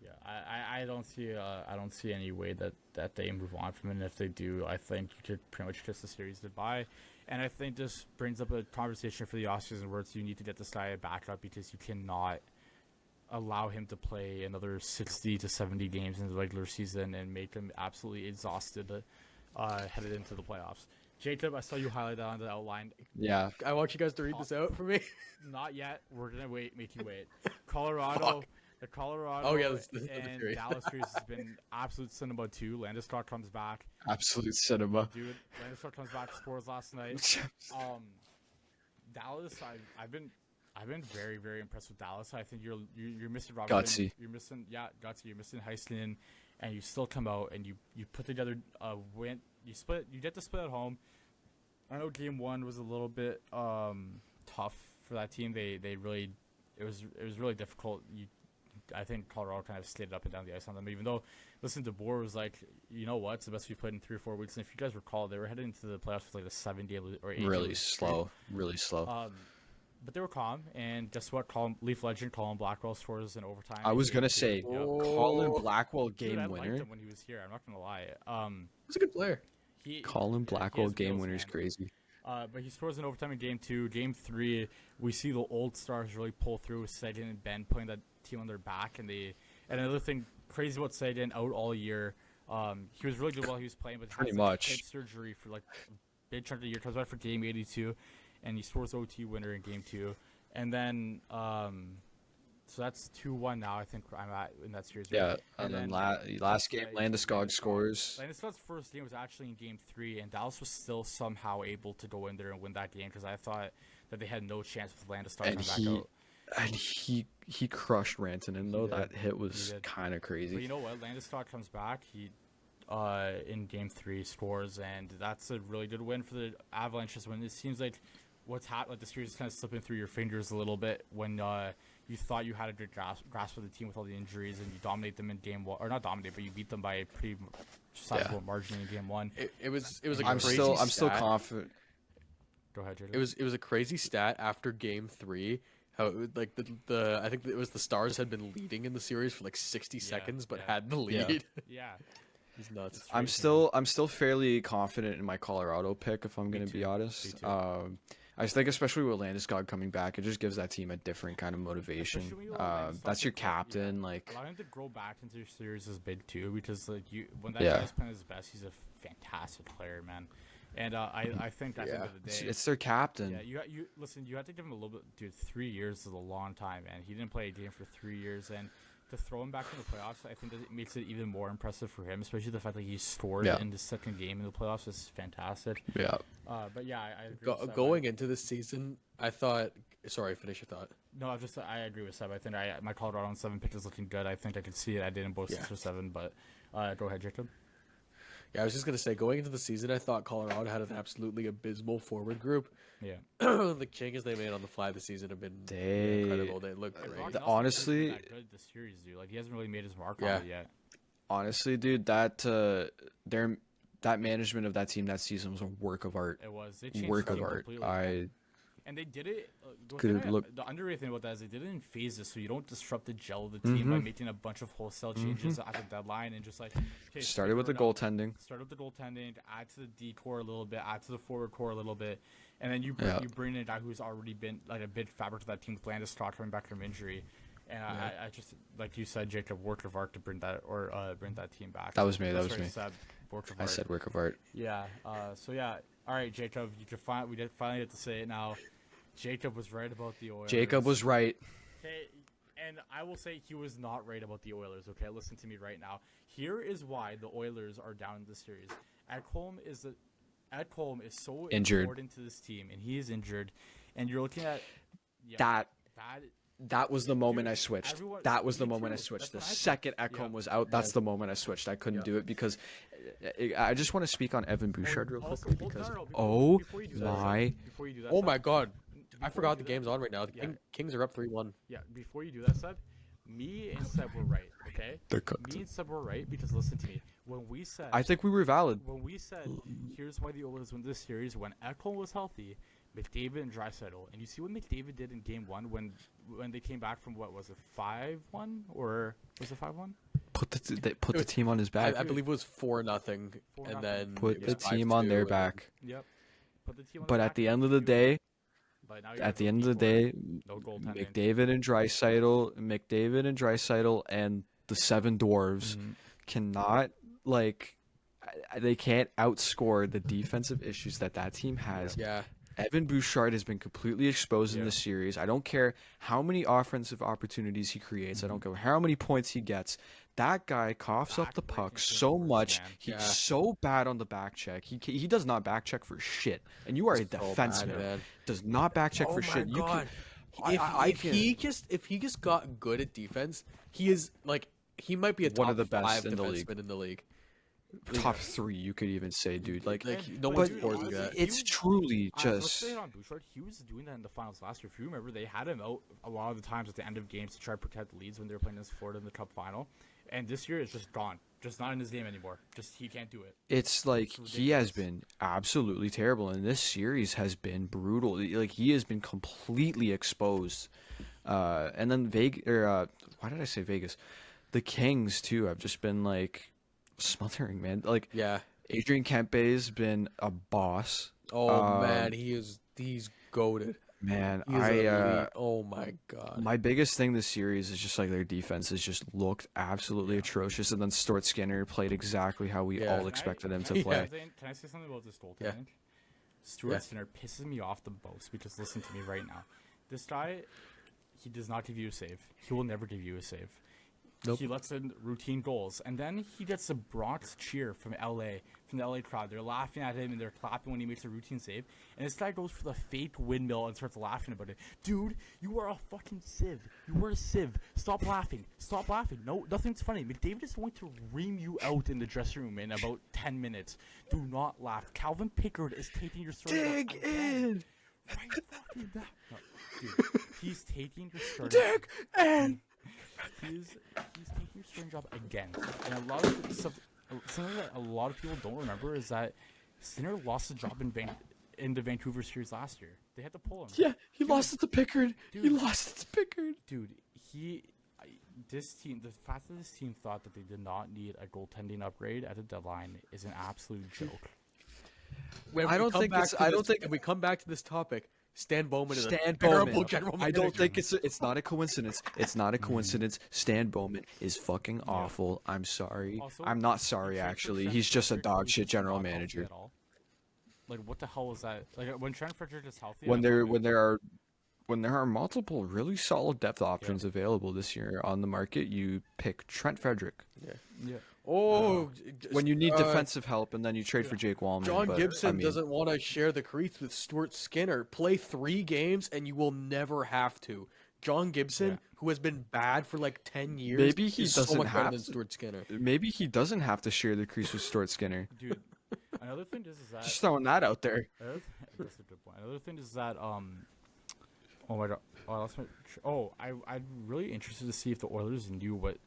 Yeah, I don't see any way that they move on from it. And if they do, I think you could pretty much kiss the series goodbye. And I think this brings up a conversation for the offseason where you need to get this guy a backup because you cannot allow him to play another 60 to 70 games in the regular season and make him absolutely exhausted headed into the playoffs. Jacob, I saw you highlight that on the outline. Yeah. I want you guys to read this out for me. Not yet. We're gonna make you wait. Colorado. The Colorado this is and great. Dallas series has been absolute cinema too. Landeskog comes back. Absolute cinema. Dude, Landeskog comes back, scores last night. Dallas, I've been very, very impressed with Dallas. I think you're missing Robertson. Gutsy. You're missing Gutsy. You're missing Heistin, and you still come out and you put together a win. You get to split at home. I know game one was a little bit tough for that team. It was really difficult. I think Colorado kind of skated up and down the ice on them, even though, listen, DeBoer was like, you know what, it's the best we've played in 3 or 4 weeks. And if you guys recall, they were heading into the playoffs with like a 7-day or 8-day Really losing slow. streak. Really slow. But they were calm, and guess what? Leaf legend Colin Blackwell scores in overtime. I was gonna say, Colin Blackwell Dude, game I liked winner. him when he was here. I'm not gonna lie. He's a good player. Colin Blackwell game winner is crazy. But he scores in overtime in game 2. Game 3, we see the old stars really pull through with Sagan and Ben putting that team on their back, and another thing crazy about Sagan out all year. He was really good while he was playing, but Pretty has much. hip surgery for like a big chunk of the year. Comes back for game 82, and he scores OT winner in game 2. And then, so that's 2-1 now. I think I'm at in that series. Yeah, and then last game, Landeskog scores. Landeskog's first game was actually in game 3, and Dallas was still somehow able to go in there and win that game because I thought that they had no chance with Landeskog coming back out. And he crushed Rantanen though. did. That hit He was did. kind of crazy. But you know what? Landeskog comes back. He in game 3 scores, and that's a really good win for the Avalanches. When it seems like what's happened, like the series is kind of slipping through your fingers a little bit when you thought you had a good grasp of the team with all the injuries, and you dominate them in game 1, or not dominate, but you beat them by a pretty sizable margin in game 1. It was a I'm crazy still stat. confident. Go ahead, Jacob. It was a crazy stat after game 3. How it would, like I think it was the Stars had been leading in the series for like 60 seconds, but had the lead. Yeah. It's nuts. I'm still fairly confident in my Colorado pick, if I'm going to be too. honest. Me too. I think especially with Landeskog coming back, it just gives that team a different kind of motivation. Especially when you allow Landeskog That's to your grow- captain. yeah. Like, Allowing him to grow back into your series is big too, because like when that Yeah. guy's playing his best, he's a fantastic player, man. And I think at the end of the day, it's their captain. yeah, you listen. You have to give him a little bit, dude. 3 years is a long time, man. He didn't play a game for 3 years, and to throw him back in the playoffs, I think that it makes it even more impressive for him, especially the fact that he scored in the second game in the playoffs is fantastic. Yeah. But yeah, I agree with Seb. Going into this season, I thought. Sorry, finish your thought. No, I agree with Seb. I think my Colorado on 7 pick is looking good. I think I could see it. I did in both 6 or 7, but go ahead, Jacob. Yeah, I was just gonna say, going into the season, I thought Colorado had an absolutely abysmal forward group. Yeah. The changes they made on the fly this season have been incredible. They look Brock great. Nelson honestly- isn't that good this series, dude. Like he hasn't really made his mark Yeah. on it yet. Honestly, dude, that management of that team that season was a work of art. It was. They changed Work the of team art. completely. And they did it. The underrated thing about that is they did it in phases, so you don't disrupt the gel of the team by making a bunch of wholesale changes at the deadline and just like Started with the goaltending. Start with the goaltending, add to the D core a little bit, add to the forward core a little bit, and then you bring in a guy who's already been like a big fabric of that team with Landeskog coming back from injury. And I just, like you said, Jacob, work of art to bring that team back. That was me. That's what I said, work of I art. said work of art. Yeah. So yeah. All right, Jacob. We did finally get to say it now. Jacob was right about the Oilers. Jacob was right. Okay, and I will say he was not right about the Oilers. Okay, listen to me right now. Here is why the Oilers are down in the series. Ekholm is so Injured. important to this team, and he is injured. And you're looking at That was the moment I switched. everyone- That was the me moment I too. switched. The That's what I second thought. Ekholm Yeah. was out, that's the moment I switched. I couldn't do it because I just want to speak on Evan Bouchard real Also, quickly because before you do that, my before you do that, Oh Seb, my god, I before forgot you the do game's that- on right now. Yeah. Kings are up 3-1. Yeah, before you do that, Seb, Me and Seb were right. Okay. They're cooked. Me and Seb were right because listen to me. When we said I think we were valid. here's why the Oilers win this series, when Ekholm was healthy, McDavid and Draisaitl, and you see what McDavid did in Game 1 when they came back from what was it 5-1 or was it 5-1? They put the team on his back. I believe it was 4-0, 4-0. and then Put it the was team on 5-2, their and then- back. Yep. Put the team on But their at back the and end of the do it. day, But now you at guys the are end of the equal. day, No goaltending. McDavid and Draisaitl and the Seven Dwarves cannot they can't outscore the defensive issues that team has. Yeah. Evan Bouchard has been completely exposed in Yeah. this series. I don't care how many offensive opportunities he creates. I don't care how many points he gets. That guy coughs up the puck Backbreaking so things, much. man. He's Yeah. so bad on the back check. He does not back check for shit. And you are a So bad, defenseman. man. Does not back check Oh for my shit. You God. can, If he just got good at defense, he is like he might be a One top of the best 5 in the defenseman league. in the league. top 3, you could even say, dude. Like no but one's forcing honestly, that. it's truly Let's just say it on Bouchard. He was doing that in the finals last year. If you remember, they had him out a lot of the times at the end of games to try to protect the leads when they were playing against Florida in the Cup final. And this year, it's just gone. Just not in his game anymore. Just he can't do it. it's like It's he has ridiculous. been absolutely terrible, and this series has been brutal. Like he has been completely exposed. And then why did I say Vegas? The Kings too have just been like smothering, man. Like Yeah. Adrian Kempe's been a boss. Oh man, he's goated. Man, He is elite. Oh my god. my biggest thing this series is just like their defense has just looked absolutely atrocious, and then Stuart Skinner played exactly how we Yeah. all expected him to Yeah. play. Can I say something about this goaltending? Yeah. Stuart Yeah. Skinner pisses me off the most because listen to me right now. This guy, he does not give you a save. He will never give you a save. Nope. He lets in routine goals, and then he gets a Bronx cheer from LA, from the LA crowd. They're laughing at him and they're clapping when he makes a routine save. And this guy goes for the fake windmill and starts laughing about it. Dude, you are a fucking sieve. You are a sieve. Stop laughing. Stop laughing. No, nothing's funny. McDavid is going to ream you out in the dressing room in about 10 minutes. Do not laugh. Calvin Pickard is taking your starting job again. Right fucking now. No, dude, he's taking your starting Dig in. He's taking your starting job again. And a lot of stuff, something that a lot of people don't remember is that Sinner lost the job in the Vancouver series last year. They had to pull him. Yeah, he lost it to Pickard. He Dude. lost it to Pickard. Dude, this team, the fact that this team thought that they did not need a goaltending upgrade at the deadline is an absolute joke. When I we don't come think back it's- to I this- don't think- when we come back to this topic, Stan Bowman is Stan a terrible Bowman. general I manager. don't think it's not a coincidence. It's not a coincidence. Stan Bowman is fucking awful. I'm sorry. Also, I'm not the sorry trade for actually. Trent He's just a Frederic dog was shit just general not healthy manager. at all. Like, what the hell was that? Like, when Trent Frederic is healthy, When I there thought when there are multiple really solid depth options available this year on the market, you pick Trent Frederick. yeah. Oh, When you need defensive help, and then you trade for Jake Wallman. John but, Gibson I mean, doesn't want to share the crease with Stuart Skinner. Play 3 games and you will never have to. John Gibson, Yeah. who has been bad for like 10 years, Maybe he is so doesn't much better have than to. Stuart Skinner. Maybe he doesn't have to share the crease with Stuart Skinner. Dude, another thing is that Just throwing that out there. that's a good point. Another thing is that oh my god, I'm really interested to see if the Oilers knew what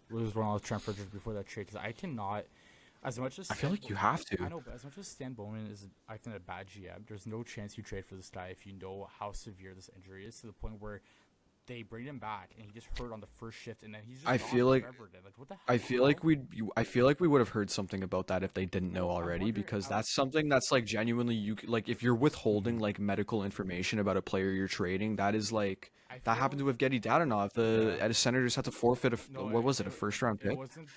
was wrong with Trent Frederic before that trade, because I cannot. As much as I feel Stan like you have to. I know, but as much as Stan Bowman is acting a bad GM, there's no chance you trade for this guy if you know how severe this injury is, to the point where they bring him back and he just hurt on the first shift, and then he's just I gone feel like- forever then. Like, what the hell? I feel like we would have heard something about that if they didn't know I'm already, wondering- because I- that's something that's like genuinely like if you're withholding like medical information about a player you're trading, that is like I that feel happened with Getty Dadonov. The Yeah. Senators had to forfeit No, what was it, a first round It pick? wasn't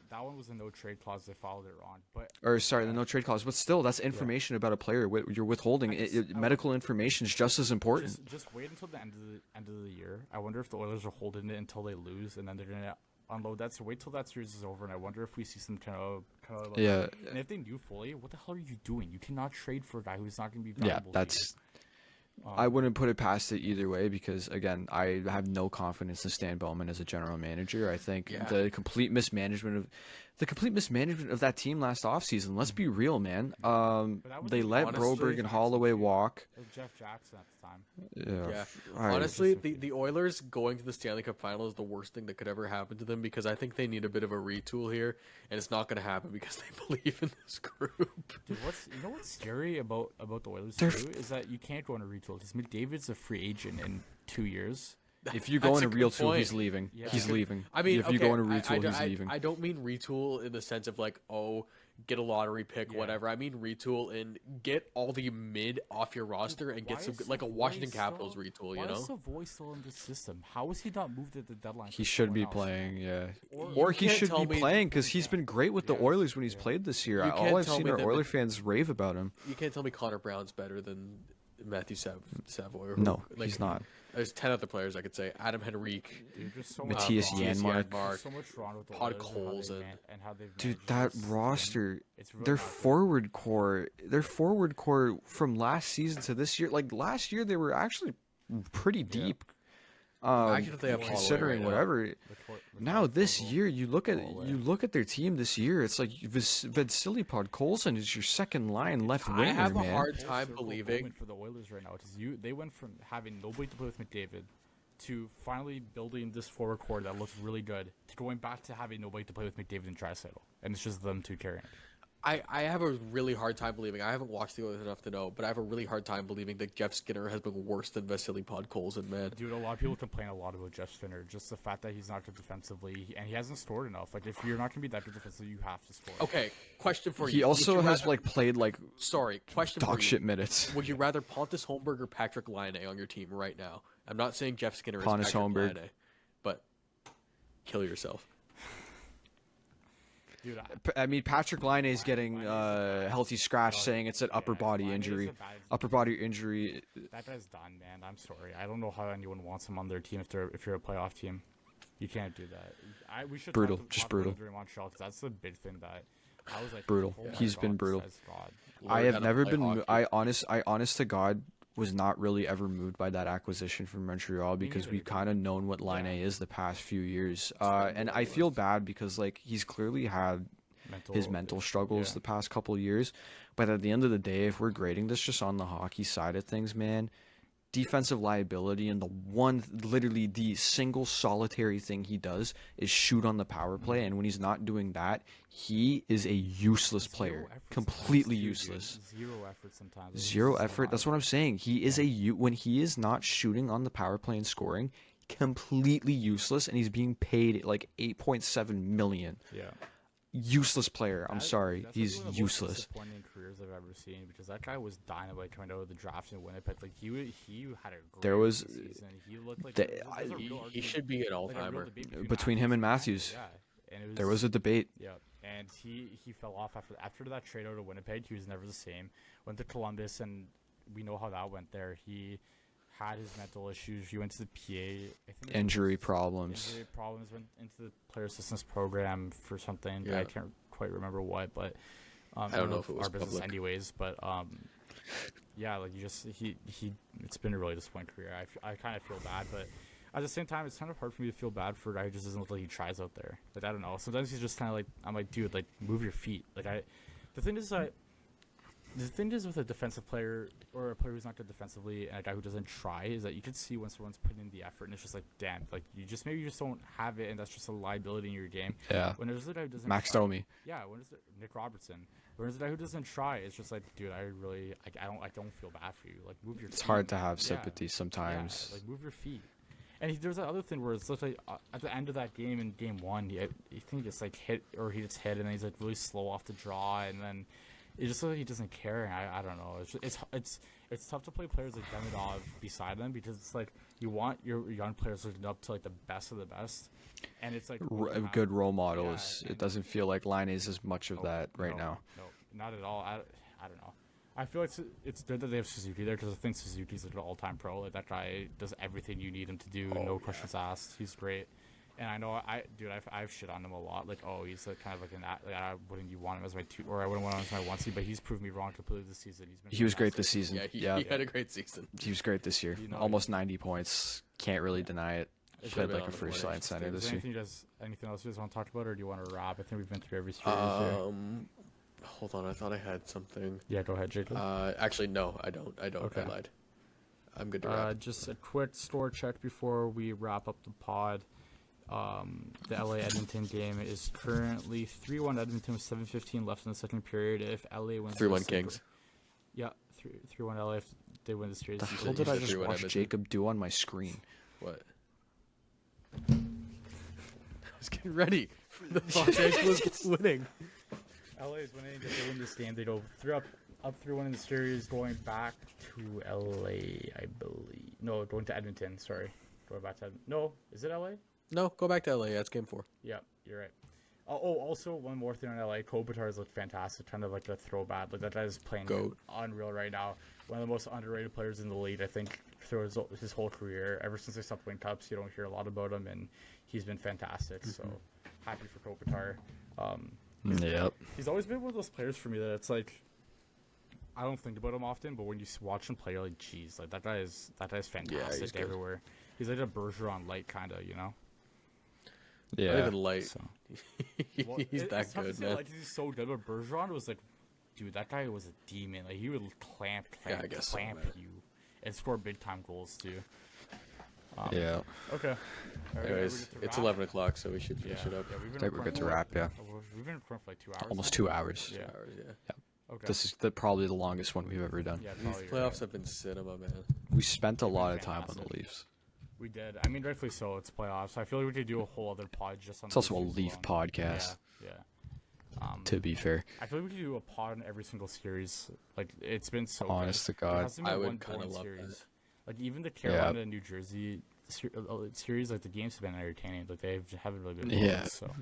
that one was a no trade clause they followed it on, but Or sorry, the no trade clause, but still that's information about a player you're withholding. Medical information is just as important. just wait until the end of the year. I wonder if the Oilers are holding it until they lose, and then they're gonna unload that. So wait till that series is over, and I wonder if we see some kind of like, Yeah. And if they knew fully, what the hell are you doing? You cannot trade for a guy who's not gonna be Yeah, valuable. that's. to you. I wouldn't put it past it either way, because again, I have no confidence in Stan Bowman as a general manager. I think Yeah. the complete mismanagement of the complete mismanagement of that team last offseason. Let's be real, man. that was They let honestly- Broberg and Holloway walk. It was Jeff Jackson at the time. Yeah. Honestly, the Oilers going to the Stanley Cup final is the worst thing that could ever happen to them because I think they need a bit of a retool here, and it's not going to happen because they believe in this group. Dude, what's scary about the Oilers They're too is that you can't go on a retool because McDavid's a free agent in 2 years. If you go That's in a a good real tool, point. he's leaving. Yeah. He's leaving. I mean, if you go in a retool, he's I leaving. I don't mean retool in the sense of like, oh, get a lottery pick, Yeah. whatever. I mean retool and get all the mid off your roster and get Why some is like a Savoy Washington still- Capitals retool. Why You know, is Savoy still in the system? How is he not moved at the deadline? He for should someone be else? playing, yeah. Or- Or You he can't should tell be me- playing because he's been great with the Yeah. Oilers when he's played this year. You All can't I've tell seen me our that Oiler Mc- fans rave about him. you can't tell me Connor Brown's better than Matthew Savoy. Or No, like, he's not. There's 10 other players I could say. Adam Henrique. Dude, there's so Matthias much Janmark. There's so much wrong with the Todd Oilers Colson. and how they've Dude, managed that this season. roster, It's really their not good. forward core from last season to this year, like last year they were actually pretty deep. Actually, they have Holloway Considering right now. whatever. Now this Fogle. year, you look at Holloway. their team this year. It's like Vasily Podkolzin is your second line left I winger, have a man. hard Full time circle believing. moment for the Oilers right now because they went from having nobody to play with McDavid to finally building this forward core that looks really good to going back to having nobody to play with McDavid and Draisaitl, and it's just them two carrying it. I have a really hard time believing. I haven't watched the Oilers enough to know, but I have a really hard time believing that Jeff Skinner has been worse than Vasily Podkolzin, man. Dude, a lot of people complain a lot about Jeff Skinner, just the fact that he's not good defensively and he hasn't scored enough. Like if you're not gonna be that good defensively, you have to score. Okay, question for you. He Would also you has rather- like played like Sorry, question for dog you. shit minutes. Would you rather Pontus Holmberg or Patrick Laine on your team right now? I'm not saying Jeff Skinner is Pontus Patrick Holmberg. Laine, but kill yourself. Dude, I mean, Patrick Laine is getting healthy scratch, saying it's an upper body Laine is injury. a bad- Upper body injury. That guy's done, man. I'm sorry. I don't know how anyone wants him on their team if you're a playoff team. You can't do that. We should Brutal, talk just about him brutal. during Montreal because that's the big thing that I was like Brutal. oh my He's been God, brutal. this guy's God. I Learn have how to never play been. hockey. I honest to God was not really ever moved by that acquisition from Montreal because neither, we dude. kind of known what Line A is the past few years. been And what I it feel was. bad because like he's clearly had his mental struggles the past couple of years. But at the end of the day, if we're grading this just on the hockey side of things, man, defensive liability and literally the single solitary thing he does is shoot on the power play. And when he's not doing that, he is a useless player, completely useless. Zero effort sometimes. It's Zero just effort. not- That's what I'm saying. He is when he is not shooting on the power play and scoring, completely useless, and he's being paid like 8.7 million. Yeah. Useless player. I'm That- sorry. that's He's one of the most useless. disappointing careers I've ever seen because that guy was dynamite coming out of the draft in Winnipeg. Like he had a great There was- rookie season. He looked like the- there's a real He argument- should be an like a real all-timer. debate Between him and Matthews. Yeah, and it There was a debate. yeah, and he fell off after that trade out of Winnipeg. He was never the same. Went to Columbus, and we know how that went there. He had his mental issues. He went to the PA. I think it Injury was- problems. Injury problems. Went into the player assistance program for something. Yeah. I can't quite remember what, but I don't know if it was our business public. anyways. But yeah, like you just he. It's been a really disappointing career. I kind of feel bad, but at the same time, it's kind of hard for me to feel bad for a guy who just doesn't look like he tries out there. Like I don't know. Sometimes he's just kind of like I'm like, dude, like move your feet. The thing is with a defensive player or a player who's not good defensively and a guy who doesn't try is that you can see when someone's putting in the effort and it's just like, damn, like you just don't have it and that's just a liability in your game. Yeah. When there's a guy who doesn't Max try, Domi. yeah, when there's Nick Robertson. When there's a guy who doesn't try, it's just like, dude, I don't feel bad for you. Like move your It's feet, hard to man. have Yeah. sympathy sometimes. Yeah, like move your feet. And there's that other thing where it's like at the end of that game in game one, I think he just like hit or he just hit and then he's like really slow off the draw and then it just looks like he doesn't care. And I don't know. It's tough to play players like Demidov beside them because it's like you want your young players looking up to like the best of the best, and it's like A good role models. Yeah, It doesn't feel like Line is as much of no, that right no, now. No, not at all. I don't know. I feel it's good that they have Suzuki there because I think Suzuki's like an all-time pro. Like that guy does everything you need him to do. No questions asked. He's great. And I know I've shit on him a lot. Like, oh, he's like kind of like I wouldn't you want him as my two, or I wouldn't want him as my one seed. But he's proved me wrong completely this season. He was great fantastic. this season. Yeah, he had a great season. He was great this year. You know, Almost 90 points. Can't really deny it. It's Played been like on a the first footage. line center Is this there year. anything else you guys want to talk about, or do you want to wrap? I think we've been through every series here. Hold on, I thought I had something. Yeah, go ahead, Jacob. Actually, no, I don't. Okay. I lied. I'm good to wrap. Just a quick score check before we wrap up the pod. The LA Edmonton game is currently 3-1 Edmonton with 7:15 left in the second period. If LA wins, 3-1 this, Kings. Yeah, 3-1 LA if they win the series. The You hell said- did you I said just 3-1 watch Edmonton. Jacob do on my screen? What? I was getting ready for the Los Angeles winning. LA is winning. If they win this game, they go up 3-1 in the series, going back to LA, I believe. No, going to Edmonton. Sorry, going back to no. Is it LA? No, go back to LA. That's game 4. Yeah, you're right. Also one more thing on LA. Kopitar's looked fantastic, kind of like a throwback. Like that guy is playing Goat. unreal right now. One of the most underrated players in the league, I think, through his whole career. Ever since they stopped winning cups, you don't hear a lot about him, and he's been fantastic. So happy for Kopitar. Yep. He's always been one of those players for me that it's like I don't think about him often, but when you watch him play, you're like, geez, like that guy is fantastic he's good. everywhere. He's like a Bergeron light kind of, you know. Not Yeah. even light. So. He's Well, that it's tough to good, say, man. like, he's so good, but Bergeron was like, dude, that guy was a demon. Like he would clamp I guess so, clamp man. you, and score big time goals too. Yeah. Okay. All right, Anyways, we get to it's wrap? 11 o'clock, so we should finish it up. Yeah, we've been I think we're recording good to for, wrap, yeah. We've been recording for like 2 hours. Almost now? 2 hours. Yeah. 2 hours, yeah. Okay. This is probably the longest one we've ever done. Yeah, These probably you're playoffs right. have been cinema, man. We spent a They've lot been of time on the fantastic. Leafs. We did. I mean, rightfully so. It's playoffs. I feel like we could do a whole other pod just on. It's also a those Leaf alone. podcast, Yeah. to be fair. I feel like we could do a pod on every single series. Like it's been so. Honest to good. There God. hasn't been I would one kinda boring love series. that. Like even the Carolina and New Jersey series, like the games have been entertaining. Like they haven't really been. Yeah. Boring, so.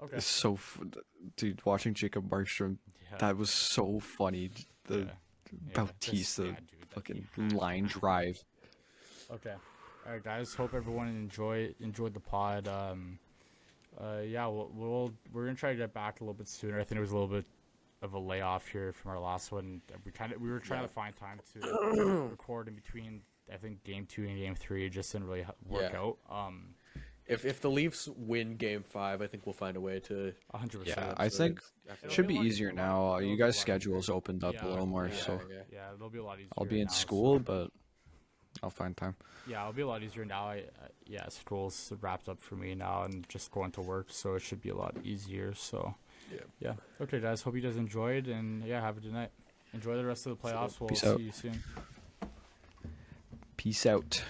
Okay. It's so, dude, watching Jacob Markstrom, Yeah. that was so funny. The Yeah. Bautista dude, that fucking team. line drive. Okay. All right, guys. Hope everyone enjoyed the pod. Yeah, we're gonna try to get back a little bit sooner. I think it was a little bit of a layoff here from our last one. We were trying to find time to record in between. I think game 2 and game 3 it just didn't really work Yeah. out. If the Leafs win game 5, I think we'll find a way to. 100%. Yeah, I think after it should be be a lot easier easier. now. It'll You be a guys' lot schedules easier. opened up Yeah, a little more, yeah, so yeah, it'll be a lot easier. I'll be in now, school, so- but I'll find time. Yeah, it'll be a lot easier now. School's wrapped up for me now, and just going to work, so it should be a lot easier. So, Yeah. Okay, guys. Hope you guys enjoyed, and have a good night. Enjoy the rest of the playoffs. We'll Peace see out. you soon. Peace out.